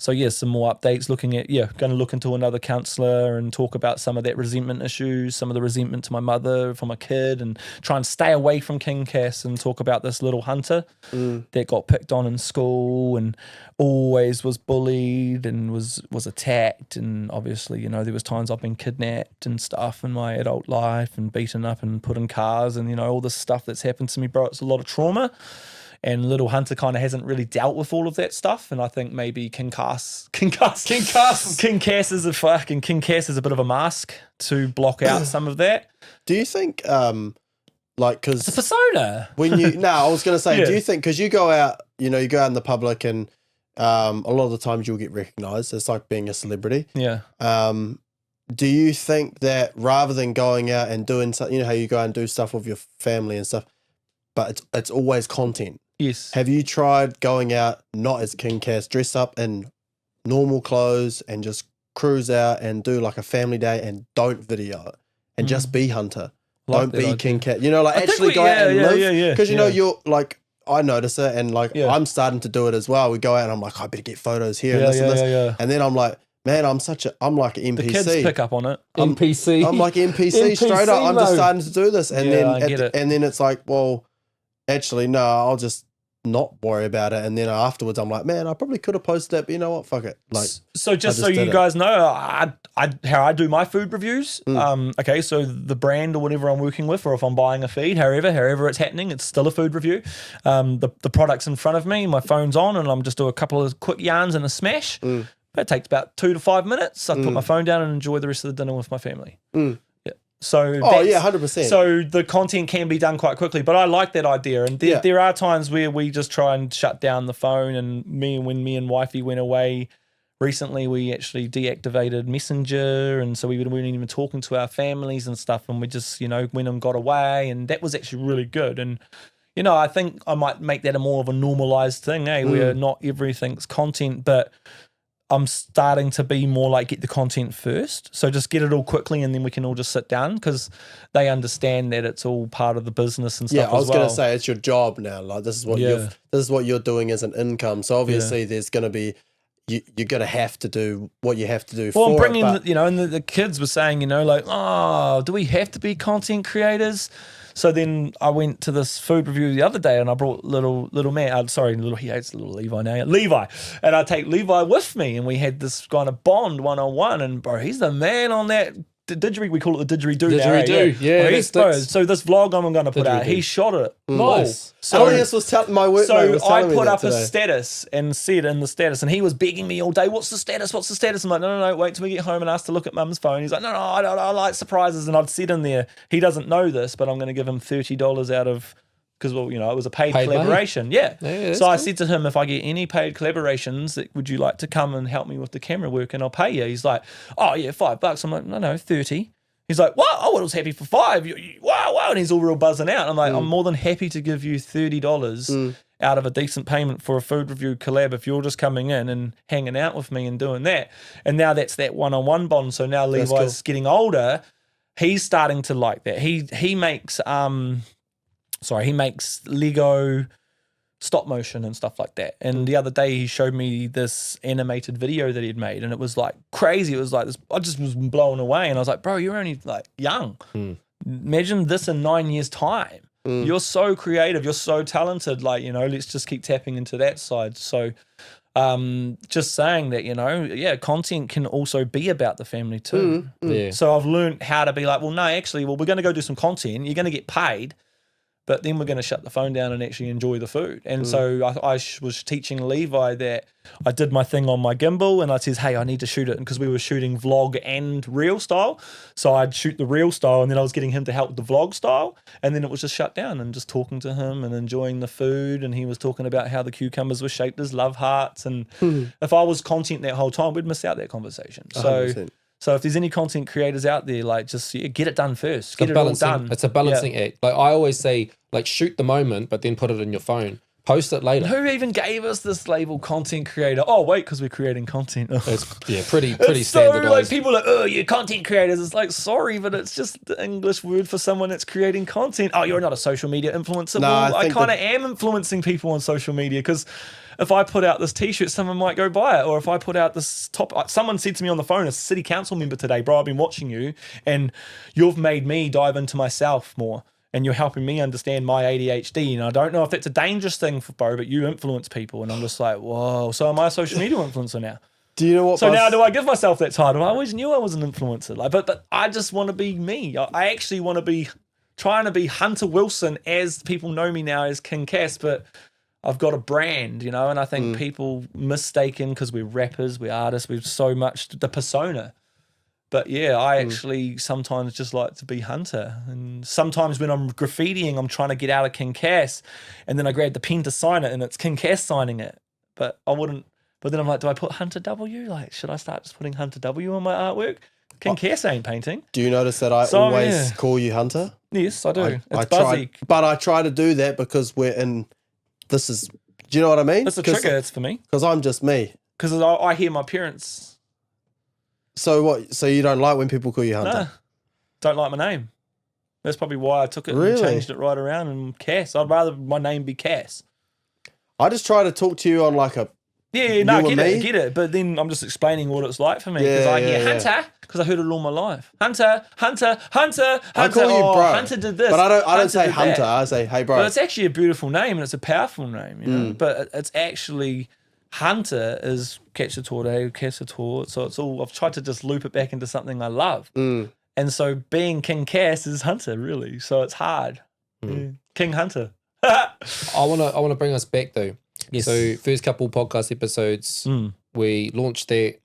yeah, some more updates, going to look into another counsellor and talk about some of that resentment issues, some of the resentment to my mother from a kid, and try and stay away from King Cass and talk about this little hunter that got picked on in school and always was bullied and was attacked, and obviously, you know, there was times I've been kidnapped and stuff in my adult life and beaten up and put in cars, and you know, all this stuff that's happened to me, bro. It's a lot of trauma, and little Hunter kind of hasn't really dealt with all of that stuff. And I think maybe King Cass is a bit of a mask to block out some of that. Do you think, because it's a persona? I was going to say, do you think, because you go out, you know, you go out in the public, and a lot of the times you'll get recognized. It's like being a celebrity. Yeah. Do you think that rather than going out and doing something, you know how you go out and do stuff with your family and stuff, but it's always content? Yes. Have you tried going out not as King Cass, dress up in normal clothes and just cruise out and do like a family day and don't video it and just be Hunter? Don't be King Cass. You know, like actually go out and live. Because you know, you're like, I notice it, and like I'm starting to do it as well. We go out and I'm like, I better get photos here and this and this. And then I'm like, man, I'm like an NPC. The kids pick up on it. NPC. I'm like NPC straight up. I'm just starting to do this. And then it's like, well, actually, no, I'll just not worry about it. And then afterwards, I'm like, man, I probably could have posted that, but you know what? Fuck it. Like, so just so you guys know, how I do my food reviews. Okay, so the brand or whatever I'm working with, or if I'm buying a feed, however it's happening, it's still a food review. The product's in front of me, my phone's on, and I'm just do a couple of quick yarns and a smash. It takes about 2 to 5 minutes. I put my phone down and enjoy the rest of the dinner with my family. So 100%. So the content can be done quite quickly, but I like that idea. And there are times where we just try and shut down the phone. And when me and Wifey went away recently, we actually deactivated Messenger, and so we weren't even talking to our families and stuff. And we just, you know, went and got away, and that was actually really good. And you know, I think I might make that a more of a normalized thing, where not everything's content, but I'm starting to be more like, get the content first. So just get it all quickly, and then we can all just sit down, because they understand that it's all part of the business and stuff. Yeah, I was going to say, it's your job now. Like, this is what you're doing as an income. So obviously there's going to be, you're going to have to do what you have to do. Well, I'm bringing, you know, and the kids were saying, you know, like, oh, do we have to be content creators? So then I went to this food review the other day, and I brought little man. He hates little Levi now. Levi, and I take Levi with me, and we had this kind of bond 1-on-1. And bro, he's the man on that didgeridoo. We call it the didgeridoo now. Didgeridoo, yeah, Well, that he's sticks. so this vlog I'm going to put out, he Didgeridoo. shot it. Nice. So, Elias was telling my work. so was I telling me put that up a today. status and said in the status, and he was begging me all day, what's the status? What's the status? I'm like, no, wait till we get home and ask to look at mum's phone. He's like, no, I like surprises. And I'd said in there, he doesn't know this, but I'm going to give him $30 out of, because, well, you know, it was a paid collaboration. Yeah. that's So I cool. said to him, if I get any paid collaborations, would you like to come and help me with the camera work and I'll pay you? He's like, oh yeah, $5. I'm like, no, 30. He's like, what? Oh, I was happy for 5. Wow. And he's all real buzzing out. I'm like, I'm more than happy to give you $30 out of a decent payment for a food review collab if you're just coming in and hanging out with me and doing that. And now that's that one-on-one bond. So now Levi's getting older. He's starting to like that. He makes he makes Lego stop motion and stuff like that. And the other day he showed me this animated video that he'd made, and it was like crazy. It was like this. I just was blown away, and I was like, bro, you're only like young. Imagine this in 9 years' time. You're so creative. You're so talented. Like, you know, let's just keep tapping into that side. So just saying that, you know, yeah, content can also be about the family too. Yeah. So I've learned how to be like, well, no, actually, we're going to go do some content. You're going to get paid, but then we're going to shut the phone down and actually enjoy the food. And so I was teaching Levi that I did my thing on my gimbal, and I says, hey, I need to shoot it, because we were shooting vlog and reel style. So I'd shoot the reel style, and then I was getting him to help with the vlog style. And then it was just shut down and just talking to him and enjoying the food. And he was talking about how the cucumbers were shaped as love hearts. And if I was content that whole time, we'd miss out that conversation. So 100%. So if there's any content creators out there, like, just get it done first. Get it all done. It's a balancing act. Like I always say, like, shoot the moment, but then put it in your phone. Post it later. Who even gave us this label, content creator? Oh, wait, because we're creating content. It's pretty It's so, standardized. like, people are like, oh, you're content creators. It's like, sorry, but it's just the English word for someone that's creating content. Oh, you're not a social media influencer. No, well, I I think kind of am influencing people on social media, because if I put out this t-shirt, someone might go buy it. Or if I put out this top, someone said to me on the phone, a city council member today, bro, I've been watching you and you've made me dive into myself more. And you're helping me understand my ADHD. And I don't know if it's a dangerous thing for Bo, but you influence people. And I'm just like, whoa. So am I a social media influencer now? Do you know what? So now do I give myself that title? I always knew I was an influencer. Like, but I just want to be me. I actually want to be trying to be Hunter Wilson, as people know me now as King Cass, but I've got a brand, you know, and I think people mistaken, because we're rappers, we're artists, we've so much the persona. But yeah, I actually sometimes just like to be Hunter. And sometimes when I'm graffitiing, I'm trying to get out of King Cass, and then I grab the pen to sign it and it's King Cass signing it. But I wouldn't, but then I'm like, do I put Hunter W? Like, should I start just putting Hunter W on my artwork? King Cass ain't painting. Do you notice that I always call you Hunter? Yes, I do. It's I buzzy. but I try to do that because we're in, this is, do you know what I mean? It's a trigger, it's for me. Because I'm just me. Because I hear my parents. So what? So you don't like when people call you Hunter? Nah, don't like my name. That's probably why I took it Really? and changed it right around and Cass. I'd rather my name be Cass. I just try to talk to you on like a, Yeah, no, You and me? get it. But then I'm just explaining what it's like for me, because Yeah, I hear yeah, Hunter, because I heard it all my life. Hunter. I call you bro. Hunter did this. But I don't say did Hunter. that. I say, hey bro. But it's actually a beautiful name and it's a powerful name, you know. But it's actually, Hunter is Quetzalcoatl, Quetzalcoatl. So it's all, I've tried to just loop it back into something I love. And so being King Cass is Hunter, really. So it's hard. Yeah. King Hunter. I wanna bring us back though. Yes. So first couple podcast episodes, we launched that.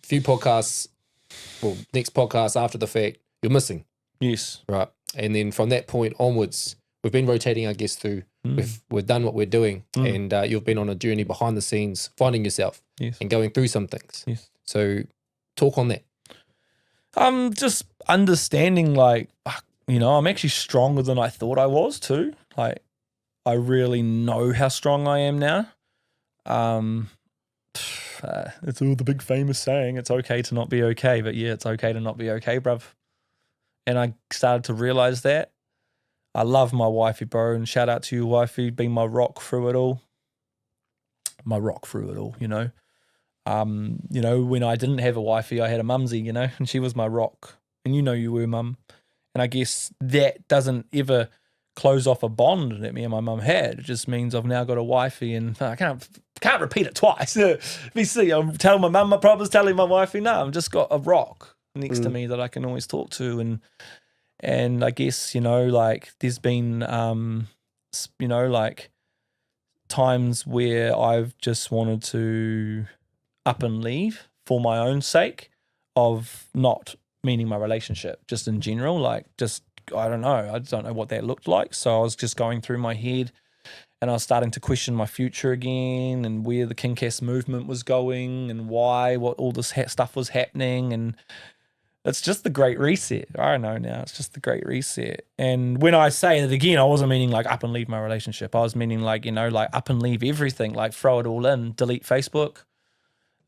Few podcasts, well, next podcast after the fact, you're missing, Yes. right? And then from that point onwards, we've been rotating our guests through. We've done what we're doing, and you've been on a journey behind the scenes, finding yourself Yes. and going through some things. Yes. So talk on that. Just understanding, like, you know, I'm actually stronger than I thought I was too. Like, I really know how strong I am now. It's all the big famous saying, it's okay to not be okay. But yeah, it's okay to not be okay, bruv. And I started to realize that. I love my wifey, bro, and shout out to you, wifey, being my rock through it all. My rock through it all, you know. You know, when I didn't have a wifey, I had a mumsy, you know, and she was my rock. And you know you were, mum. And I guess that doesn't ever close off a bond that me and my mum had. It just means I've now got a wifey, and I can't repeat it twice. You see, I'm telling my mum my problems, telling my wifey, no, I've just got a rock. next to me that I can always talk to, and I guess, you know, like there's been you know, like times where I've just wanted to up and leave for my own sake of not meaning my relationship, just in general, like just I don't know what that looked like. So I was just going through my head and I was starting to question my future again and where the King Cass movement was going and why, what all this stuff was happening. And it's just the great reset. I know now, it's just the great reset. And when I say it again, I wasn't meaning like up and leave my relationship. I was meaning like, you know, like up and leave everything, like throw it all in, delete Facebook.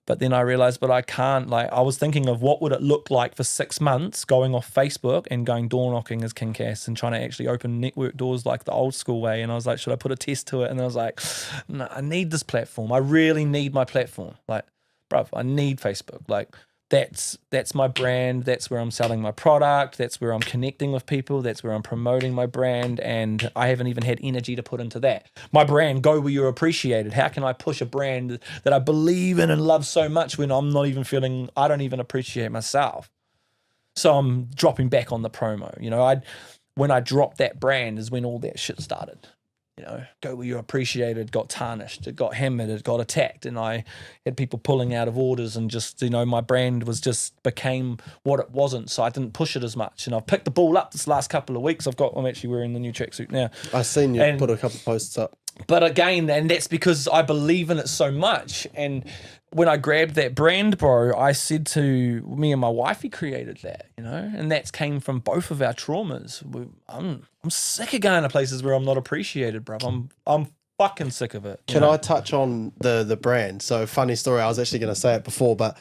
But then I realized, but I can't, like, I was thinking of what would it look like for 6 months going off Facebook and going door knocking as King Cass and trying to actually open network doors like the old school way. And I was like, should I put a test to it? And I was like, no, I need this platform. I really need my platform. Like, bruv, I need Facebook. Like, that's my brand. That's where I'm selling my product. That's where I'm connecting with people. That's where I'm promoting my brand. And I haven't even had energy to put into that. My brand, go where you're appreciated. How can I push a brand that I believe in and love so much when I'm not even feeling, I don't even appreciate myself? So I'm dropping back on the promo. You know, when I dropped that brand is when all that shit started. You know, go where you're appreciated, got tarnished, it got hammered, it got attacked, and I had people pulling out of orders and just, you know, my brand was just became what it wasn't, so I didn't push it as much. And I've picked the ball up this last couple of weeks. I'm actually wearing the new tracksuit now. I seen you put a couple of posts up. But again, and that's because I believe in it so much. And when I grabbed that brand, bro, I said to me and my wifey created that, you know, and that came from both of our traumas. I'm sick of going to places where I'm not appreciated, bro. I'm fucking sick of it. Can I touch on the brand? So funny story. I was actually going to say it before, but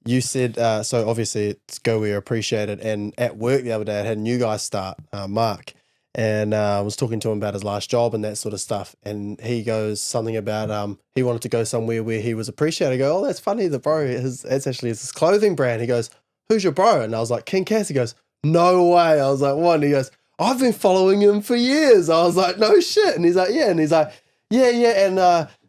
you said, so obviously it's go where you're appreciated. And at work the other day, I had a new guy start, Mark. And I was talking to him about his last job and that sort of stuff. And he goes something about he wanted to go somewhere where he was appreciated. I go, oh, that's funny. The bro, it's actually his clothing brand. He goes, who's your bro? And I was like, King Cass. He goes, no way. I was like, what? And he goes, I've been following him for years. I was like, no shit. And he's like, yeah. And he's like, yeah.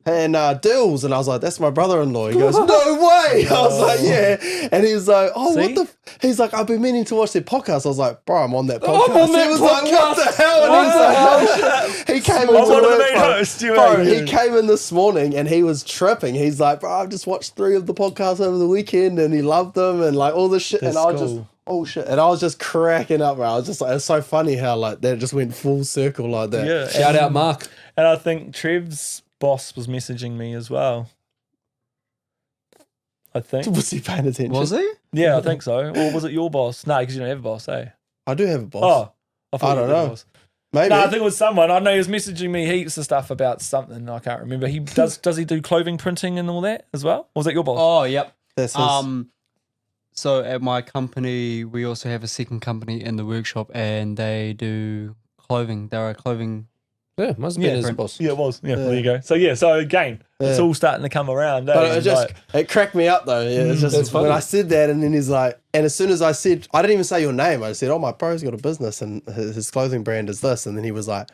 And Dilz. And I was like, that's my brother-in-law. He goes, no way. I was like, yeah. And he's like, oh, See? what the? He's like, I've been meaning to watch their podcast. I was like, bro, I'm on that podcast. I'm on that He was like, what the hell? And he's like, oh, shit. He came I'm into one of the work, main bro. hosts, you Bro, ain't. he came in this morning and he was tripping. He's like, bro, I've just watched 3 of the podcasts over the weekend and he loved them and like all this shit. That's and I was cool. just, oh shit. And I was just cracking up, bro. I was just like, it's so funny how like that just went full circle like that. Yeah. Shout out Mark. And I think Trev's boss was messaging me as well. I think. Was he paying attention? Was he? Yeah, I think so. Or was it your boss? No, because you don't have a boss, eh? I do have a boss. Oh, I thought I you don't did have a know. boss. Maybe. No, I think it was someone. I know he was messaging me heaps of stuff about something. I can't remember. He does he do clothing printing and all that as well? Or was that your boss? Oh, yep. That's his. So at my company, we also have a second company in the workshop, and they do clothing. They're a clothing. Yeah, must have been his print. boss. Yeah, it was. Yeah, there you go. So yeah, so again, it's Yeah. all starting to come around. Eh? But it just Like, it cracked me up though. Yeah, it's that's just funny. when I said that, and then he's like, and as soon as I said, I didn't even say your name. I said, oh, my bro's got a business, and his clothing brand is this, and then he was like,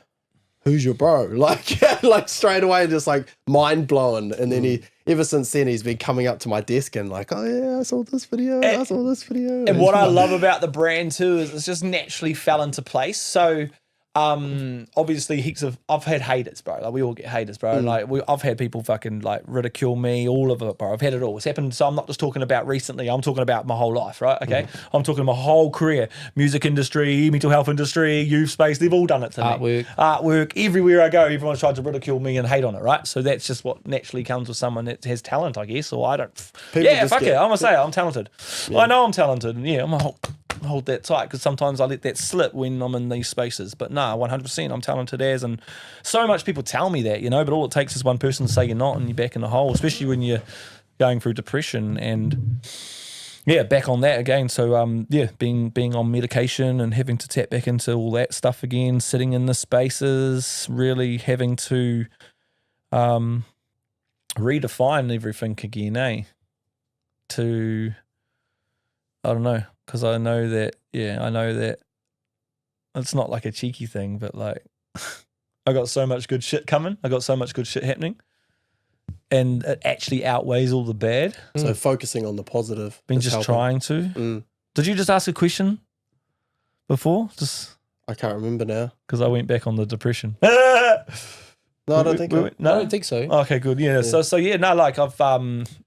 who's your bro? Like, like straight away, just like mind blowing. And then he, ever since then, he's been coming up to my desk and like, oh yeah, I saw this video. I saw this video. and what I love about the brand too is it's just naturally fell into place. So obviously I've had haters, bro. Like we all get haters, bro. Like I've had people fucking like ridicule me, all of it, bro. I've had it all. It's happened. So I'm not just talking about recently. I'm talking about my whole life, right? Okay. I'm talking my whole career, music industry, mental health industry, youth space. They've all done it to me. Artwork. Everywhere I go, everyone's tried to ridicule me and hate on it, right? So that's just what naturally comes with someone that has talent, I guess. Or I don't. People Yeah, just fuck get- it. I'm gonna say it. I'm talented. I know I'm talented. And yeah, I'm gonna hold that tight because sometimes I let that slip when I'm in these spaces. But nah, 100% I'm talented as, and so much people tell me that, you know, but all it takes is one person to say you're not and you're back in the hole, especially when you're going through depression. And yeah, back on that again. So yeah, being on medication and having to tap back into all that stuff again, sitting in the spaces, really having to redefine everything again, to I don't know, because I know that it's not like a cheeky thing, but like I got so much good shit coming. I got so much good shit happening. And it actually outweighs all the bad. So focusing on the positive. Been is just helping. trying to. Did you just ask a question before? Just I can't remember now. because I went back on the depression. No, I don't think. I don't think so. Okay, good. Yeah. So yeah, no, like I've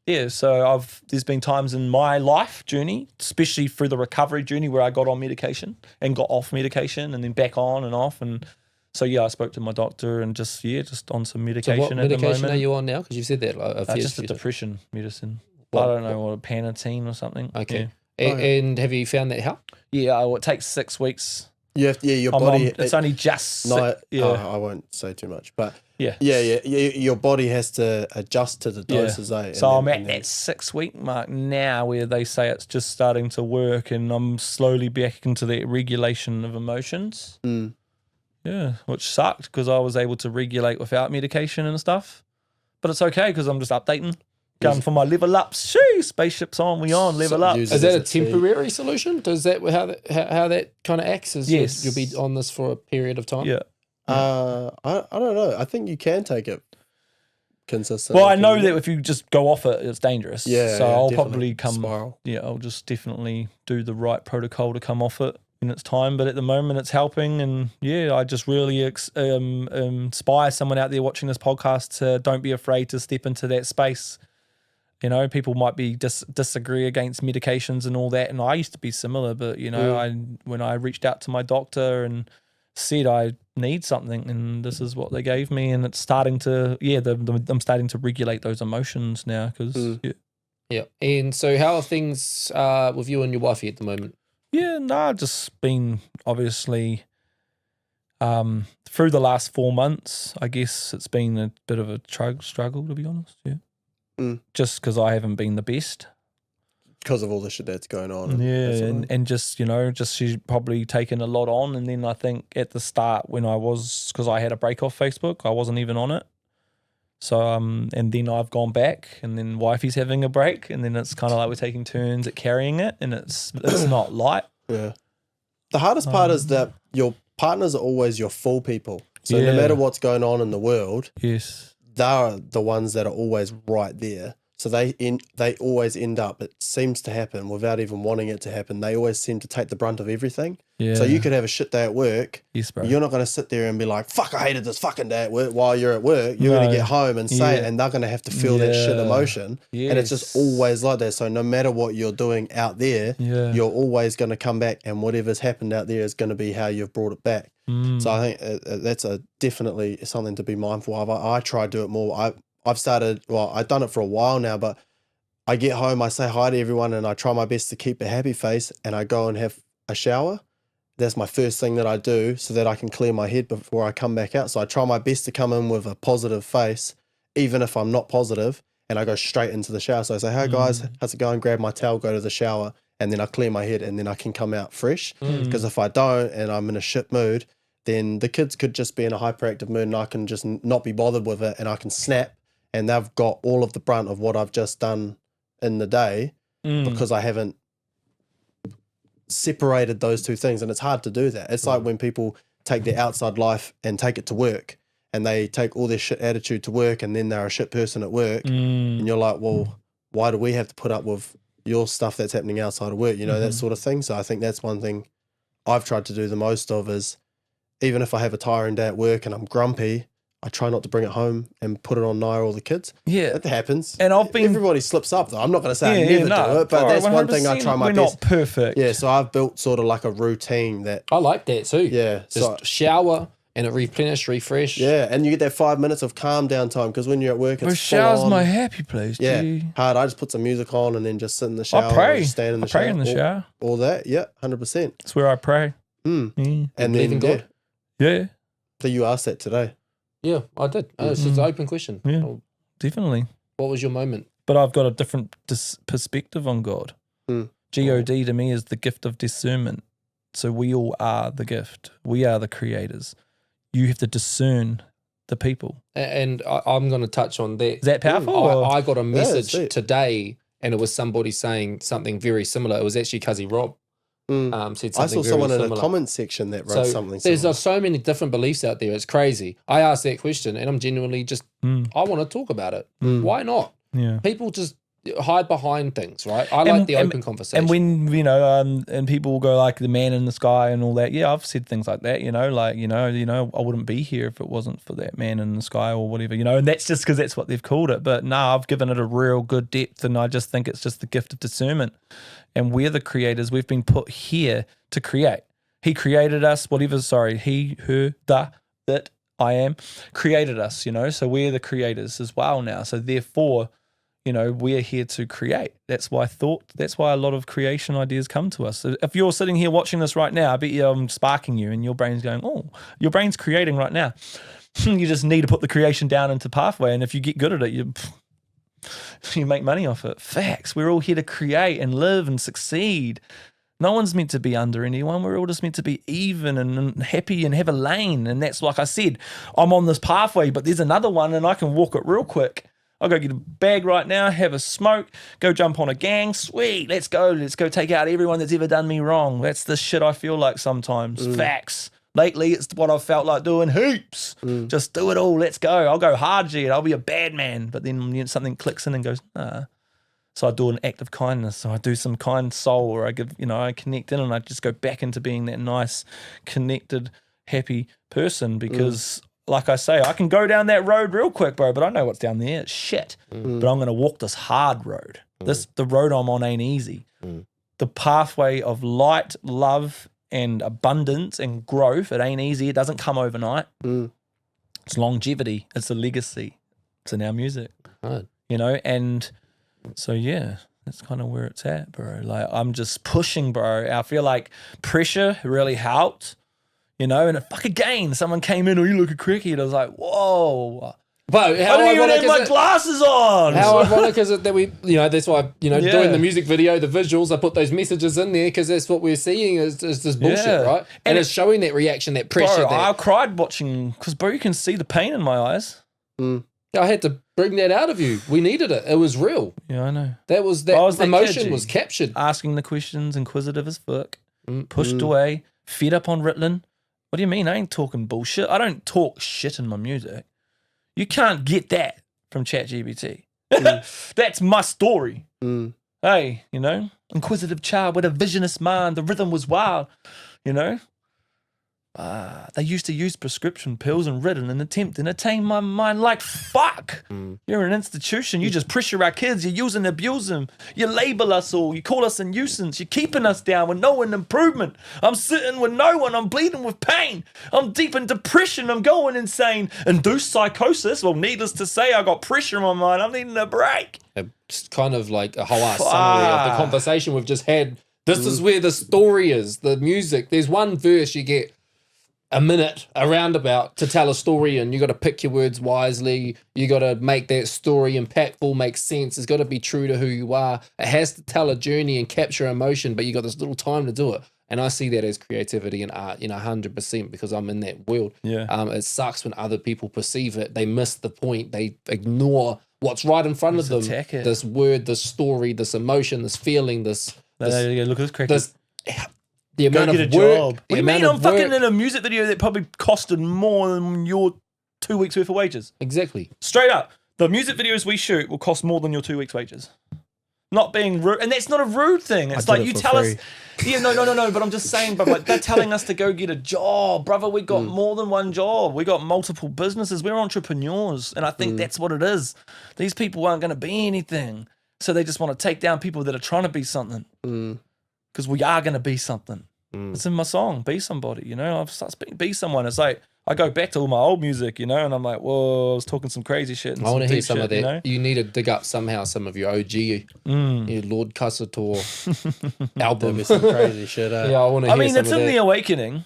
there's been times in my life journey, especially through the recovery journey where I got on medication and got off medication and then back on and off. And so yeah, I spoke to my doctor and just on some So medication what at the medication moment. are you on now? Because you said that like, a few Just a times. depression medicine. What- I don't know, what a Pantene or something. Okay. Yeah. And have you found that help? Yeah, it takes 6 weeks. You have, your I'm body. on- it's only just no, yeah. I won't say too much, but Yeah. your body has to adjust to the doses. Eh? So I'm at that 6 week mark now where they say it's just starting to work and I'm slowly back into that regulation of emotions. Mm. Yeah, which sucked because I was able to regulate without medication and stuff. But it's okay because I'm just updating. Going for my level ups. Shoo, spaceship's on, we on, level up. use Is it that as a a tea. temporary solution? Does that how that kind of acts? Is Yes. you'll be on this for a period of time? Yeah. I don't know. I think you can take it consistently. Well, I know that if you just go off it, it's dangerous. Yeah, So yeah, I'll definitely. probably Spiral. Yeah, I'll just definitely do the right protocol to come off it in its time. But at the moment, it's helping. And yeah, I just really inspire someone out there watching this podcast to don't be afraid to step into that space. You know, people might be disagree against medications and all that. And I used to be similar, but you know, when I reached out to my doctor and said I need something and this is what they gave me, and it's starting to I'm starting to regulate those emotions now because Yeah. And so how are things with you and your wifey at the moment? I've just been obviously through the last 4 months. I guess it's been a bit of a struggle to be honest. Just because I haven't been the best. because of all the shit that's going on. And Yeah, that sort of- and just, you know, just she's probably taken a lot on. And then I think at the start when I was, because I had a break off Facebook, I wasn't even on it. So, and then I've gone back and then wifey's having a break and then it's kind of like we're taking turns at carrying it and it's not light. Yeah. The hardest part is that your partners are always your full people. So Yeah. no matter what's going on in the world, Yes. they're the ones that are always right there. So they always end up, it seems to happen without even wanting it to happen. They always seem to take the brunt of everything. Yeah. So you could have a shit day at work. Yes, bro. You're not going to sit there and be like, fuck, I hated this fucking day at work while you're at work. You're going No. to get home and say it, Yeah. and they're going to have to feel that shit Yeah. emotion. And it's just Yes. always like that. So no matter what you're doing out there, Yeah. you're always going to come back, and whatever's happened out there is going to be how you've brought it back. So I think that's definitely something to be mindful of. I try to do it more. I've started, well, I've done it for a while now, but I get home, I say hi to everyone, and I try my best to keep a happy face, and I go and have a shower. That's my first thing that I do so that I can clear my head before I come back out. So I try my best to come in with a positive face, even if I'm not positive, and I go straight into the shower. So I say, hey guys, how's it going? Grab my towel, go to the shower, and then I clear my head, and then I can come out fresh. Because if I don't and I'm in a shit mood, then the kids could just be in a hyperactive mood and I can just not be bothered with it, and I can snap, and they've got all of the brunt of what I've just done in the day because I haven't separated those two things. And it's hard to do that. It's like when people take their outside life and take it to work, and they take all their shit attitude to work, and then they're a shit person at work, and you're like, well, why do we have to put up with your stuff that's happening outside of work, you know, that sort of thing. So I think that's one thing I've tried to do the most of, is even if I have a tiring day at work and I'm grumpy, I try not to bring it home and put it on Nair or the kids. Yeah. That happens. And I've been- Everybody slips up though. I'm not going to say I never do it, but that's one thing I try my We're best. not perfect. Yeah, so I've built sort of like a routine that, I like that too. yeah. Just So, shower and it refresh. yeah, and you get that 5 minutes of calm down time, because when you're at work, it's But full shower's on. my happy place. Yeah, G. hard. I just put some music on and then just sit in the shower. I pray. Or just stand in the I pray shower. in the shower. All that. Yeah, 100%. That's where I pray. Mm. Yeah. And believe then, in God? Yeah, so you asked that today. Yeah, I did. It's just an open question. Yeah. Oh, definitely. what was your moment? But I've got a different perspective on God. Mm. God to me is the gift of discernment. So we all are the gift. We are the creators. You have to discern the people. And I'm going to touch on that. Is that powerful? or- I got a message sweet. today, and it was somebody saying something very similar. It was actually Cuzzy Rob. Mm. Said I something saw very someone in similar. a comment section that wrote So something there's similar. so many different beliefs out there. It's crazy. I asked that question, and I'm genuinely just, I want to talk about it. Mm. Why not? yeah. People just hide behind things, right? I like the open conversation. And when, you know, and people will go like the man in the sky and all that. Yeah, I've said things like that, you know, like, you know, I wouldn't be here if it wasn't for that man in the sky or whatever, you know, and that's just because that's what they've called it. But no, I've given it a real good depth, and I just think it's just the gift of discernment. And we're the creators. We've been put here to create. He created us, he, her, that, I am, created us, you know, so we're the creators as well now. So therefore, you know, we're here to create. That's why a lot of creation ideas come to us. So if you're sitting here watching this right now, I bet you I'm sparking you and your brain's going, oh, your brain's creating right now. You just need to put the creation down into pathway. And if you get good at it, you make money off it. Facts. We're all here to create and live and succeed. No one's meant to be under anyone. We're all just meant to be even and happy and have a lane. And that's, like I said, I'm on this pathway, but there's another one and I can walk it real quick. I'll go get a bag right now, have a smoke, go jump on a gang. Sweet, let's go take out everyone that's ever done me wrong. That's the shit I feel like sometimes. Facts. Lately, it's what I've felt like doing heaps. Just do it all. Let's go. I'll go hard, G. I'll be a bad man. But then, you know, something clicks in and goes, nah. So I do an act of kindness. So I do some kind soul, or I give, you know, I connect in and I just go back into being that nice, connected, happy person. Because, like I say, I can go down that road real quick, bro, but I know what's down there. It's shit. But I'm going to walk this hard road. The road I'm on ain't easy. The pathway of light, love, and abundance and growth, it ain't easy. It doesn't come overnight. It's longevity. It's a legacy. It's in our music. Right. You know, and so yeah, that's kind of where it's at, bro. Like, I'm just pushing, bro. I feel like pressure really helped, you know, and fuck again, someone came in, oh, you look a cricket. I was like, whoa. But I didn't even have my glasses on. How ironic is it that we, you know, that's why, you know, doing the music video, the visuals, I put those messages in there because that's what we're seeing is this bullshit, right? And it's showing that reaction, that pressure. Bro, I cried watching, because, bro, you can see the pain in my eyes. I had to bring that out of you. We needed it. It was real. Yeah, I know. That emotion was captured. Asking the questions, inquisitive as fuck, pushed away, fed up on Ritalin. What do you mean? I ain't talking bullshit. I don't talk shit in my music. You can't get that from ChatGPT. That's my story. Hey, you know, inquisitive child with a visionist mind. The rhythm was wild, you know. They used to use prescription pills and Ritalin and attempt to entertain my mind like fuck. You're an institution. You just pressure our kids. You use and abuse them. You label us all. You call us a nuisance. You're keeping us down with no improvement. I'm sitting with no one. I'm bleeding with pain. I'm deep in depression. I'm going insane. Induced psychosis. Well, needless to say, I got pressure on my mind. I'm needing a break. It's kind of like a whole ass summary of the conversation we've just had. This is where the story is, the music. There's one verse you get a minute, a roundabout to tell a story, and you got to pick your words wisely. You got to make that story impactful, make sense. It's got to be true to who you are. It has to tell a journey and capture emotion, but you got this little time to do it. And I see that as creativity and art, you know, 100%, because I'm in that world. Yeah. It sucks when other people perceive it. They miss the point. They ignore what's right in front of them. This word, this story, this emotion, this feeling, look at this cricket. The amount of work. Job. What do you mean I'm fucking in a music video that probably costed more than your 2 weeks worth of wages? Exactly. Straight up. The music videos we shoot will cost more than your 2 weeks wages. Not being rude. And that's not a rude thing. It's like you tell us. Yeah, no. But I'm just saying, but like they're telling us to go get a job. Brother, we got more than one job. We got multiple businesses. We're entrepreneurs. And I think that's what it is. These people aren't going to be anything. So they just want to take down people that are trying to be something. Because we are going to be something. It's in my song, Be Somebody, you know? I've started speaking, Be Someone. It's like, I go back to all my old music, you know, and I'm like, whoa, I was talking some crazy shit. And I want to hear some of that. You know? You need to dig up somehow some of your OG, your Lord Cussator album. Some crazy shit. Yeah, I want to hear some of that. I mean, it's in the awakening,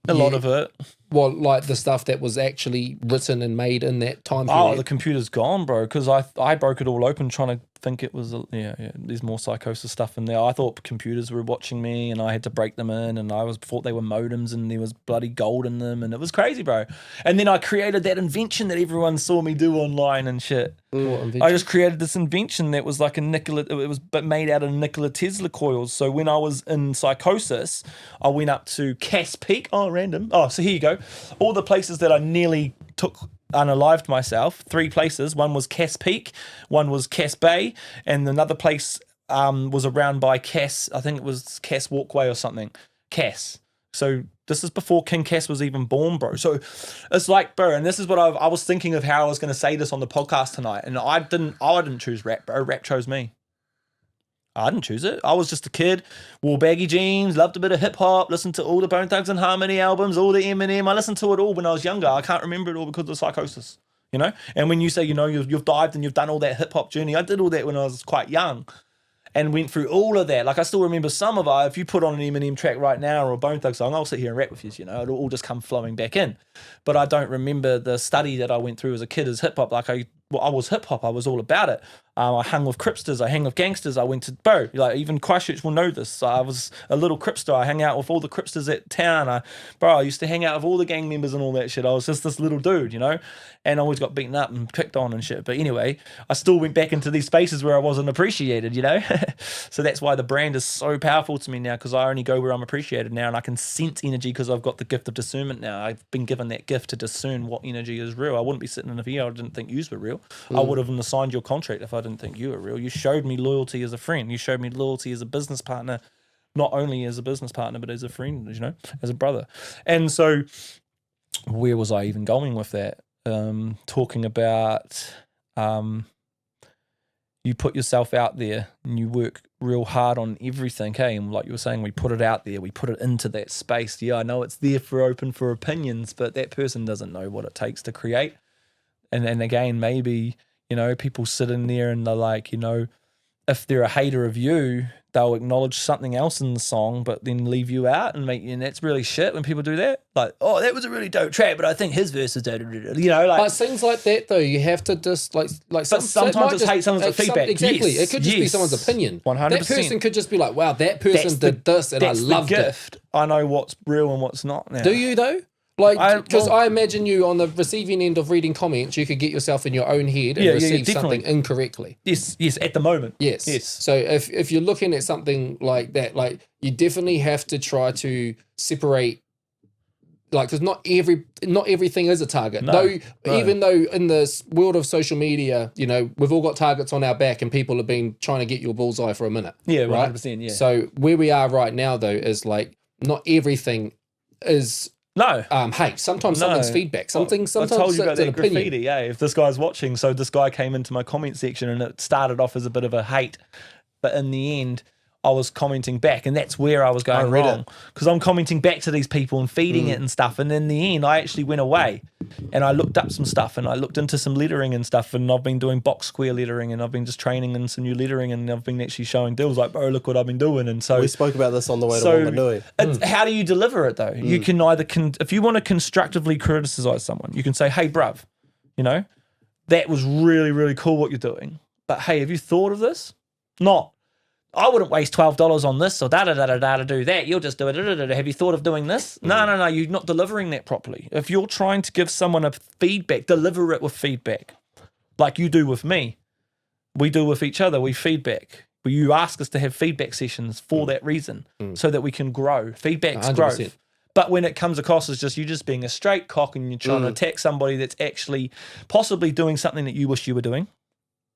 a lot of it. Well, like the stuff that was actually written and made in that time period. Oh, the computer's gone, bro, because I broke it all open trying to think it was, there's more psychosis stuff in there. I thought computers were watching me and I had to break them in, and I thought they were modems and there was bloody gold in them, and it was crazy, bro. And then I created that invention that everyone saw me do online and shit. I just created this invention that was like it was made out of Nikola Tesla coils. So when I was in psychosis, I went up to Cass Peak. Oh, random. Oh, so here you go. All the places that I nearly took unalived myself 3 places. One was Cass Peak, one was Cass Bay, and another place was around by Cass. I think it was Cass Walkway or something. Cass. So this is before King Cass was even born, bro. So it's like, bro, and this is what I was thinking of how I was going to say this on the podcast tonight, and I didn't choose rap, bro. Rap chose me. I didn't choose it. I was just a kid, wore baggy jeans, loved a bit of hip hop, listened to all the Bone Thugs and Harmony albums, all the Eminem. I listened to it all when I was younger. I can't remember it all because of psychosis, you know? And when you say, you know, you've dived and you've done all that hip hop journey, I did all that when I was quite young and went through all of that. Like, I still remember some of it. If you put on an Eminem track right now or a Bone Thugs song, I'll sit here and rap with you, you know? It'll all just come flowing back in. But I don't remember the study that I went through as a kid as hip hop. Like, I was hip hop. I was all about it. I hung with Cripsters. I hung with gangsters. I went to, bro, like, even Christchurch will know this. I was a little Cripster. I hung out with all the Cripsters at town. I used to hang out with all the gang members and all that shit. I was just this little dude, you know, and I always got beaten up and picked on and shit. But anyway, I still went back into these spaces where I wasn't appreciated, you know. So that's why the brand is so powerful to me now, because I only go where I'm appreciated now, and I can sense energy because I've got the gift of discernment now. I've been given that gift to discern what energy is real. I wouldn't be sitting in here. I didn't think yous were real. I would have signed your contract if I didn't think you were real. You showed me loyalty as a friend. You showed me loyalty as a business partner, not only as a business partner, but as a friend, you know, as a brother. And so where was I even going with that? Talking about you put yourself out there and you work real hard on everything, hey? And like you were saying, we put it out there, we put it into that space. Yeah, I know it's there for open for opinions, but that person doesn't know what it takes to create. And again, maybe, you know, people sit in there and they're like, you know, if they're a hater of you, they'll acknowledge something else in the song, but then leave you out and and that's really shit when people do that. Like, oh, that was a really dope track, but I think his verse is, you know, like. But things like that, though, you have to just like. But sometimes it's hate someone's feedback. Exactly, Yes, it could just be someone's opinion. 100%. That person could just be like, wow, that person did this, and I loved it. I know what's real and what's not now. Do you though? Like, because I imagine you on the receiving end of reading comments, you could get yourself in your own head and receive something incorrectly. Yes, at the moment. Yes. So if you're looking at something like that, like, you definitely have to try to separate, like, because not everything is a target. No. Even though in this world of social media, you know, we've all got targets on our back and people have been trying to get your bullseye for a minute. Yeah, 100%, right? yeah. So where we are right now, though, is like, not everything is... No. Hey, sometimes something's feedback. Sometimes I told you about that opinion. graffiti, yeah. If this guy's watching, so this guy came into my comment section and it started off as a bit of a hate, but in the end, I was commenting back, and that's where I was going wrong. Because I'm commenting back to these people and feeding it and stuff, and in the end, I actually went away and I looked up some stuff and I looked into some lettering and stuff, and I've been doing box square lettering and I've been just training in some new lettering, and I've been actually showing Dilz like, bro, look what I've been doing. And so we spoke about this on the way to Wanganui. How do you deliver it though? You can either if you want to constructively criticize someone, you can say, hey, bruv, you know, that was really, really cool what you're doing, but hey, have you thought of this? Not, I wouldn't waste $12 on this or to do that. You'll just do it. Have you thought of doing this? No. You're not delivering that properly. If you're trying to give someone a feedback, deliver it with feedback, like you do with me. We do with each other. We feedback. You ask us to have feedback sessions for that reason, so that we can grow. Feedback's 100%. growth. But when it comes across as just you just being a straight cock and you're trying to attack somebody that's actually possibly doing something that you wish you were doing.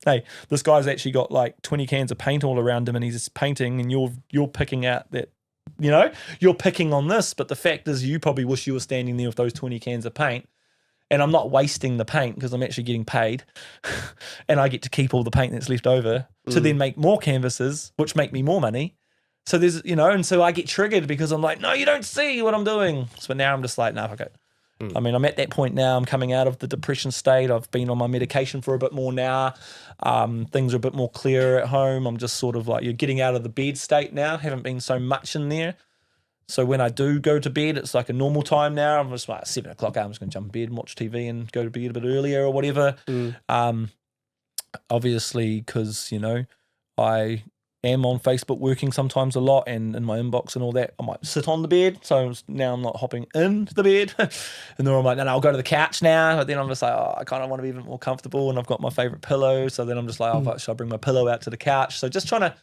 Hey, this guy's actually got like 20 cans of paint all around him and he's painting, and you're picking out that, you know, you're picking on this, but the fact is you probably wish you were standing there with those 20 cans of paint, and I'm not wasting the paint because I'm actually getting paid and I get to keep all the paint that's left over to then make more canvases, which make me more money. So there's, you know, and so I get triggered because I'm like, no, you don't see what I'm doing. So now I'm just like, no, okay. I mean, I'm at that point now. I'm coming out of the depression state. I've been on my medication for a bit more now. Things are a bit more clear at home. I'm just sort of like, you're getting out of the bed state now. Haven't been so much in there. So when I do go to bed, it's like a normal time now. I'm just like 7 o'clock. I'm just going to jump in bed and watch TV and go to bed a bit earlier or whatever. Obviously, because, you know, I am on Facebook working sometimes a lot, and in my inbox and all that, I might sit on the bed. So now I'm not hopping into the bed. And then I'm like, no, I'll go to the couch now. But then I'm just like, oh, I kind of want to be a bit more comfortable, and I've got my favorite pillow. So then I'm just like, oh, should I bring my pillow out to the couch? So just trying to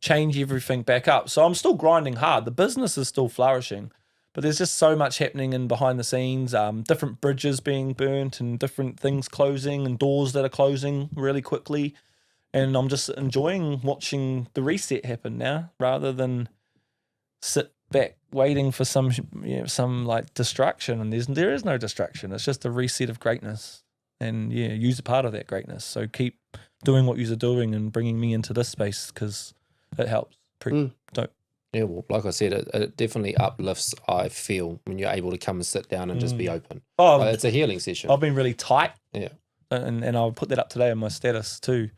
change everything back up. So I'm still grinding hard. The business is still flourishing, But there's just so much happening in behind the scenes, different bridges being burnt and different things closing and doors that are closing really quickly. And I'm just enjoying watching the reset happen now rather than sit back waiting for some like distraction. And there is no distraction. It's just a reset of greatness. And yeah, use a part of that greatness. So keep doing what you're doing and bringing me into this space because it helps. Pretty dope. Yeah, well, like I said, it definitely uplifts, I feel, when you're able to come and sit down and just be open. Oh, Like, it's a healing session. I've been really tight. Yeah. And I'll put that up today in my status too.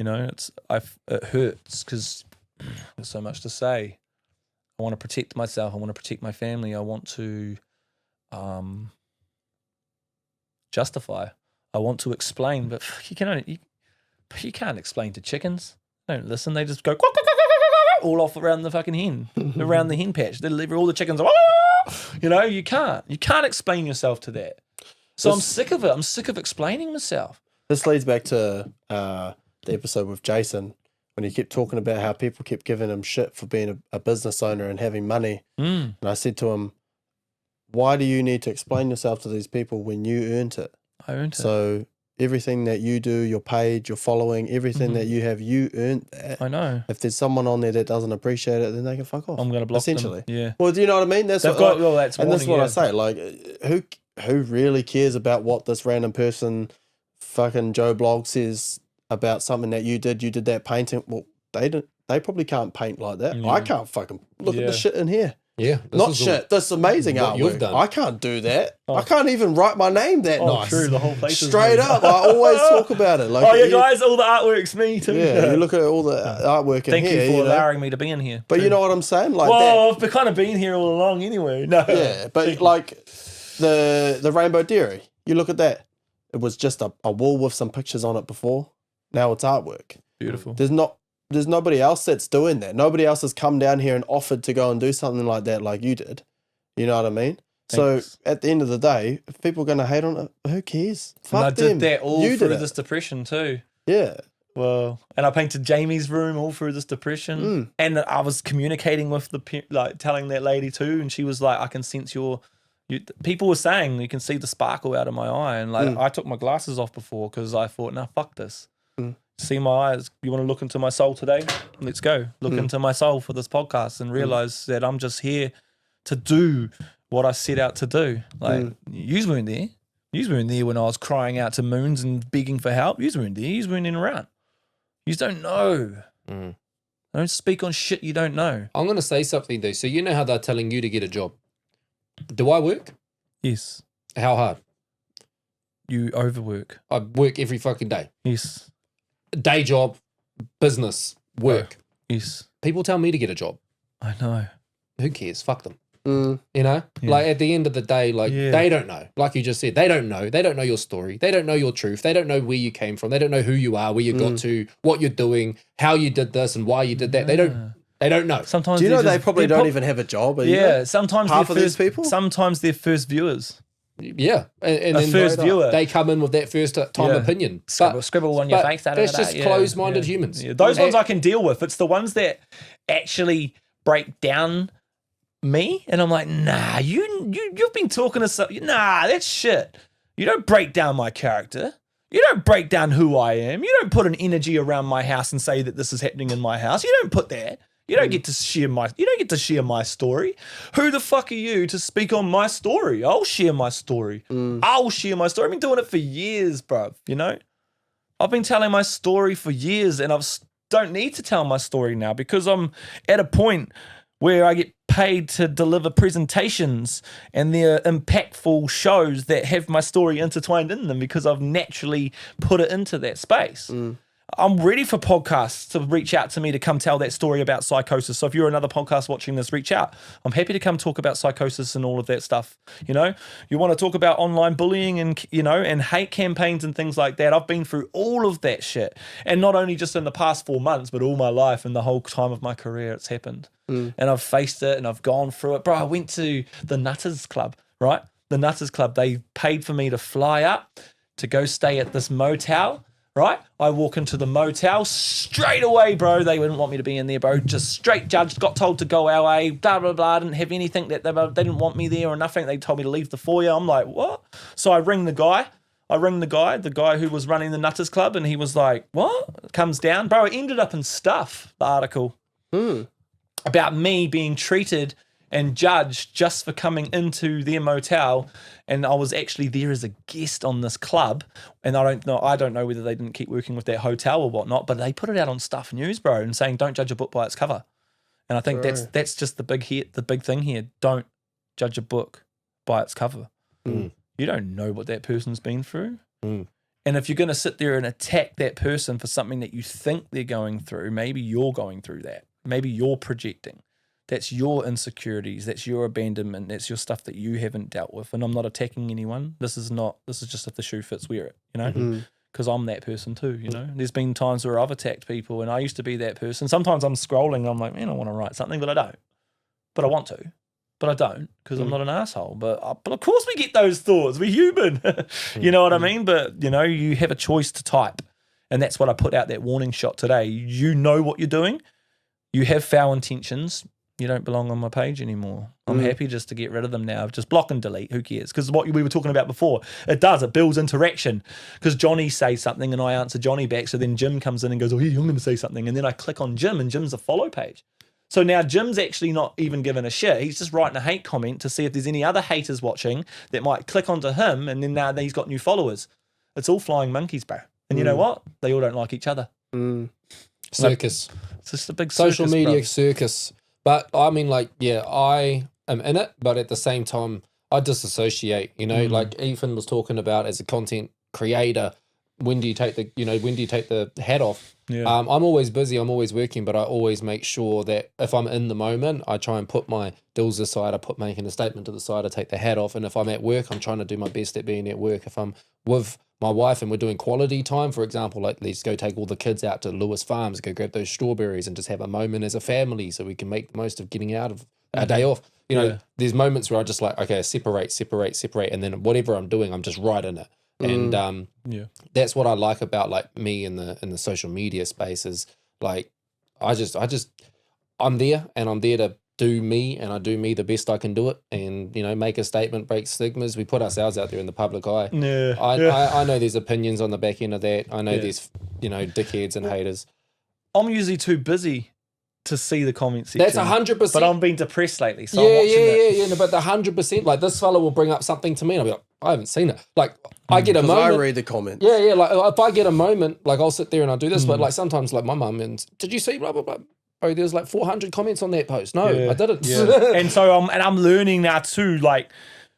You know, it hurts because there's so much to say. I want to protect myself. I want to protect my family. I want to justify. I want to explain, but you can't explain to chickens. They don't listen. They just go quack, quack, quack, quack, quack, all off around the fucking hen, around the hen patch. They deliver all the chickens. You know, you can't explain yourself to that. So I'm sick of it. I'm sick of explaining myself. This leads back to the episode with Jason when he kept talking about how people kept giving him shit for being a business owner and having money. And I said to him, why do you need to explain yourself to these people when you earned it? I earned it. So everything that you do, your page, your following, everything that you have, you earned that. I know. If there's someone on there that doesn't appreciate it, then they can fuck off. I'm going to block essentially. them. Yeah. Well, do you know what I mean? That's They've what, got, like, well, that's and that's warning, what I say. Like, who really cares about what this random person, fucking Joe Blog, says about something that you did? You did that painting. Well, they probably can't paint like that. Yeah. I can't fucking look at the shit in here. Yeah. Not shit. That's amazing what you've artwork. done. I can't do that. I can't even write my name that nice. True. The whole place is Straight up. I always talk about it. Like, Oh, yeah, guys, all the artwork's me too. Yeah, you look at all the artwork in Thank here. you for know. allowing me to be in here. But you know what I'm saying? Like that. Well, I've kind of been here all along anyway. No. Yeah, but like the Rainbow Dairy, you look at that. It was just a wall with some pictures on it before. Now it's artwork. Beautiful. There's nobody else that's doing that. Nobody else has come down here and offered to go and do something like that like you did. You know what I mean? Thanks. So at the end of the day, if people are going to hate on it, who cares? And I Fuck them. did that all you through did this it. depression too. Yeah. Well, and I painted Jamie's room all through this depression. And I was communicating with telling that lady too. And she was like, I can sense people were saying you can see the sparkle out of my eye. And like, I took my glasses off before because I thought, nah, fuck this. See my eyes. You want to look into my soul today? Let's go. Look into my soul for this podcast and realize that I'm just here to do what I set out to do. Like, yous weren't there. Yous weren't there when I was crying out to moons and begging for help. Yous weren't there. Yous weren't in around. Yous don't know. Don't speak on shit you don't know. I'm going to say something though. So you know how they're telling you to get a job. Do I work? Yes. How hard? You overwork. I work every fucking day. Yes. Day job, business, work. Yes. People tell me to get a job. I know. Who cares? Fuck them. Mm. You know? Yeah. Like at the end of the day, like they don't know. Like you just said, they don't know. They don't know your story. They don't know your truth. They don't know where you came from. They don't know who you are, where you got to, what you're doing, how you did this and why you did that. They don't know. Sometimes Do you know they're they just- probably they're don't even have a job? Either? Yeah, sometimes Half they're of these first, people? Sometimes they're first viewers. Yeah. And A then first viewer. they come in with that first time Yeah. opinion. Scribble on your but face. That's just closed-minded humans. Yeah. Those ones I can deal with. It's the ones that actually break down me, and I'm like, nah, you've been talking to some. Nah, that's shit. You don't break down my character. You don't break down who I am. You don't put an energy around my house and say that this is happening in my house. You don't put that. You don't get to share my story. Who the fuck are you to speak on my story? I'll share my story. I'll share my story. I've been doing it for years, bruv. You know? I've been telling my story for years, and don't need to tell my story now because I'm at a point where I get paid to deliver presentations and they're impactful shows that have my story intertwined in them because I've naturally put it into that space. I'm ready for podcasts to reach out to me to come tell that story about psychosis. So if you're another podcast watching this, reach out. I'm happy to come talk about psychosis and all of that stuff. You know, you want to talk about online bullying and, you know, and hate campaigns and things like that. I've been through all of that shit. And not only just in the past 4 months, but all my life and the whole time of my career, it's happened. And I've faced it and I've gone through it. Bro, I went to the Nutters Club, right? The Nutters Club, they paid for me to fly up to go stay at this motel right? I walk into the motel straight away, bro. They wouldn't want me to be in there, bro. Just straight judge, got told to go LA, blah, blah, blah. Didn't have anything that they didn't want me there or nothing. They told me to leave the foyer. I'm like, what? So I ring the guy. The guy who was running the Nutters Club, and he was like, what? Comes down. Bro, it ended up in Stuff, the article, about me being treated and judged just for coming into their motel, and I was actually there as a guest on this club, and I don't know whether they didn't keep working with that hotel or whatnot, but they put it out on Stuff News, bro, and saying don't judge a book by its cover. And I think that's just the big thing here. Don't judge a book by its cover. You don't know what that person's been through. And if you're going to sit there and attack that person for something that you think they're going through, maybe you're going through that. Maybe you're projecting. That's your insecurities. That's your abandonment. That's your stuff that you haven't dealt with. And I'm not attacking anyone. This is just if the shoe fits, wear it, you know? Because I'm that person too, you know? There's been times where I've attacked people, and I used to be that person. Sometimes I'm scrolling and I'm like, man, I want to write something, but I don't. But I want to. But I don't, because I'm not an asshole. But of course we get those thoughts. We're human. You know what I mean? But, you know, you have a choice to type. And that's what I put out that warning shot today. You know what you're doing. You have foul intentions. You don't belong on my page anymore. I'm happy just to get rid of them now. Just block and delete. Who cares? Because what we were talking about before, it builds interaction. Because Johnny says something and I answer Johnny back. So then Jim comes in and goes, oh, yeah, I'm going to say something. And then I click on Jim, and Jim's a follow page. So now Jim's actually not even giving a shit. He's just writing a hate comment to see if there's any other haters watching that might click onto him, and then now he's got new followers. It's all flying monkeys, bro. And you know what? They all don't like each other. Circus. It's just a big Social circus, media bro. circus. But I mean, like, yeah, I am in it, but at the same time, I disassociate, you know, like Ethan was talking about as a content creator, when do you take the hat off? Yeah. I'm always busy, I'm always working, but I always make sure that if I'm in the moment, I try and put my Dilz aside, making a statement to the side, I take the hat off. And if I'm at work, I'm trying to do my best at being at work. If I'm with my wife and we're doing quality time, for example, like let's go take all the kids out to Lewis Farms, go grab those strawberries and just have a moment as a family so we can make the most of getting out of a day off. You know, there's moments where I just like, okay, separate. And then whatever I'm doing, I'm just right in it. And that's what I like about like me in the social media space is like, I'm there and I'm there to do me, and I do me the best I can do it, and you know, make a statement, break stigmas. We put ourselves out there in the public eye. I know there's opinions on the back end of that. I know there's, you know, dickheads and haters. I'm usually too busy to see the comment section. That's 100%. But I'm being depressed lately, so I'm watching it. No, but the 100%, like this fella will bring up something to me and I'll be like, I haven't seen it. Like I get a moment. I read the comments. Yeah, like if I get a moment, like I'll sit there and I'll do this, but like sometimes like my mum and did you see blah blah blah? Oh, there was like 400 comments on that post. No, I didn't. And so I'm learning now too, like,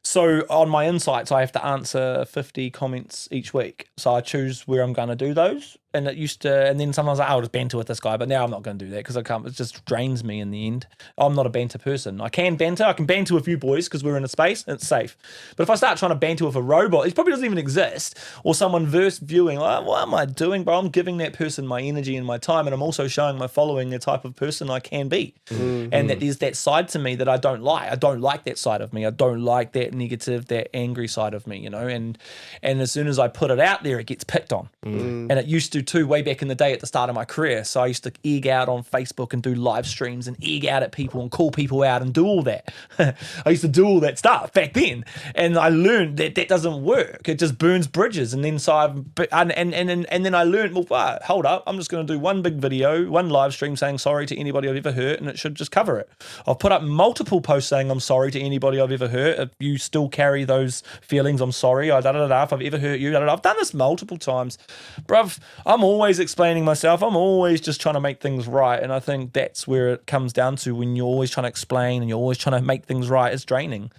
so on my insights, I have to answer 50 comments each week. So I choose where I'm going to do those. And it used to, and then sometimes I'll just banter with this guy, but now I'm not going to do that because I can't, it just drains me in the end. I'm not a banter person. I can banter with a few boys because we're in a space and it's safe. But if I start trying to banter with a robot, it probably doesn't even exist, or someone verse viewing, like, what am I doing, bro? I'm giving that person my energy and my time, and I'm also showing my following the type of person I can be. And that there's that side to me that I don't like. I don't like that side of me. I don't like that negative, that angry side of me, you know? And as soon as I put it out there, it gets picked on. And it used to too, way back in the day at the start of my career. So I used to egg out on Facebook and do live streams and egg out at people and call people out and do all that. I used to do all that stuff back then. And I learned that that doesn't work. It just burns bridges. And then and then I learned, well, hold up, I'm just going to do one big video, one live stream saying sorry to anybody I've ever hurt, and it should just cover it. I've put up multiple posts saying I'm sorry to anybody I've ever hurt. If you still carry those feelings, I'm sorry. If I've ever hurt you, I've done this multiple times. Bruv, I'm always explaining myself. I'm always just trying to make things right. And I think that's where it comes down to, when you're always trying to explain and you're always trying to make things right, it's draining,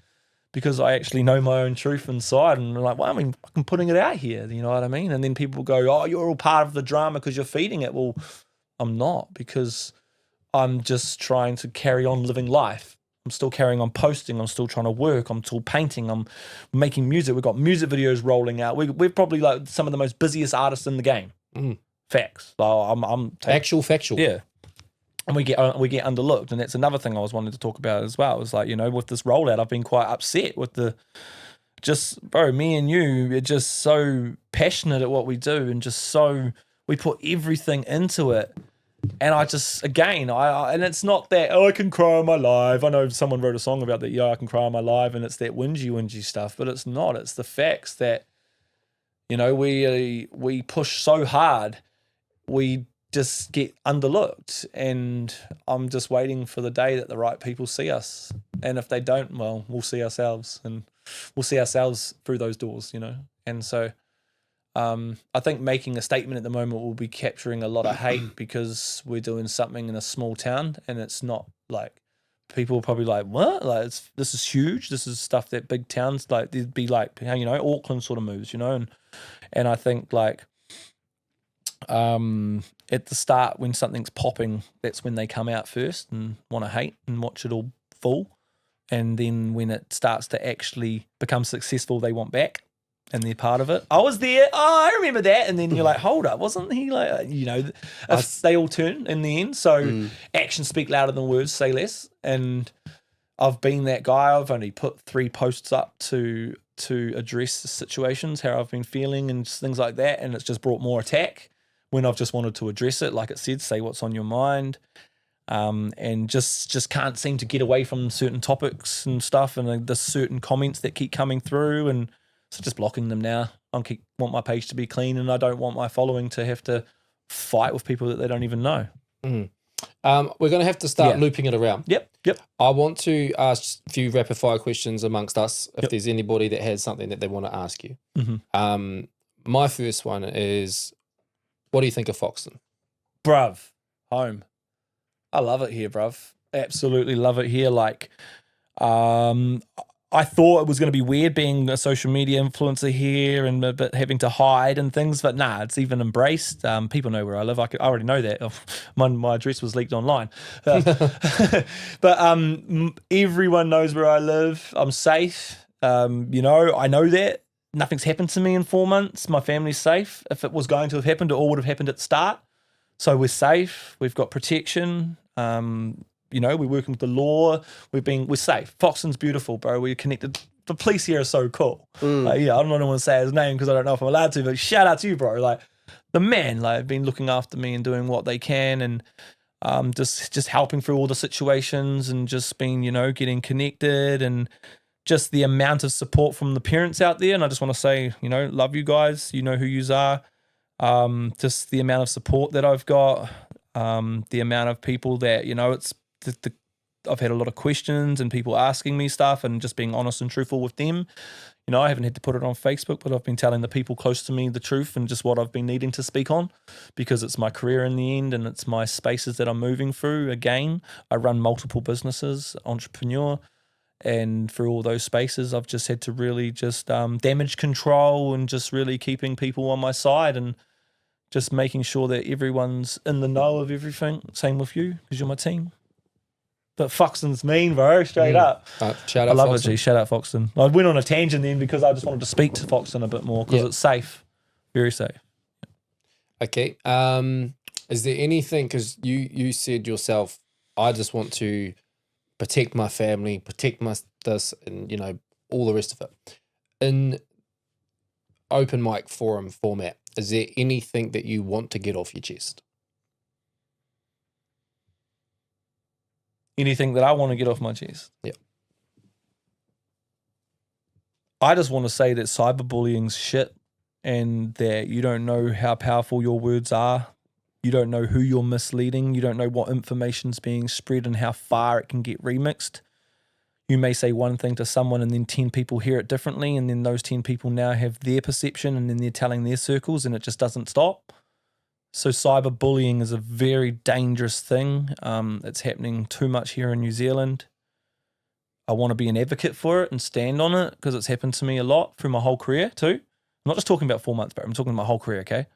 because I actually know my own truth inside, and I'm like, well, I mean, I'm putting it out here, you know what I mean? And then people go, oh, you're all part of the drama because you're feeding it. Well, I'm not, because I'm just trying to carry on living life. I'm still carrying on posting. I'm still trying to work. I'm still painting. I'm making music. We've got music videos rolling out. We're probably like some of the most busiest artists in the game. Facts. So I'm actual factual. Yeah. And we get underlooked, and that's another thing I was wanting to talk about as well. It's like, you know, with this rollout, I've been quite upset with the just, bro, me and you are just so passionate at what we do and just so, we put everything into it. And I just, again, and it's not that, I can cry on my live. I know someone wrote a song about that, I can cry on my live, and it's that whingy stuff, but it's not. It's the facts that, we push so hard, we just get underlooked, and I'm just waiting for the day that the right people see us. And if they don't, well, we'll see ourselves, and we'll see ourselves through those doors, And so I think making a statement at the moment will be capturing a lot of hate because we're doing something in a small town, and it's not like, people are probably like, what? Like, this is huge. This is stuff that big towns, like, there'd be like, Auckland sort of moves, and I think like, at the start when something's popping, that's when they come out first and want to hate and watch it all fall. And then when it starts to actually become successful, they want back and they're part of it. I was there. Oh, I remember that. And then you're like, hold up, wasn't he like, they all turn in the end. So actions speak louder than words say less. And I've been that guy. I've only put 3 posts up to address the situations, how I've been feeling and things like that. And it's just brought more attack when I've just wanted to address it. Like it said, say what's on your mind. And just can't seem to get away from certain topics and stuff, and the certain comments that keep coming through, and so just blocking them now. I want my page to be clean, and I don't want my following to have to fight with people that they don't even know. We're going to have to start looping it around. Yep. I want to ask a few rapid fire questions amongst us if there's anybody that has something that they want to ask you. My first one is, what do you think of Foxton? Bruv, home. I love it here, bruv. Absolutely love it here. Like, I thought it was going to be weird being a social media influencer here and a bit having to hide and things, but nah, it's even embraced. People know where I live. I already know that. My address was leaked online. But everyone knows where I live. I'm safe. I know that. Nothing's happened to me in 4 months. My family's safe. If it was going to have happened, it all would have happened at the start. So we're safe. We've got protection. We're working with the law. We're safe. Foxton's beautiful, bro. We're connected. The police here are so cool. I don't want to say his name because I don't know if I'm allowed to, but shout out to you, bro. Like, the man, like, have been looking after me and doing what they can, and just helping through all the situations, and just being, getting connected, and just the amount of support from the parents out there. And I just want to say, love you guys. You know who yous are. Just the amount of support that I've got, the amount of people that, it's I've had a lot of questions and people asking me stuff, and just being honest and truthful with them. I haven't had to put it on Facebook, but I've been telling the people close to me the truth and just what I've been needing to speak on, because it's my career in the end, and it's my spaces that I'm moving through. Again, I run multiple businesses, entrepreneur, and through all those spaces, I've just had to really just damage control, and just really keeping people on my side, and just making sure that everyone's in the know of everything. Same with you, because you're my team. But Foxton's mean, bro, straight up. Shout out I love Foxton. it, G. Shout out Foxton. I went on a tangent then because I just wanted to speak to Foxton a bit more, because it's safe. Very safe. Okay. Is there anything, because you said yourself, I just want to protect my family, protect this, and, all the rest of it. In open mic forum format, is there anything that you want to get off your chest? Anything that I want to get off my chest? Yeah. I just want to say that cyberbullying's shit, and that you don't know how powerful your words are. You don't know who you're misleading. You don't know what information's being spread and how far it can get remixed. You may say one thing to someone, and then 10 people hear it differently, and then those 10 people now have their perception, and then they're telling their circles, and it just doesn't stop. So cyberbullying is a very dangerous thing. It's happening too much here in New Zealand. I want to be an advocate for it and stand on it, because it's happened to me a lot through my whole career too. I'm not just talking about 4 months, but I'm talking my whole career, okay?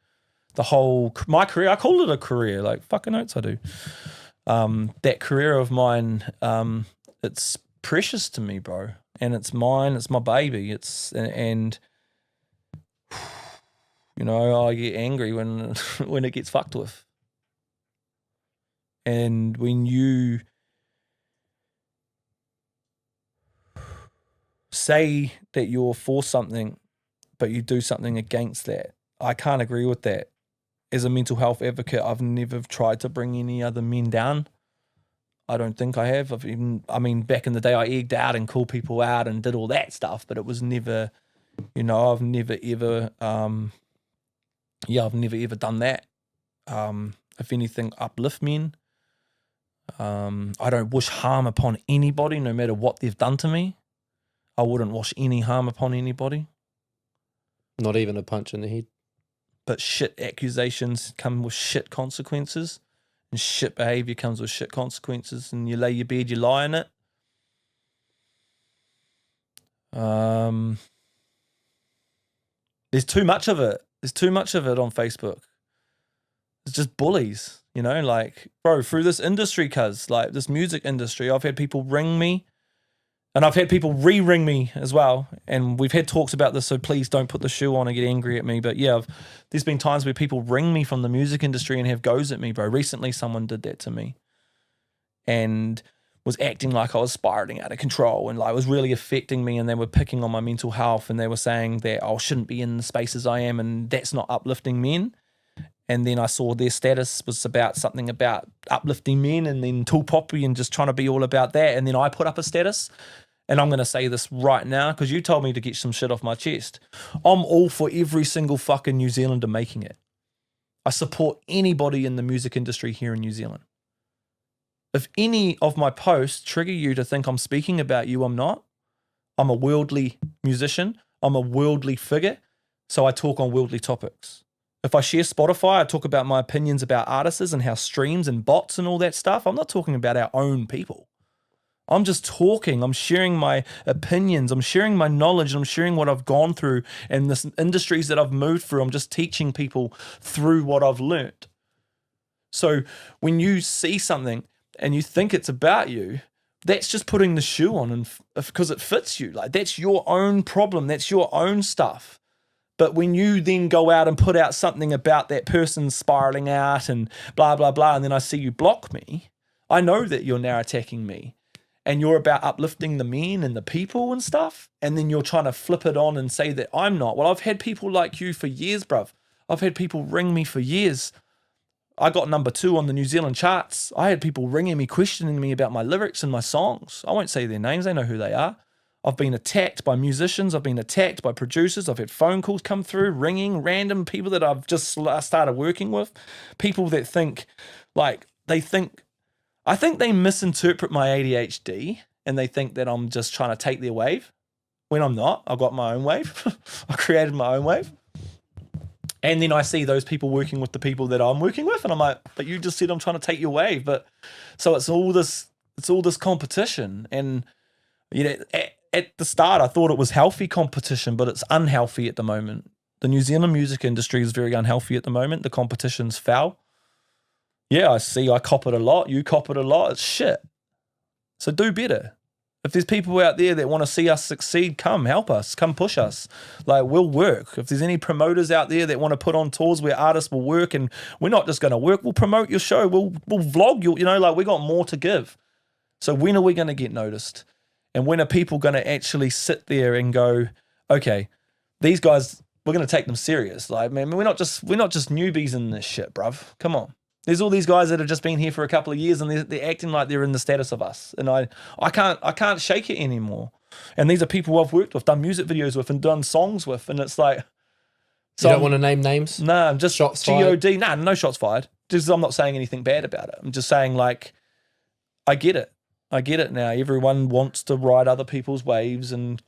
My career, I call it a career, like fucking oats I do. That career of mine, it's precious to me, bro. And it's mine, it's my baby. I get angry when when it gets fucked with. And when you say that you're for something, but you do something against that. I can't agree with that. As a mental health advocate, I've never tried to bring any other men down. I don't think I have. Back in the day, I egged out and called people out and did all that stuff, but it was never, I've never ever, I've never ever done that. If anything, uplift men. I don't wish harm upon anybody, no matter what they've done to me. I wouldn't wish any harm upon anybody. Not even a punch in the head. But shit accusations come with shit consequences, and shit behavior comes with shit consequences, and you lay your bed, you lie in it. There's too much of it. There's too much of it on Facebook. It's just bullies, bro, through this industry, this music industry, I've had people ring me, and I've had people re-ring me as well, and we've had talks about this, so please don't put the shoe on and get angry at me, but there's been times where people ring me from the music industry and have goes at me, bro. Recently, someone did that to me, and was acting like I was spiraling out of control, and was really affecting me, and they were picking on my mental health, and they were saying that I shouldn't be in the spaces I am, and that's not uplifting men. And then I saw their status was about something about uplifting men, and then too poppy and just trying to be all about that. And then I put up a status, and I'm going to say this right now because you told me to get some shit off my chest. I'm all for every single fucking New Zealander making it. I support anybody in the music industry here in New Zealand. If any of my posts trigger you to think I'm speaking about you, I'm not. I'm a worldly musician. I'm a worldly figure. So I talk on worldly topics. If I share Spotify, I talk about my opinions about artists and how streams and bots and all that stuff. I'm not talking about our own people. I'm just talking. I'm sharing my opinions. I'm sharing my knowledge. I'm sharing what I've gone through and the industries that I've moved through. I'm just teaching people through what I've learned. So when you see something and you think it's about you, that's just putting the shoe on, and because it fits you. That's your own problem. That's your own stuff. But when you then go out and put out something about that person spiraling out and blah, blah, blah, and then I see you block me, I know that you're now attacking me, and you're about uplifting the men and the people and stuff, and then you're trying to flip it on and say that I'm not. Well, I've had people like you for years, bruv. I've had people ring me for years. I got number 2 on the New Zealand charts. I had people ringing me, questioning me about my lyrics and my songs. I won't say their names. They know who they are. I've been attacked by musicians. I've been attacked by producers. I've had phone calls come through, ringing random people that I've just started working with. People that think, I think they misinterpret my ADHD, and they think that I'm just trying to take their wave when I'm not. I've got my own wave. I created my own wave. And then I see those people working with the people that I'm working with, and I'm like, but you just said I'm trying to take your wave. But so it's all this competition. And at the start, I thought it was healthy competition, but it's unhealthy at the moment. The New Zealand music industry is very unhealthy at the moment. The competition's foul. Yeah, I cop it a lot. You cop it a lot. It's shit. So do better. If there's people out there that want to see us succeed, come help us. Come push us. We'll work. If there's any promoters out there that want to put on tours where artists will work, and we're not just going to work, we'll promote your show. We'll vlog you. We got more to give. So when are we going to get noticed? And when are people going to actually sit there and go, okay, these guys, we're going to take them serious. Man, we're not just newbies in this shit, bruv. Come on. There's all these guys that have just been here for a couple of years, and they're acting like they're in the status of us. And I can't shake it anymore. And these are people I've worked with, done music videos with, and done songs with. And it's like, so you don't want to name names? Nah, I'm just shots fired? God. Nah, no shots fired. Just I'm not saying anything bad about it. I'm just saying I get it. I get it now. Everyone wants to ride other people's waves, and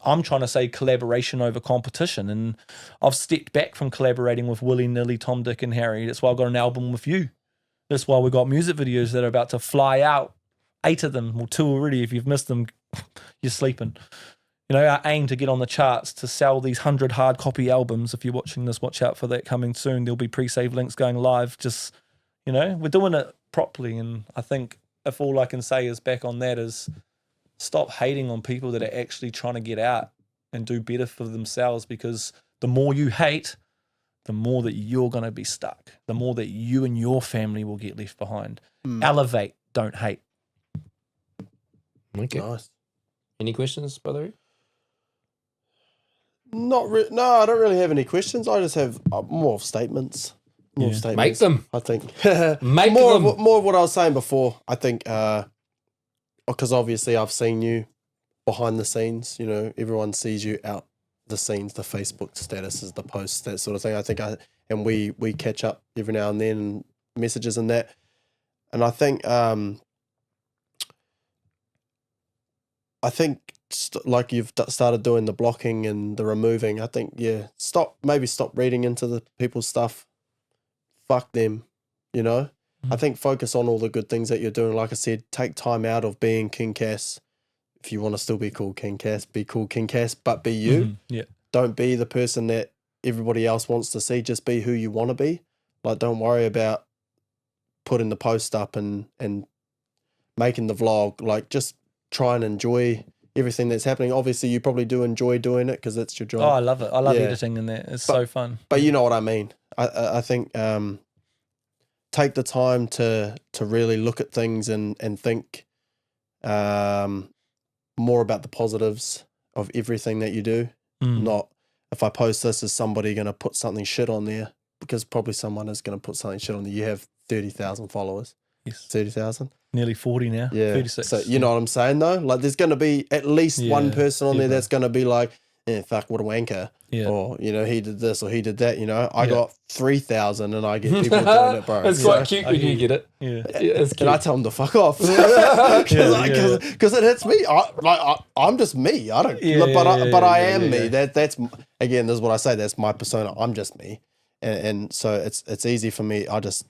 I'm trying to say collaboration over competition, and I've stepped back from collaborating with willy-nilly Tom, Dick, and Harry. That's why I've got an album with you. That's why we've got music videos that are about to fly out. 8 of them, or 2 already. If you've missed them, you're sleeping. Our aim to get on the charts, to sell these 100 hard copy albums. If you're watching this, watch out for that coming soon. There'll be pre-save links going live. Just, we're doing it properly, and I think if all I can say is back on that is stop hating on people that are actually trying to get out and do better for themselves, because the more you hate, the more that you're going to be stuck, the more that you and your family will get left behind. Elevate, don't hate. Okay. Nice. Any questions, brother? No, I don't really have any questions. I just have more of statements. More of statements. Make them. I think. Make more them. more of what I was saying before. I think because obviously I've seen you behind the scenes. You know, everyone sees you out the scenes, the Facebook statuses, the posts, that sort of thing. I think we catch up every now and then, messages and that. And I think like you've started doing the blocking and the removing. I think stop reading into the people's stuff. Fuck them, you know. I think focus on all the good things that you're doing. Like I said, take time out of being King Cass. If you want to still be called King Cass, be called King Cass, but be you. Yeah. Don't be the person that everybody else wants to see. Just be who you want to be. Like, don't worry about putting the post up and making the vlog. Like, just try and enjoy everything that's happening. Obviously, you probably do enjoy doing it because it's your job. Oh, I love it. I love editing in there. It's so fun. But you know what I mean. I think take the time to really look at things and think more about the positives of everything that you do. Not, if I post this, is somebody going to put something shit on there? Because probably someone is going to put something shit on there. You have 30,000 followers. Yes. 30,000. Nearly 40 now. Yeah. 36. So you know what I'm saying though? Like there's going to be at least one person on there that's going to be like, fuck, what a wanker. Yeah. Or, you know, he did this or he did that, you know. I got 3,000 and I get people doing it, bro. It's quite cute when you get it. Yeah. It's cute. And I tell them to fuck off. Because it hits me. I'm just me. I don't, but I am me. That's, again, this is what I say. That's my persona. I'm just me. And so it's easy for me. I just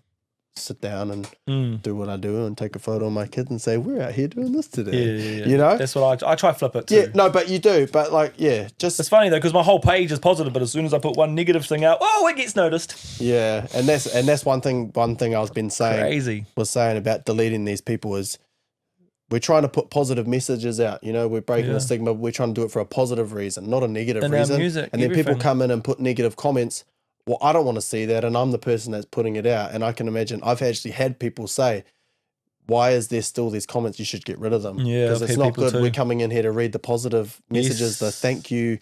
sit down and do what I do and take a photo of my kids and say, we're out here doing this today. Yeah. You know? That's what I try flip it too. Yeah, no, but you do. But like, just... It's funny though, because my whole page is positive, but as soon as I put one negative thing out, it gets noticed. Yeah, and that's one thing I was saying about deleting these people is we're trying to put positive messages out. You know, we're breaking the stigma. We're trying to do it for a positive reason, not a negative reason. Music, and then people come in and put negative comments. Well, I don't want to see that, and I'm the person that's putting it out. And I can imagine I've actually had people say, why is there still these comments? You should get rid of them. Yeah, because it's not good. We're coming in here to read the positive messages, the thank you,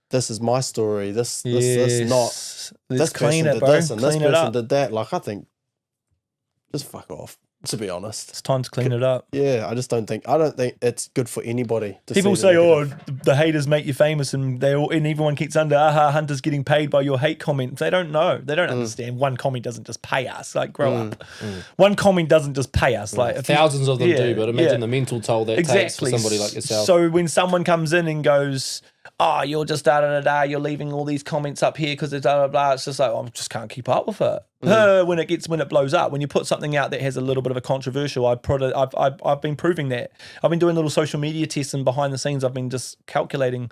this is my story, this not, Let's this clean person it, did bro. this and this Clean it person up. did that. Like, I think, just fuck off, to be honest. It's time to clean it up. Yeah, I don't think it's good for anybody to People see say, negative. the haters make you famous, and everyone keeps under, Hunter's getting paid by your hate comment. They don't know. They don't understand. One comment doesn't just pay us. Like, grow up. One comment doesn't just pay us. Like thousands of them do, but imagine the mental toll that takes for somebody like yourself. So when someone comes in and goes, you're just you're leaving all these comments up here because it's blah. It's just like, I just can't keep up with it. When it blows up, when you put something out that has a little bit of a controversial, I've been proving that. I've been doing little social media tests, and behind the scenes, I've been just calculating.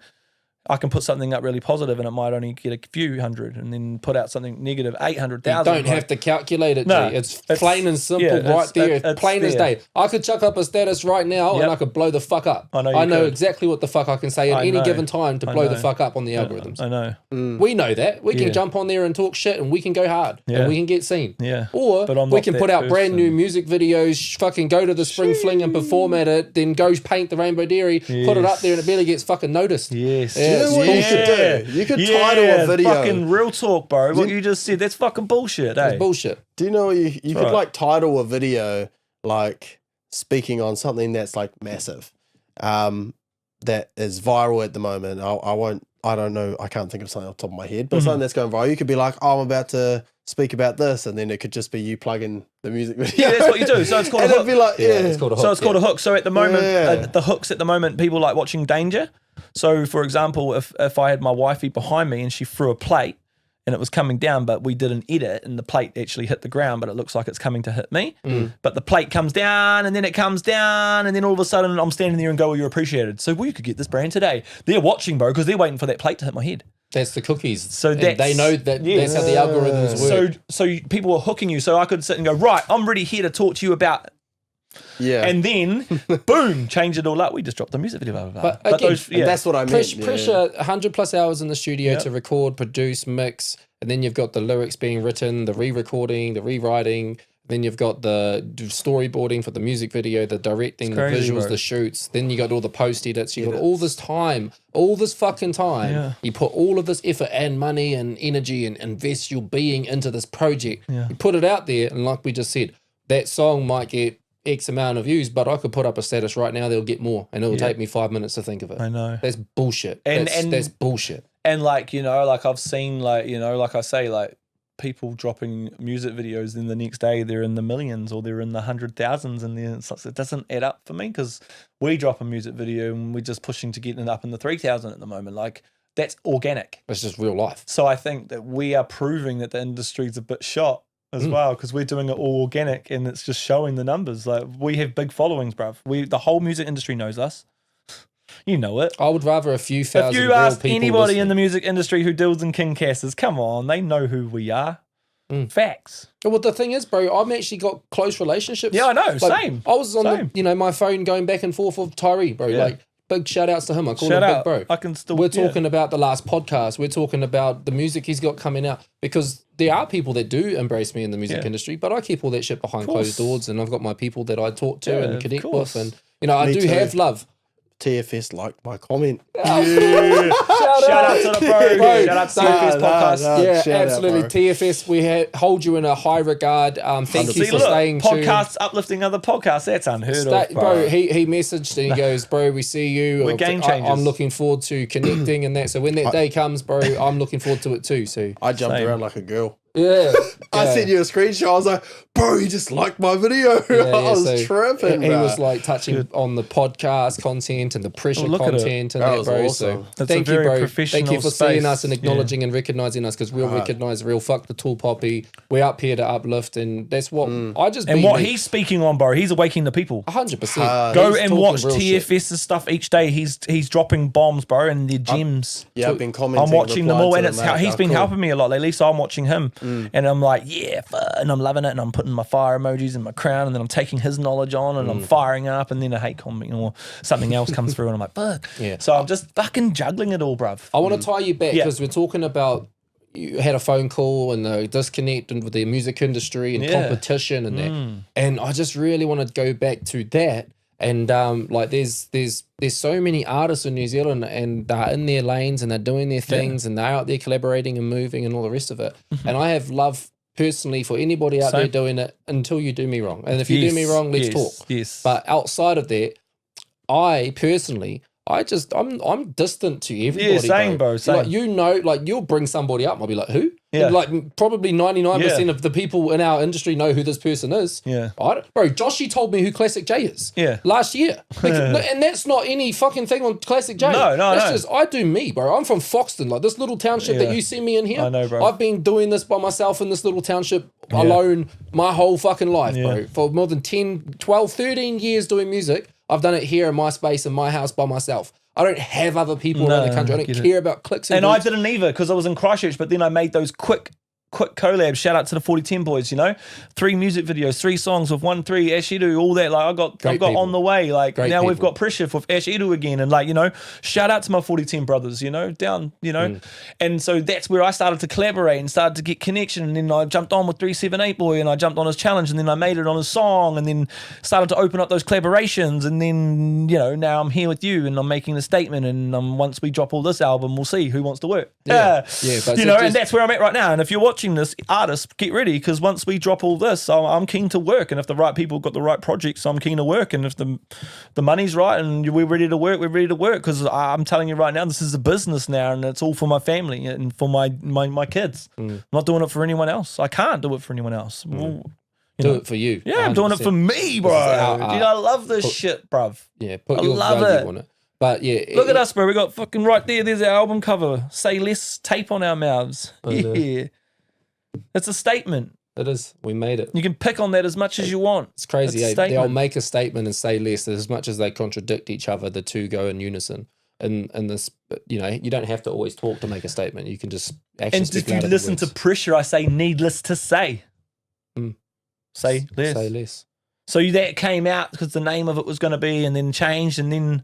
I can put something up really positive and it might only get a few hundred, and then put out something negative 800,000. You don't have to calculate it, No, G. It's plain and simple right there. it's Plain as there. day. I could chuck up a status right now and I could blow the fuck up. I know you I know could. exactly what the fuck I can say at any given time to blow the fuck up on the algorithms. I know. We know that. We can jump on there and talk shit and we can go hard and we can get seen. Yeah. Or But I'm we not can that put out brand new person. music videos, fucking go to the Spring Fling and perform at it, then go paint the Rainbow Dairy, put it up there and it barely gets fucking noticed. Yes. You know what you should do? You could title a video. Fucking real talk, bro. What you just said, that's fucking bullshit, eh? It's bullshit. Do you know you could right. like title a video like speaking on something that's like massive, that is viral at the moment. I don't know. I can't think of something off the top of my head, but something that's going viral. You could be like, I'm about to speak about this, and then it could just be you plugging the music video. Yeah, that's what you do. So it's called and a it'd hook. be like, It's called a hook. So it's called a hook. So at the moment, Yeah. the hooks at the moment, people like watching Danger. So for example, if I had my wifey behind me and she threw a plate and it was coming down, but we did an edit and the plate actually hit the ground, but it looks like it's coming to hit me. But the plate comes down and then it comes down and then all of a sudden I'm standing there and go, well, you're appreciated. So you could get this brand today. They're watching, bro, because they're waiting for that plate to hit my head. That's the cookies. So And that's- they know that that's how the algorithms work. So people are hooking you. So I could sit and go, right, I'm ready here to talk to you about. yeah. And then, boom, change it all up. We just dropped the music video. Blah, blah, blah. But again, and that's what I meant. Pressure 100+ hours in the studio to record, produce, mix, and then you've got the lyrics being written, the re-recording, the rewriting, Then you've got the storyboarding for the music video, the directing, the crazy, visuals, bro. the shoots. Then you got all the post edits. You got all this time, all this fucking time. Yeah. You put all of this effort and money and energy and invest your being into this project. Yeah. You put it out there, and like we just said, that song might get X amount of views, but I could put up a status right now, they'll get more, and it'll take me 5 minutes to think of it. I know. That's bullshit. And- That's bullshit. And like, you know, like I've seen like, you know, like I say, like people dropping music videos, then the next day they're in the millions or they're in the 100,000s, and then it doesn't add up for me, because we drop a music video and we're just pushing to get it up in the 3,000 at the moment. Like, that's organic. It's just real life. So I think that we are proving that the industry's a bit shot as well, because we're doing it all organic and it's just showing the numbers. Like, we have big followings, bruv. The whole music industry knows us. You know it. I would rather a few thousand. If you real ask people anybody in listening. the music industry who deals in King Casses, come on, they know who we are. Facts. Well, the thing is, bro, I've actually got close relationships. Yeah, I know. Like, Same. I was on Same. my phone going back and forth with Tyree, bro. Yeah. Like, big shout outs to him. I call Shout him out. Big Bro. I can still. We're talking about the last podcast. We're talking about the music he's got coming out, because there are people that do embrace me in the music industry, but I keep all that shit behind closed doors, and I've got my people that I talk to and connect with, and I Me do too. have love. TFS liked my comment. Shout out to the bro. Bro, Shout out to no, TFS podcast. no. Yeah, shout out, absolutely. bro. TFS, we hold you in a high regard. Thank you See, for look, staying tuned. podcasts uplifting other podcasts. That's unheard of, Bro, he messaged and he goes, bro, we see you. We're game changers. I'm looking forward to connecting and that. So when that day comes, bro, I'm looking forward to it too. So I jumped Same. around like a girl. yeah, I sent you a screenshot. I was like, bro, you just liked my video. I was so tripping. He bruh. was like touching on the podcast content and the pressure look at it. content and That that, was bro. awesome. So That's thank a you, very bro. professional Thank you for seeing space. us and acknowledging and recognizing us, because we'll recognize real fuck the tall poppy. We're up here to uplift, and that's what I just. And be what me. he's speaking on, bro, he's awaking the people. 100%. Go He's and talking watch real shit. TFS's stuff each day. He's dropping bombs, bro, and they're gems. Yeah, I've been commenting. I'm watching them replied all, to and them, it's mate. how he's They're been cool. helping me a lot lately. So I'm watching him, and I'm like, yeah, and I'm loving it, and I'm putting my fire emojis in my crown, and then I'm taking his knowledge on, and I'm firing up, and then a hate comment or something else comes through, and I'm like, fuck. Yeah. So I'm just fucking juggling it all, bruv. I want to tie you back Yeah. because we're talking about you had a phone call and the disconnect and with the music industry and Yeah. competition and that. And I just really want to go back to that. And like there's so many artists in New Zealand, and they're in their lanes and they're doing their things and they're out there collaborating and moving and all the rest of it. And I have love personally for anybody out there Same. doing it until you do me wrong. And if you do me wrong, let's talk. Yes. But outside of that, I personally, I'm distant to everybody. Yeah, same, bro, same. Like, like you'll bring somebody up, and I'll be like, who? Yeah. And like probably 99% Yeah. of the people in our industry know who this person is. Yeah. Bro, Joshy told me who Classic J is. Yeah. Last year. And that's not any fucking thing on Classic J. No, That's no. just, I do me, bro. I'm from Foxton, like this little township Yeah. that you see me in here. I know, bro. I've been doing this by myself in this little township alone my whole fucking life, bro. For more than 10, 12, 13 years doing music. I've done it here in my space, in my house by myself. I don't have other people around the country. I don't get it. care about clicks And I groups. didn't either, because I was in Christchurch, but then I made those quick collabs. Shout out to the 4010 boys, 3 music videos, 3 songs with 1-3 Ashidu, all that. Like I got people. on the way. Like Great now we've people. got pressure for Ashidu again, and shout out to my 4010 brothers, down, and so that's where I started to collaborate and started to get connection. And then I jumped on with 378 boy, and I jumped on his challenge, and then I made it on his song, and then started to open up those collaborations. And then now I'm here with you, and I'm making a statement. And once we drop all this album, we'll see who wants to work. Yeah, but and just- that's where I'm at right now. And if you're watching this, artists, get ready, because once we drop all this, I'm keen to work. And if the right people got the right projects, I'm keen to work. And if the money's right and we're ready to work, we're ready to work. Because I'm telling you right now, this is a business now, and it's all for my family and for my kids. I'm not doing it for anyone else. I can't do it for anyone else. Well, Do it for you. yeah, I'm doing it for me, bro. our art. Dude, I love this shit, bruv. Yeah, put I your love value it. on it. But yeah, Look at us, bro. We got fucking right there. There's our album cover. Say less, tape on our mouths. know. Yeah. It's a statement. It is. We made it. You can pick on that as much as you want. It's crazy. It's a They'll statement. make a statement and say less. As much as they contradict each other, the two go in unison. And this, you don't have to always talk to make a statement. You can just actually And speak if you louder than listen to words. pressure, I say needless to say. Say less. Say less. So that came out because the name of it was going to be, and then changed, and then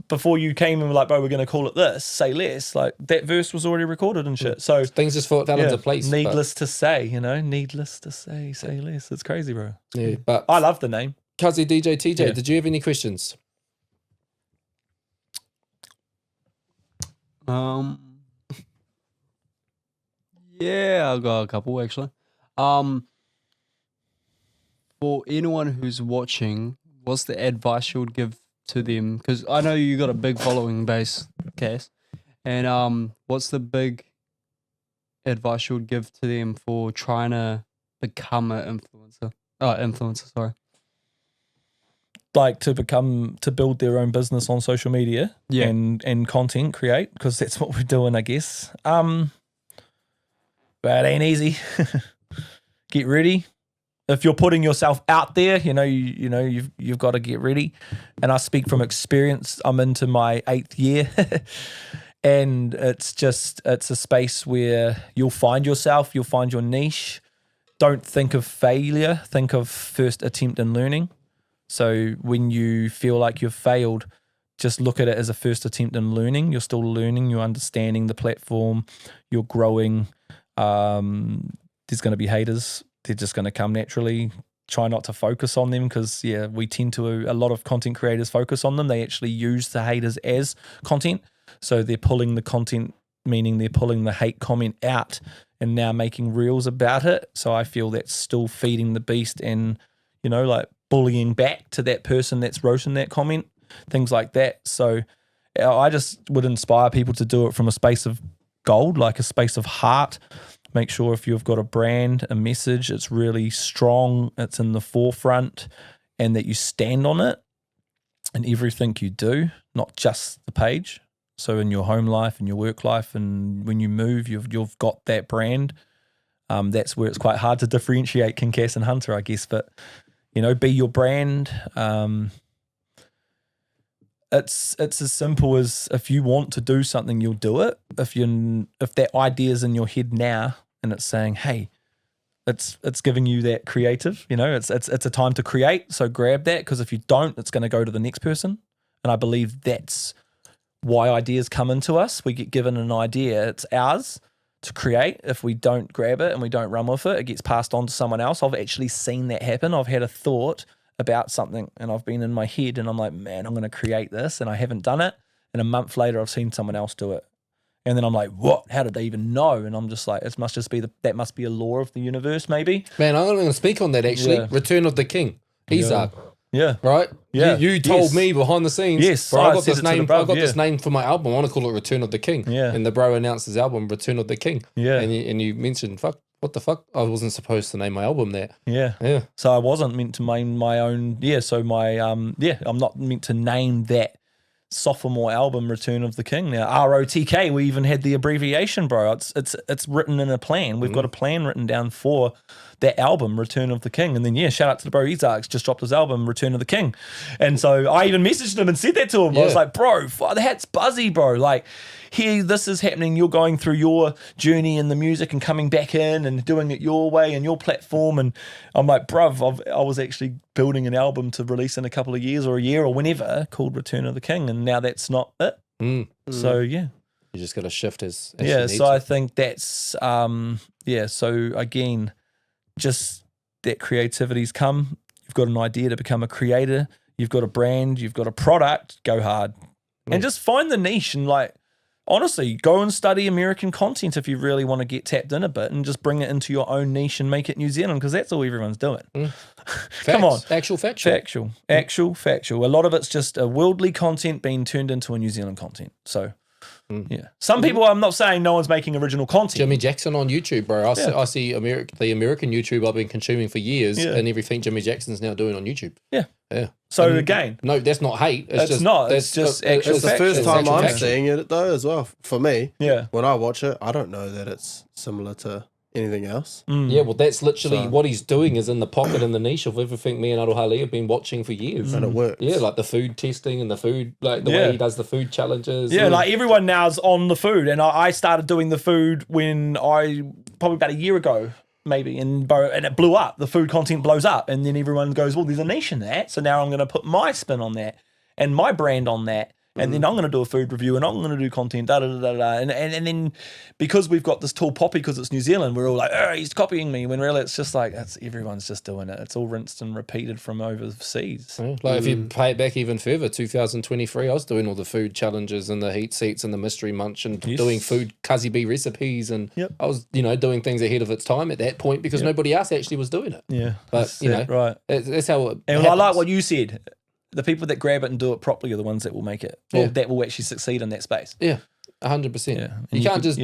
before you came and were like, bro, we're going to call it this, say less, like that verse was already recorded and shit. So things just fell into place. Needless to say, needless to say less. It's crazy, bro. Yeah, but I love the name. Cuzzy DJ TJ, Yeah. did you have any questions? Yeah, I've got a couple actually. For anyone who's watching, what's the advice you would give to them? Because I know you got a big following base, Cass. And what's the big advice you would give to them for trying to become an influencer? Influencer, sorry. Like to build their own business on social media, Yeah. and content create, because that's what we're doing, I guess. But it ain't easy. Get ready. If you're putting yourself out there, you've got to get ready. And I speak from experience. I'm into my 8th year. And it's a space where you'll find yourself, you'll find your niche. Don't think of failure, think of first attempt in learning. So when you feel like you've failed, just look at it as a first attempt in learning. You're still learning, you're understanding the platform, you're growing. There's going to be haters. They're just going to come naturally. Try not to focus on them because, we tend to, a lot of content creators focus on them. They actually use the haters as content. So they're pulling the content, meaning they're pulling the hate comment out and now making reels about it. So I feel that's still feeding the beast and, like bullying back to that person that's wrote in that comment, things like that. So I just would inspire people to do it from a space of gold, like a space of heart. Make sure if you've got a brand, a message, it's really strong, it's in the forefront, and that you stand on it in everything you do, not just the page. So in your home life and your work life, and when you move, you've got that brand. That's where it's quite hard to differentiate King Cass and Hunter, I guess. But be your brand. It's as simple as if you want to do something, you'll do it. If that idea's in your head now and it's saying, hey, it's giving you that creative, it's a time to create. So grab that, because if you don't, it's going to go to the next person. And I believe that's why ideas come into us. We get given an idea, it's ours to create. If we don't grab it and we don't run with it, it gets passed on to someone else. I've actually seen that happen. I've had a thought about something and I've been in my head and I'm like, man, I'm going to create this, and I haven't done it. And a month later, I've seen someone else do it. And then I'm like, what? How did they even know? And I'm just like, that must be a law of the universe, maybe. Man, I'm going to speak on that actually. Yeah. Return of the King. Isaac. Yeah. Right? Yeah. You told Yes. me behind the scenes. Yes, Bro, I I got said this it to the name. bro, I got yeah. this name for my album. I want to call it Return of the King. Yeah. And the bro announced his album, Return of the King. Yeah. And you mentioned, what the fuck? I wasn't supposed to name my album that. Yeah. Yeah. So I wasn't meant to name my own. Yeah. So I'm not meant to name that sophomore album Return of the King. Now ROTK, we even had the abbreviation, bro. It's written in a plan. We've got a plan written down for that album, Return of the King. And then shout out to the bro Isaac's just dropped his album, Return of the King. And so I even messaged him and said that to him. I was like, bro, that's buzzy, bro. Like, here, this is happening. You're going through your journey in the music and coming back in and doing it your way and your platform. And I'm like, bruv, I was actually building an album to release in a couple of years or a year or whenever called Return of the King. And now that's not it. So, yeah. You just got to shift as you Yeah, need so to. I think that's, so again, just that creativity's come. You've got an idea to become a creator. You've got a brand. You've got a product. Go hard. And just find the niche and honestly, go and study American content if you really want to get tapped in a bit and just bring it into your own niche and make it New Zealand, because that's all everyone's doing. Come on. Actual factual. Factual. A lot of it's just a worldly content being turned into a New Zealand content. So, yeah. Some people, I'm not saying no one's making original content. Jimmy Jackson on YouTube, bro. I see the American YouTube I've been consuming for years, and everything Jimmy Jackson's now doing on YouTube. Yeah. Yeah. So again, No, that's not hate. It's just, not. that's It's just it's actual It's the fact. first It's time actual I'm fact. seeing it though, as well. For me, yeah. when I watch it, I don't know that it's similar to anything else. Yeah, well, that's literally So- what he's doing is in the pocket and the niche of everything me and Arohale have been watching for years. And it works. Yeah, like the food testing and the food, like the Yeah. way he does the food challenges. Yeah, and- like everyone now's on the food, and I started doing the food when probably about a year ago, maybe, and it blew up. The food content blows up, and then everyone goes, "Well, there's a niche in that, so now I'm going to put my spin on that and my brand on that." And then I'm going to do a food review and I'm going to do content, da da da da da. And then because we've got this tall poppy because it's New Zealand, we're all like, oh, he's copying me. When really it's just like, everyone's just doing it. It's all rinsed and repeated from overseas. Yeah, like if you play it back even further, 2023, I was doing all the food challenges and the heat seats and the mystery munch and doing food Kazi B recipes. And I was, doing things ahead of its time at that point because nobody else actually was doing it. Yeah. But, right. That's how it And happens. I like what you said. The people that grab it and do it properly are the ones that will make it, or that will actually succeed in that space. Yeah, 100%. Yeah. You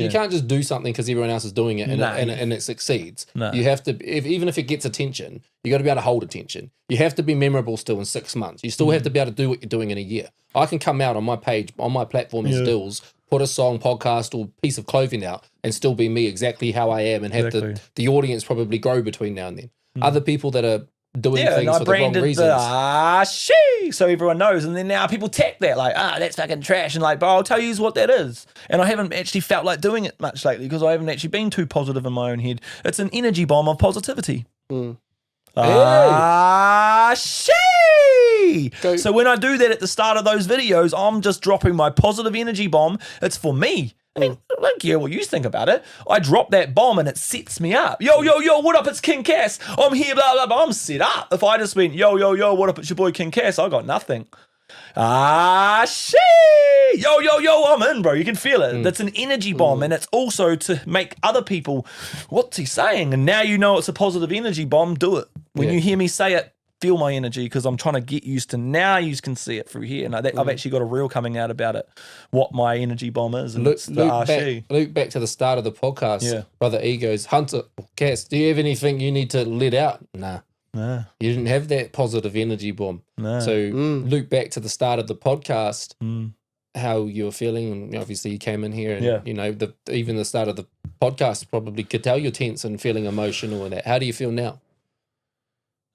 can't just do something because everyone else is doing it and it succeeds. No. You have to, even if it gets attention, you got to be able to hold attention. You have to be memorable still in 6 months. You still have to be able to do what you're doing in a year. I can come out on my page, on my platform as Dilz, put a song, podcast, or piece of clothing out and still be me exactly how I am and have the audience probably grow between now and then. Other people that are doing things for the wrong reasons. She, so everyone knows. And then now people tech that, like, that's fucking trash. And like, but I'll tell you what that is. And I haven't actually felt like doing it much lately because I haven't actually been too positive in my own head. It's an energy bomb of positivity. She. So when I do that at the start of those videos, I'm just dropping my positive energy bomb. It's for me. I mean, I don't care what you think about it. I drop that bomb and it sets me up. Yo, what up? It's King Cass. I'm here, blah, blah, blah. I'm set up. If I just went, yo, what up? It's your boy King Cass. I got nothing. She. Yo, I'm in, bro. You can feel it. That's an energy bomb. And it's also to make other people, what's he saying? And now you know it's a positive energy bomb. Do it. When you hear me say it, feel my energy because I'm trying to get used to now you can see it through here. And I've actually got a reel coming out about it, what my energy bomb is. And look back to the start of the podcast. Brother E goes, Hunter, Cass, do you have anything you need to let out? Nah. You didn't have that positive energy bomb. So look back to the start of the podcast, how you were feeling. And obviously you came in here and, even the start of the podcast probably could tell you're tense and feeling emotional and that. How do you feel now?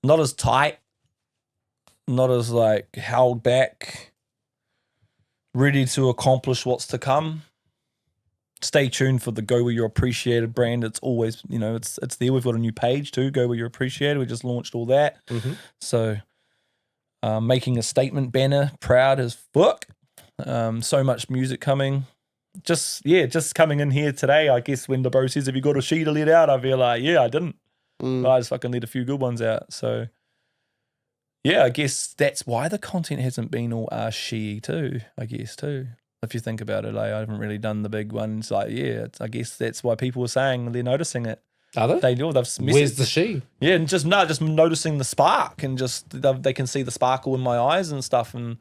Not as tight, not as like held back, ready to accomplish what's to come. Stay tuned for the Go Where You're Appreciated brand. It's always, it's there. We've got a new page too, Go Where You're Appreciated. We just launched all that. So making a statement banner, proud as fuck. So much music coming. Just coming in here today, I guess when the bro says, have you got a sheet to let out? I feel like, I didn't. I just fucking let a few good ones out. So, I guess that's why the content hasn't been all she too, I guess, too. If you think about it, like, I haven't really done the big ones. Like, I guess that's why people were saying they're noticing it. Are they? They do. Where's the she? Yeah, and just noticing the spark and just they can see the sparkle in my eyes and stuff. And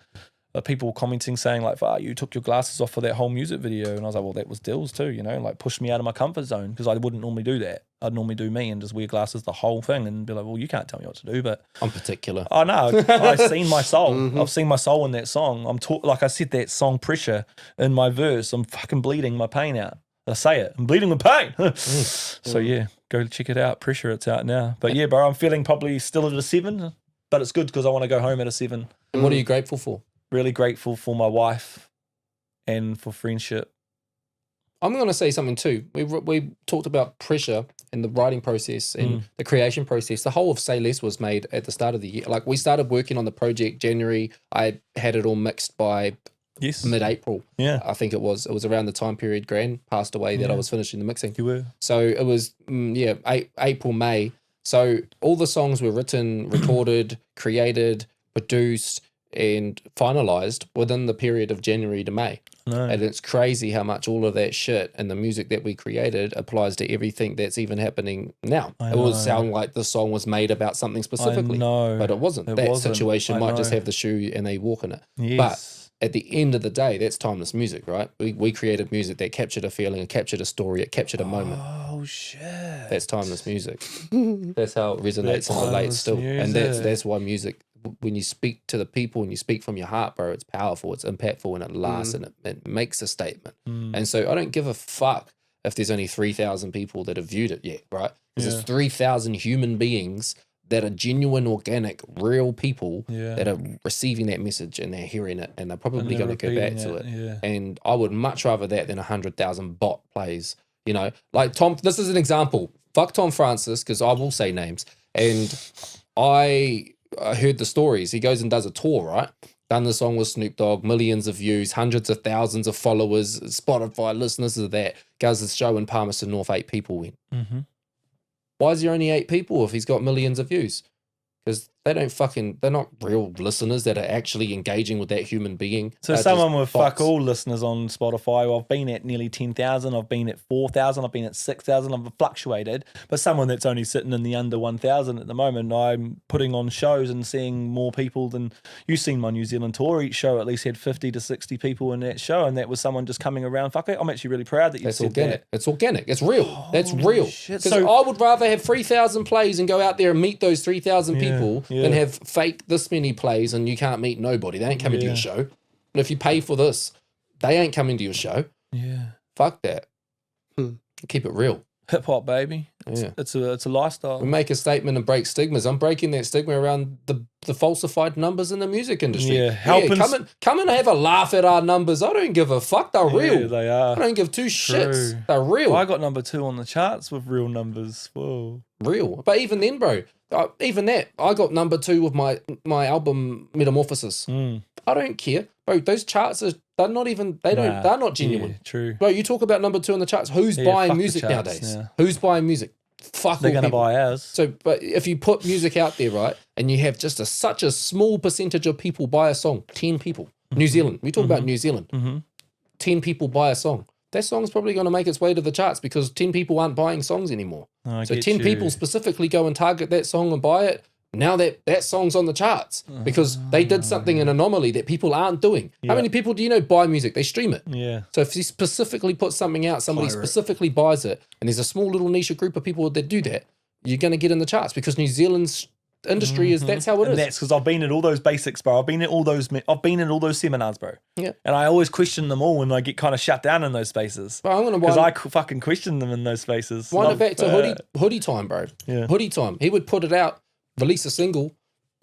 people commenting saying like, you took your glasses off for that whole music video. And I was like, well, that was Dilz too, like pushed me out of my comfort zone because I wouldn't normally do that. I'd normally do me and just wear glasses the whole thing and be like, well, you can't tell me what to do. But I'm particular. I know. I've seen my soul. I've seen my soul in that song. Like I said, that song Pressure in my verse, I'm fucking bleeding my pain out. I say it. I'm bleeding with pain. So go check it out. Pressure, it's out now. But bro, I'm feeling probably still at a 7, but it's good because I want to go home at a 7. And what are you grateful for? Really grateful for my wife and for friendship. I'm going to say something too. We talked about pressure and the writing process and the creation process. The whole of Say Less was made at the start of the year. Like we started working on the project January. I had it all mixed by mid-April. Yeah. I think it was around the time period Gran passed away that I was finishing the mixing. You were. So it was, April, May. So all the songs were written, recorded, created, produced, and finalized within the period of January to May. No. And it's crazy how much all of that shit and the music that we created applies to everything that's even happening now. It would sound like the song was made about something specifically, but it wasn't. That situation might just have the shoe and they walk in it. Yes. But at the end of the day, that's timeless music, right? We created music that captured a feeling, it captured a story, it captured a moment. Oh shit! That's timeless music. That's how it resonates and relates still, and that's why music. When you speak to the people and you speak from your heart, bro, it's powerful, it's impactful, and it lasts and it makes a statement. And so I don't give a fuck if there's only 3,000 people that have viewed it yet, right? Because there's 3,000 human beings that are genuine, organic, real people that are receiving that message and they're hearing it and they're probably going to go back to it. Yeah. And I would much rather that than 100,000 bot plays. Like Tom, this is an example. Fuck Tom Francis, because I will say names. And I heard the stories. He goes and does a tour, right? done the song with Snoop Dogg, millions of views, hundreds of thousands of followers, Spotify listeners of that, goes to the show in Palmerston North, 8 people went. Mm-hmm. Why is there only 8 people if he's got millions of views? Because they're not real listeners that are actually engaging with that human being. So They're someone just with bots. fuck all listeners on Spotify, well, I've been at nearly 10,000, I've been at 4,000, I've been at 6,000, I've fluctuated. But someone that's only sitting in the under 1,000 at the moment, I'm putting on shows and seeing more people than you've seen my New Zealand tour. Each show at least had 50 to 60 people in that show, and that was someone just coming around. Fuck it, I'm actually really proud that you That's said organic. that. It's organic. It's real. That's real. shit. Because So- I would rather have 3,000 plays and go out there and meet those 3,000 people than have fake this many plays and you can't meet nobody. They ain't coming to your show. And if you pay for this, they ain't coming to your show. Yeah. Fuck that. Keep it real. Hip hop, baby. Yeah. It's a lifestyle. We make a statement and break stigmas. I'm breaking that stigma around the falsified numbers in the music industry. Yeah, helping come and have a laugh at our numbers. I don't give a fuck. They're real. Yeah, they I are. don't give two shits. True. They're real. I got number 2 on the charts with real numbers. Whoa. Real. But even then, bro, even that, I got number 2 with my album Metamorphosis. I don't care, bro. Those charts they're not genuine. Yeah, true. Bro, you talk about number 2 on the charts. Who's Yeah, buying fuck the music charts, nowadays? yeah. Who's buying music? Fuck They're all going to people. buy ours. So, but if you put music out there, right, and you have just such a small percentage of people buy a song, 10 people, New Zealand, we talk about New Zealand, 10 people buy a song. That song's probably going to make its way to the charts because 10 people aren't buying songs anymore. So 10 people specifically go and target that song and buy it. Now that song's on the charts because they did something, an anomaly that people aren't doing. How many people do you know buy music? They stream it. Yeah. So if you specifically put something out, somebody specifically buys it, and there's a small little niche group of people that do that, you're going to get in the charts because New Zealand's industry that's how it And is. that's because I've been at all those basics, bro. I've been at all those seminars, bro. Yeah. And I always question them all when I get kind of shut down in those spaces. Bro, I'm going to Because I fucking question them in those spaces. wind it back to Not hoodie time, bro. Yeah. Hoodie time. He would put it out, release a single,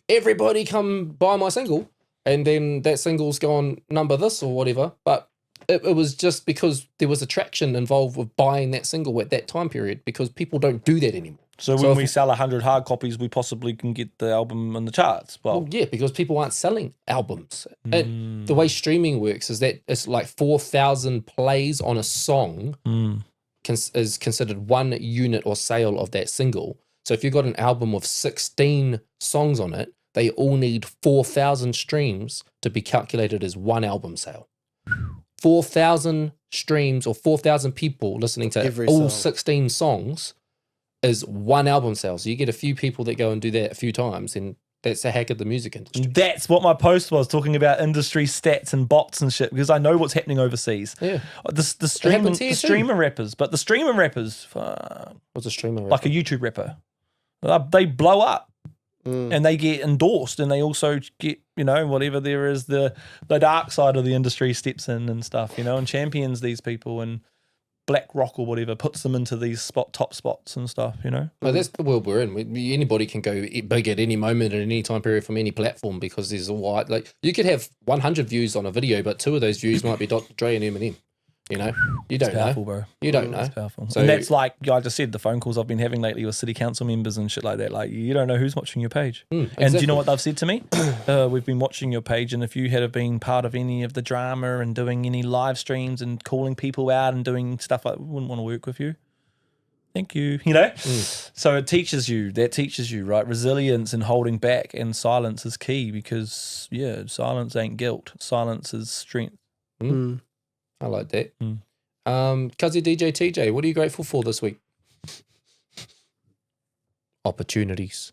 everybody come buy my single, and then that single's gone number this or whatever. But it was just because there was attraction involved with buying that single at that time period because people don't do that anymore. So when we sell 100 hard copies, we possibly can get the album in the charts. Well, Yeah, because people aren't selling albums. And the way streaming works is that it's like 4,000 plays on a song is considered one unit or sale of that single. So if you've got an album with 16 songs on it, they all need 4,000 streams to be calculated as one album sale. 4,000 streams or 4,000 people listening to Every all song. 16 songs is one album sale. So you get a few people that go and do that a few times, and that's a hack of the music industry. that's what my post was, talking about industry stats and bots and shit, because I know what's happening overseas. Yeah. The happens here too. streamer rappers, but the streamer rappers, fuck, What's a streamer? like a YouTube rapper, they blow up. And they get endorsed, and they also get, whatever there is, the dark side of the industry steps in and stuff, and champions these people, and BlackRock or whatever puts them into these top spots and stuff, No, that's the world we're in. Anybody can go big at any moment at any time period from any platform because there's a wide, like you could have 100 views on a video, but 2 of those views might be Dr. Dre and Eminem. You don't powerful, know. bro. You don't know. It's powerful. So- And that's like I just said, the phone calls I've been having lately with city council members and shit like that. Like, you don't know who's watching your page. And do you exactly. know what they've said to me? We've been watching your page, and if you had been part of any of the drama and doing any live streams and calling people out and doing stuff like, we wouldn't want to work with you. Thank you. So it teaches you, right? Resilience and holding back, and silence is key because, silence ain't guilt. Silence is strength. I like that. Cuzzy DJ TJ, what are you grateful for this week? Opportunities.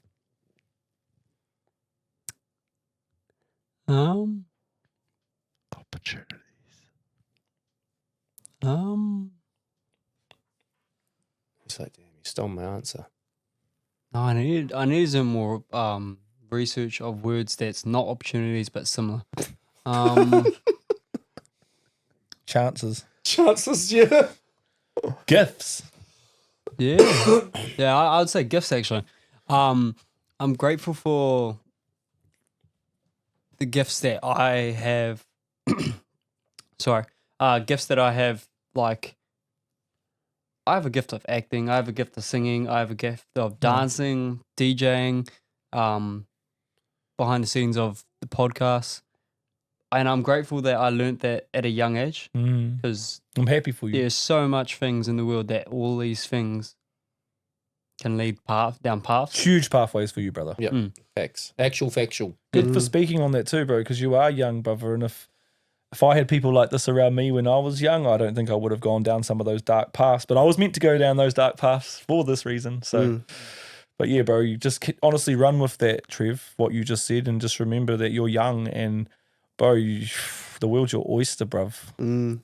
Opportunities. It's like, damn, you stole my answer. No, I need some more research of words that's not opportunities but similar. Chances. Chances, yeah. Gifts. Yeah, yeah, I would say gifts actually. I'm grateful for the gifts that I have. Sorry, gifts that I have. Like, I have a gift of acting. I have a gift of singing. I have a gift of dancing, DJing, behind the scenes of the podcast. I'm grateful that I learnt that at a young age because I'm happy for you. there's so much things in the world that all these things can lead down paths. Huge pathways for you, brother. Yeah, facts. Actual factual. Good for speaking on that too, bro, because you are young, brother. And if I had people like this around me when I was young, I don't think I would have gone down some of those dark paths. But I was meant to go down those dark paths for this reason. So, but yeah, bro, you just honestly run with that, Trev, what you just said, and just remember that you're young and, bro, the world's your oyster, bruv.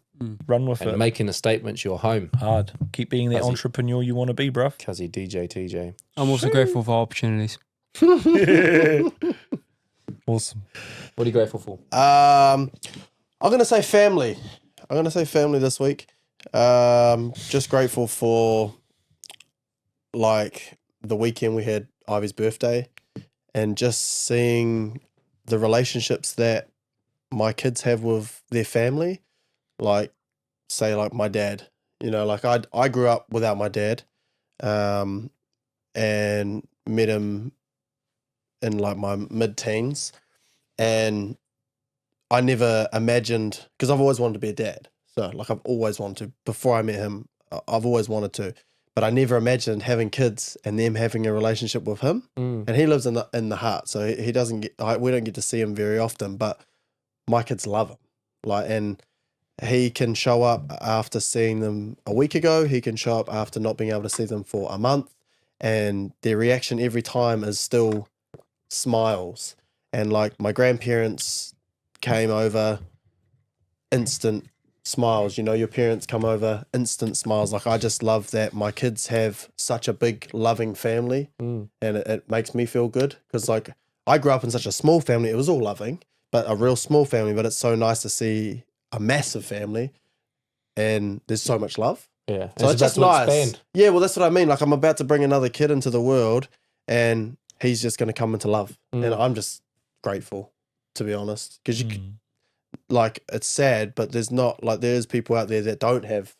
Run with And it. making a statement's your home. Hard. Keep being that entrepreneur you want to be, bruv. Cuzzy DJ TJ. I'm also grateful for opportunities. Awesome. What are you grateful for? I'm gonna say family. I'm gonna say family this week. Just grateful for like the weekend we had Ivy's birthday, and just seeing the relationships that my kids have with their family. Like, say, like my dad. You know, like I grew up without my dad, and met him in like my mid-teens, and I never imagined, because I've always wanted to be a dad. So like I've always wanted to, before I met him, I've always wanted to, but I never imagined having kids and them having a relationship with him. And he lives in the heart, so he doesn't get, we don't get to see him very often, but my kids love him. Like, and he can show up after seeing them a week ago. He can show up after not being able to see them for a month, and their reaction every time is still smiles. And like my grandparents came over, instant smiles. You know, your parents come over, instant smiles. Like, I just love that my kids have such a big loving family, and it makes me feel good, because like I grew up in such a small family. It was all loving, but a real small family. But it's so nice to see a massive family and there's so much love. Yeah. So it's just nice. Yeah, well, that's what I mean. Like, I'm about to bring another kid into the world, and he's just going to come into love. And I'm just grateful, to be honest, because you like, it's sad, but there's people out there that don't have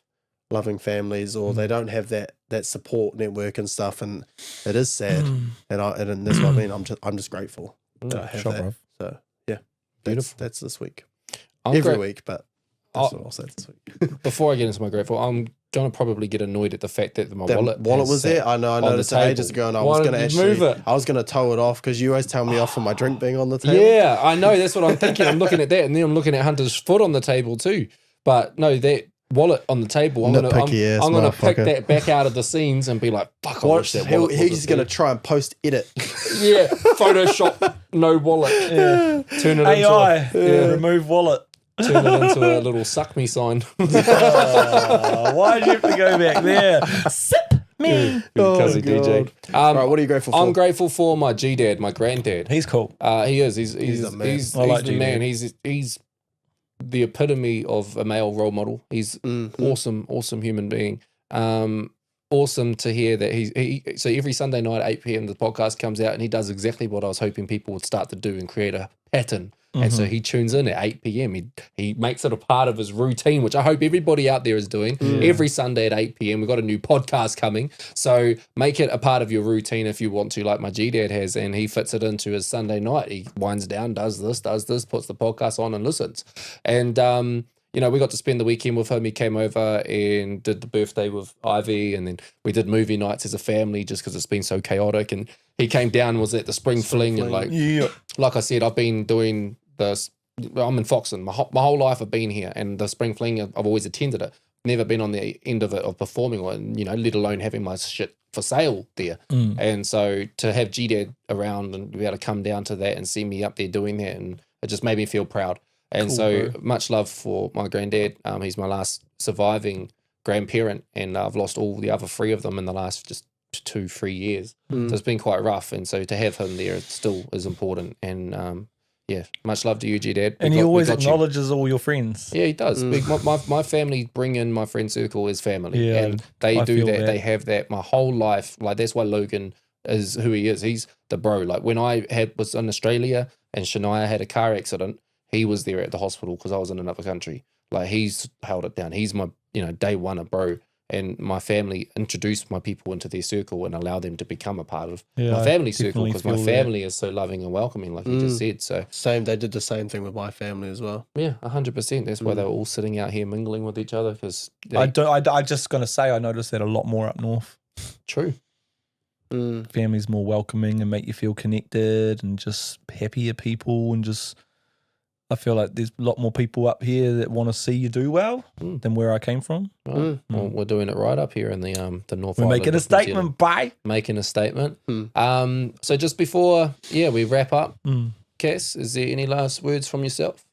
loving families, or they don't have that support network and stuff, and it is sad. And that's what I mean. I'm just grateful that I have that. Bro. So yeah, that's this week. Every week, but that's what I'll say this week. Before I get into my grateful, I'm gonna probably get annoyed at the fact that my wallet was there. I know. I noticed it ages ago, and I was gonna tow it off, because you always tell me off for my drink being on the table. Yeah, I know. That's what I'm thinking. I'm looking at that, and then I'm looking at Hunter's foot on the table too. But no, that wallet on the table, I'm gonna pick that back out of the scenes and be like, fuck, I wish that wallet he's gonna try and post edit. Yeah, Photoshop no wallet. Yeah. Turn it AI, into remove wallet. Turn it into a little suck me sign. Why did you have to go back there? Sip me. Cuzzy DJ. Right, what are you grateful for? I'm grateful for my G-dad, my granddad. He's cool. He is. He's the man. He's the man. He's the epitome of a male role model. He's awesome human being. Awesome to hear that so every Sunday night at 8 p.m. the podcast comes out, and he does exactly what I was hoping people would start to do and create a pattern. And so he tunes in at 8 p.m. He makes it a part of his routine, which I hope everybody out there is doing. Every Sunday at 8 p.m. we've got a new podcast coming. So make it a part of your routine if you want to, like my G-dad has, and he fits it into his Sunday night. He winds down, does this, puts the podcast on and listens. And, you know, we got to spend the weekend with him. He came over and did the birthday with Ivy, and then we did movie nights as a family just because it's been so chaotic. And he came down and was at the Spring Fling, and like I said, I've been doing I'm in Foxton. My whole life I've been here, and the Spring Fling, I've always attended it. Never been on the end of it, of performing, or, you know, let alone having my shit for sale there. And so to have G-Dad around and be able to come down to that and see me up there doing that, and it just made me feel proud. And much love for my granddad. He's my last surviving grandparent, and I've lost all the other three of them in the last just 2-3 years. So it's been quite rough. And so to have him there still is important. And yeah, much love to you, G-Dad. And he always acknowledges all your friends. Yeah, he does. My family bring in my friend circle as family. Yeah, and they do that. They have that my whole life. Like, that's why Logan is who he is. He's the bro. Like, when I was in Australia and Shania had a car accident, he was there at the hospital because I was in another country. Like, he's held it down. He's my, day one of bro. and my family introduce my people into their circle and allow them to become a part of Yeah, my I family circle, definitely because my feel that. family is so loving and welcoming, like you just said. So Same. They did the same thing with my family as well. yeah, 100%. That's why they were all sitting out here mingling with each other, because I just gonna say I noticed that a lot more up north. true. Families more welcoming and make you feel connected and just happier people, and just I feel like there's a lot more people up here that want to see you do well than where I came from. Right. Well, we're doing it right up here in the North We're Island making a of New Zealand. statement, bye. Making a statement. So just before we wrap up, Cass, is there any last words from yourself?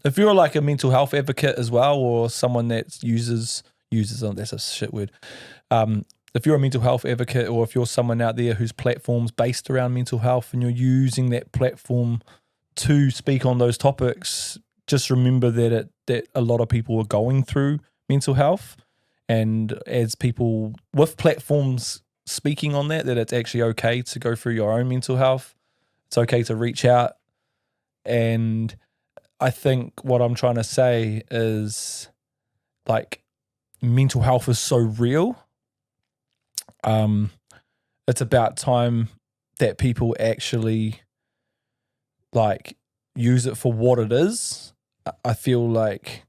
If you're like a mental health advocate as well, or someone that uses that's a shit word. If you're a mental health advocate, or if you're someone out there whose platform's based around mental health and you're using that platform to speak on those topics, just remember that a lot of people are going through mental health, and as people with platforms speaking on that it's actually okay to go through your own mental health. It's okay to reach out. And I think what I'm trying to say is, like, mental health is so real. It's about time that people actually like use it for what it is. I feel like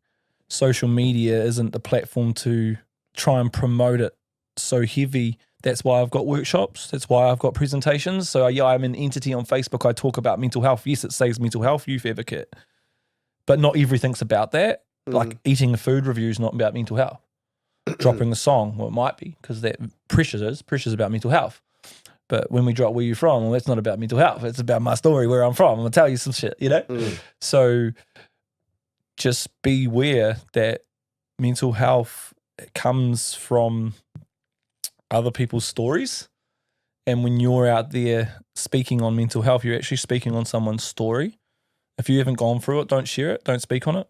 social media isn't the platform to try and promote it so heavy. That's why I've got workshops. That's why I've got presentations. So yeah, I'm an entity on Facebook. I talk about mental health. Yes, it says mental health youth advocate, but not everything's about that. Like eating a food review is not about mental health. Dropping a song, well, it might be, because that pressure's about mental health. But when we drop Where You From, well, that's not about mental health. It's about my story, where I'm from. I'm going to tell you some shit, you know? So just beware that mental health comes from other people's stories. And when you're out there speaking on mental health, you're actually speaking on someone's story. If you haven't gone through it, don't share it. Don't speak on it.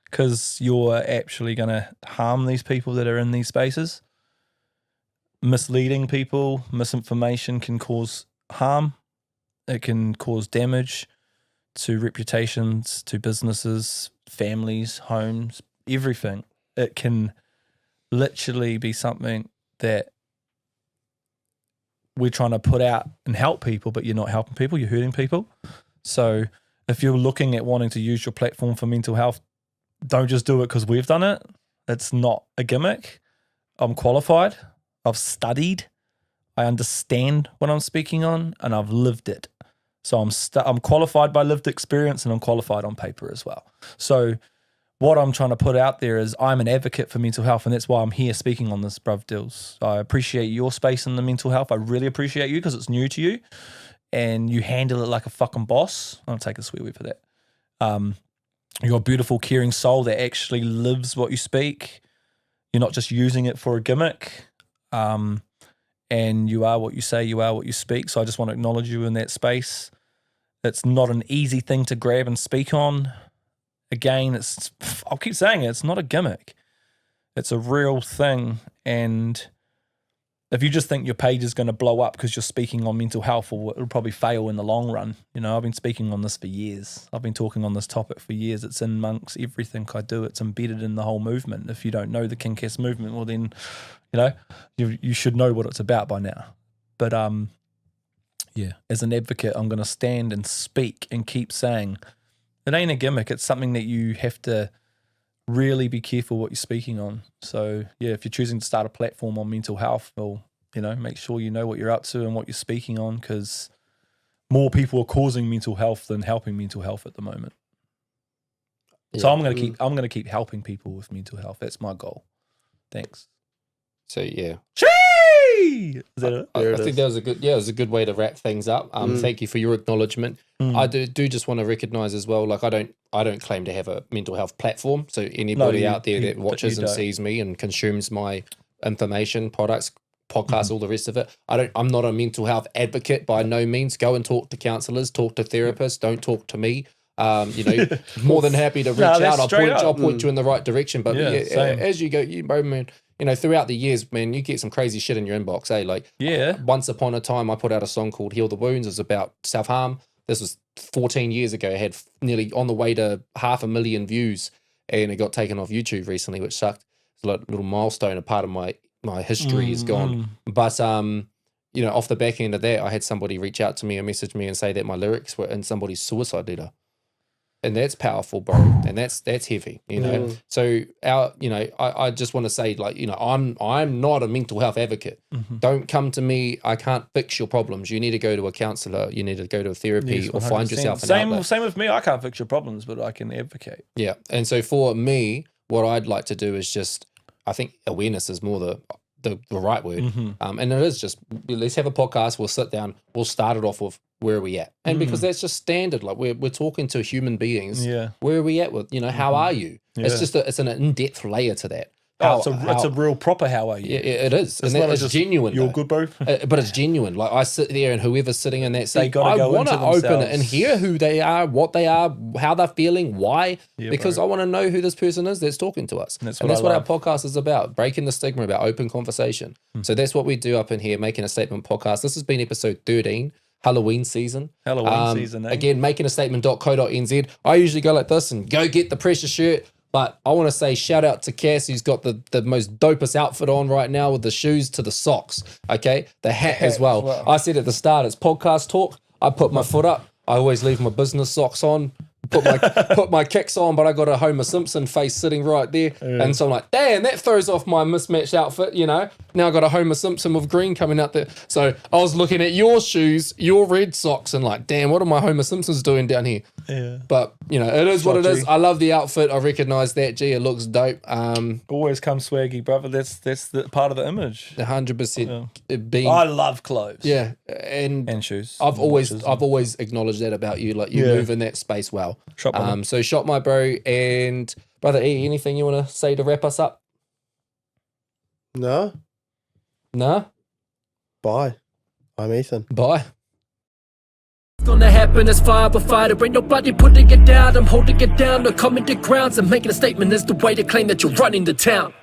Because you're actually going to harm these people that are in these spaces. Misleading people, misinformation can cause harm. It can cause damage to reputations, to businesses, families, homes, everything. It can literally be something that we're trying to put out and help people, but you're not helping people, you're hurting people. So if you're looking at wanting to use your platform for mental health, don't just do it because we've done it. It's not a gimmick. I'm qualified. I've studied. I understand what I'm speaking on, and I've lived it. So I'm qualified by lived experience, and I'm qualified on paper as well. So what I'm trying to put out there is I'm an advocate for mental health, and that's why I'm here speaking on this, bruv Dilz. I appreciate your space in the mental health. I really appreciate you because it's new to you, and you handle it like a fucking boss. I'll take a swear word for that. You're a beautiful, caring soul that actually lives what you speak. You're not just using it for a gimmick. And you are what you say, you are what you speak. So I just want to acknowledge you in that space. It's not an easy thing to grab and speak on. Again, I'll keep saying it's not a gimmick. It's a real thing. And if you just think your page is going to blow up because you're speaking on mental health, or it'll probably fail in the long run. You know, I've been speaking on this for years. I've been talking on this topic for years. It's in amongst everything I do. It's embedded in the whole movement. If you don't know the King Cass movement, well then, you know, you should know what it's about by now. But yeah, as an advocate, I'm going to stand and speak and keep saying it ain't a gimmick. It's something that you have to really be careful what you're speaking on. So yeah, if you're choosing to start a platform on mental health, well, you know, make sure you know what you're up to and what you're speaking on, because more people are causing mental health than helping mental health at the moment. Yeah. So I'm going to keep helping people with mental health. That's my goal. Thanks. So yeah. Is that it? I think that was a good way to wrap things up. Thank you for your acknowledgement. I do just want to recognise as well, like I don't claim to have a mental health platform. So anybody out there that watches and sees me and consumes my information, products, podcasts, all the rest of it, I'm not a mental health advocate by no means. Go and talk to counsellors, talk to therapists, don't talk to me. You know, more than happy to reach out. I'll point you in the right direction. But as you go, you know, throughout the years, man, you get some crazy shit in your inbox, eh? Like, once upon a time, I put out a song called Heal the Wounds. It was about self-harm. This was 14 years ago. It had nearly on the way to 500,000 views. and it got taken off YouTube recently, which sucked. It's a little milestone, a part of my history is gone. But you know, off the back end of that, I had somebody reach out to me and message me and say that my lyrics were in somebody's suicide letter. And that's powerful, bro. And that's heavy, you know. So I just want to say, like, you know, I'm not a mental health advocate. Don't come to me. I can't fix your problems. You need to go to a counselor. You need to go to a therapy or find yourself an outlet. Same with me. I can't fix your problems, but I can advocate. Yeah. And so for me, what I'd like to do is just, I think awareness is more the right word. And it is just, let's have a podcast. We'll sit down. We'll start it off with where are we at? And because that's just standard. Like we're talking to human beings. Yeah. Where are we at with, you know, how are you? Yeah. It's just it's an in-depth layer to that. It's a real proper how are you? Yeah, it is. And it's genuine. You're good, bro. But it's genuine. Like I sit there and whoever's sitting in that seat, I want to open it and hear who they are, what they are, how they're feeling, why. Because I want to know who this person is that's talking to us. That's what our podcast is about, breaking the stigma, about open conversation. So that's what we do up in here, Making a Statement podcast. This has been episode 13. Halloween season. Again, makingAstatement.co.nz. I usually go like this and go get the pressure shirt. But I want to say shout out to Cass, who's got the most dopest outfit on right now, with the shoes to the socks, okay? The hat as well. I said at the start, it's podcast talk. I put my foot up. I always leave my business socks on. Put my kicks on, but I got a Homer Simpson face sitting right there. And so I'm like, damn, that throws off my mismatched outfit, you know? Now I got a Homer Simpson with green coming out there. So I was looking at your shoes, your red socks, and like, damn, what are my Homer Simpsons doing down here? Yeah. But, you know, it is what it is. I love the outfit. I recognize that. Gee, it looks dope. Always come swaggy, brother. That's the part of the image. 100%. I love clothes. Yeah. And shoes. I've always acknowledged that about you. Like, you move in that space well. So shot my bro. And brother E, anything you want to say to wrap us up? No. Bye. I'm Ethan. Bye. Gonna happen as fire but fighter, ain't nobody putting it down. I'm holding it down, no common grounds. I'm making a statement, is the way to claim that you're running the town.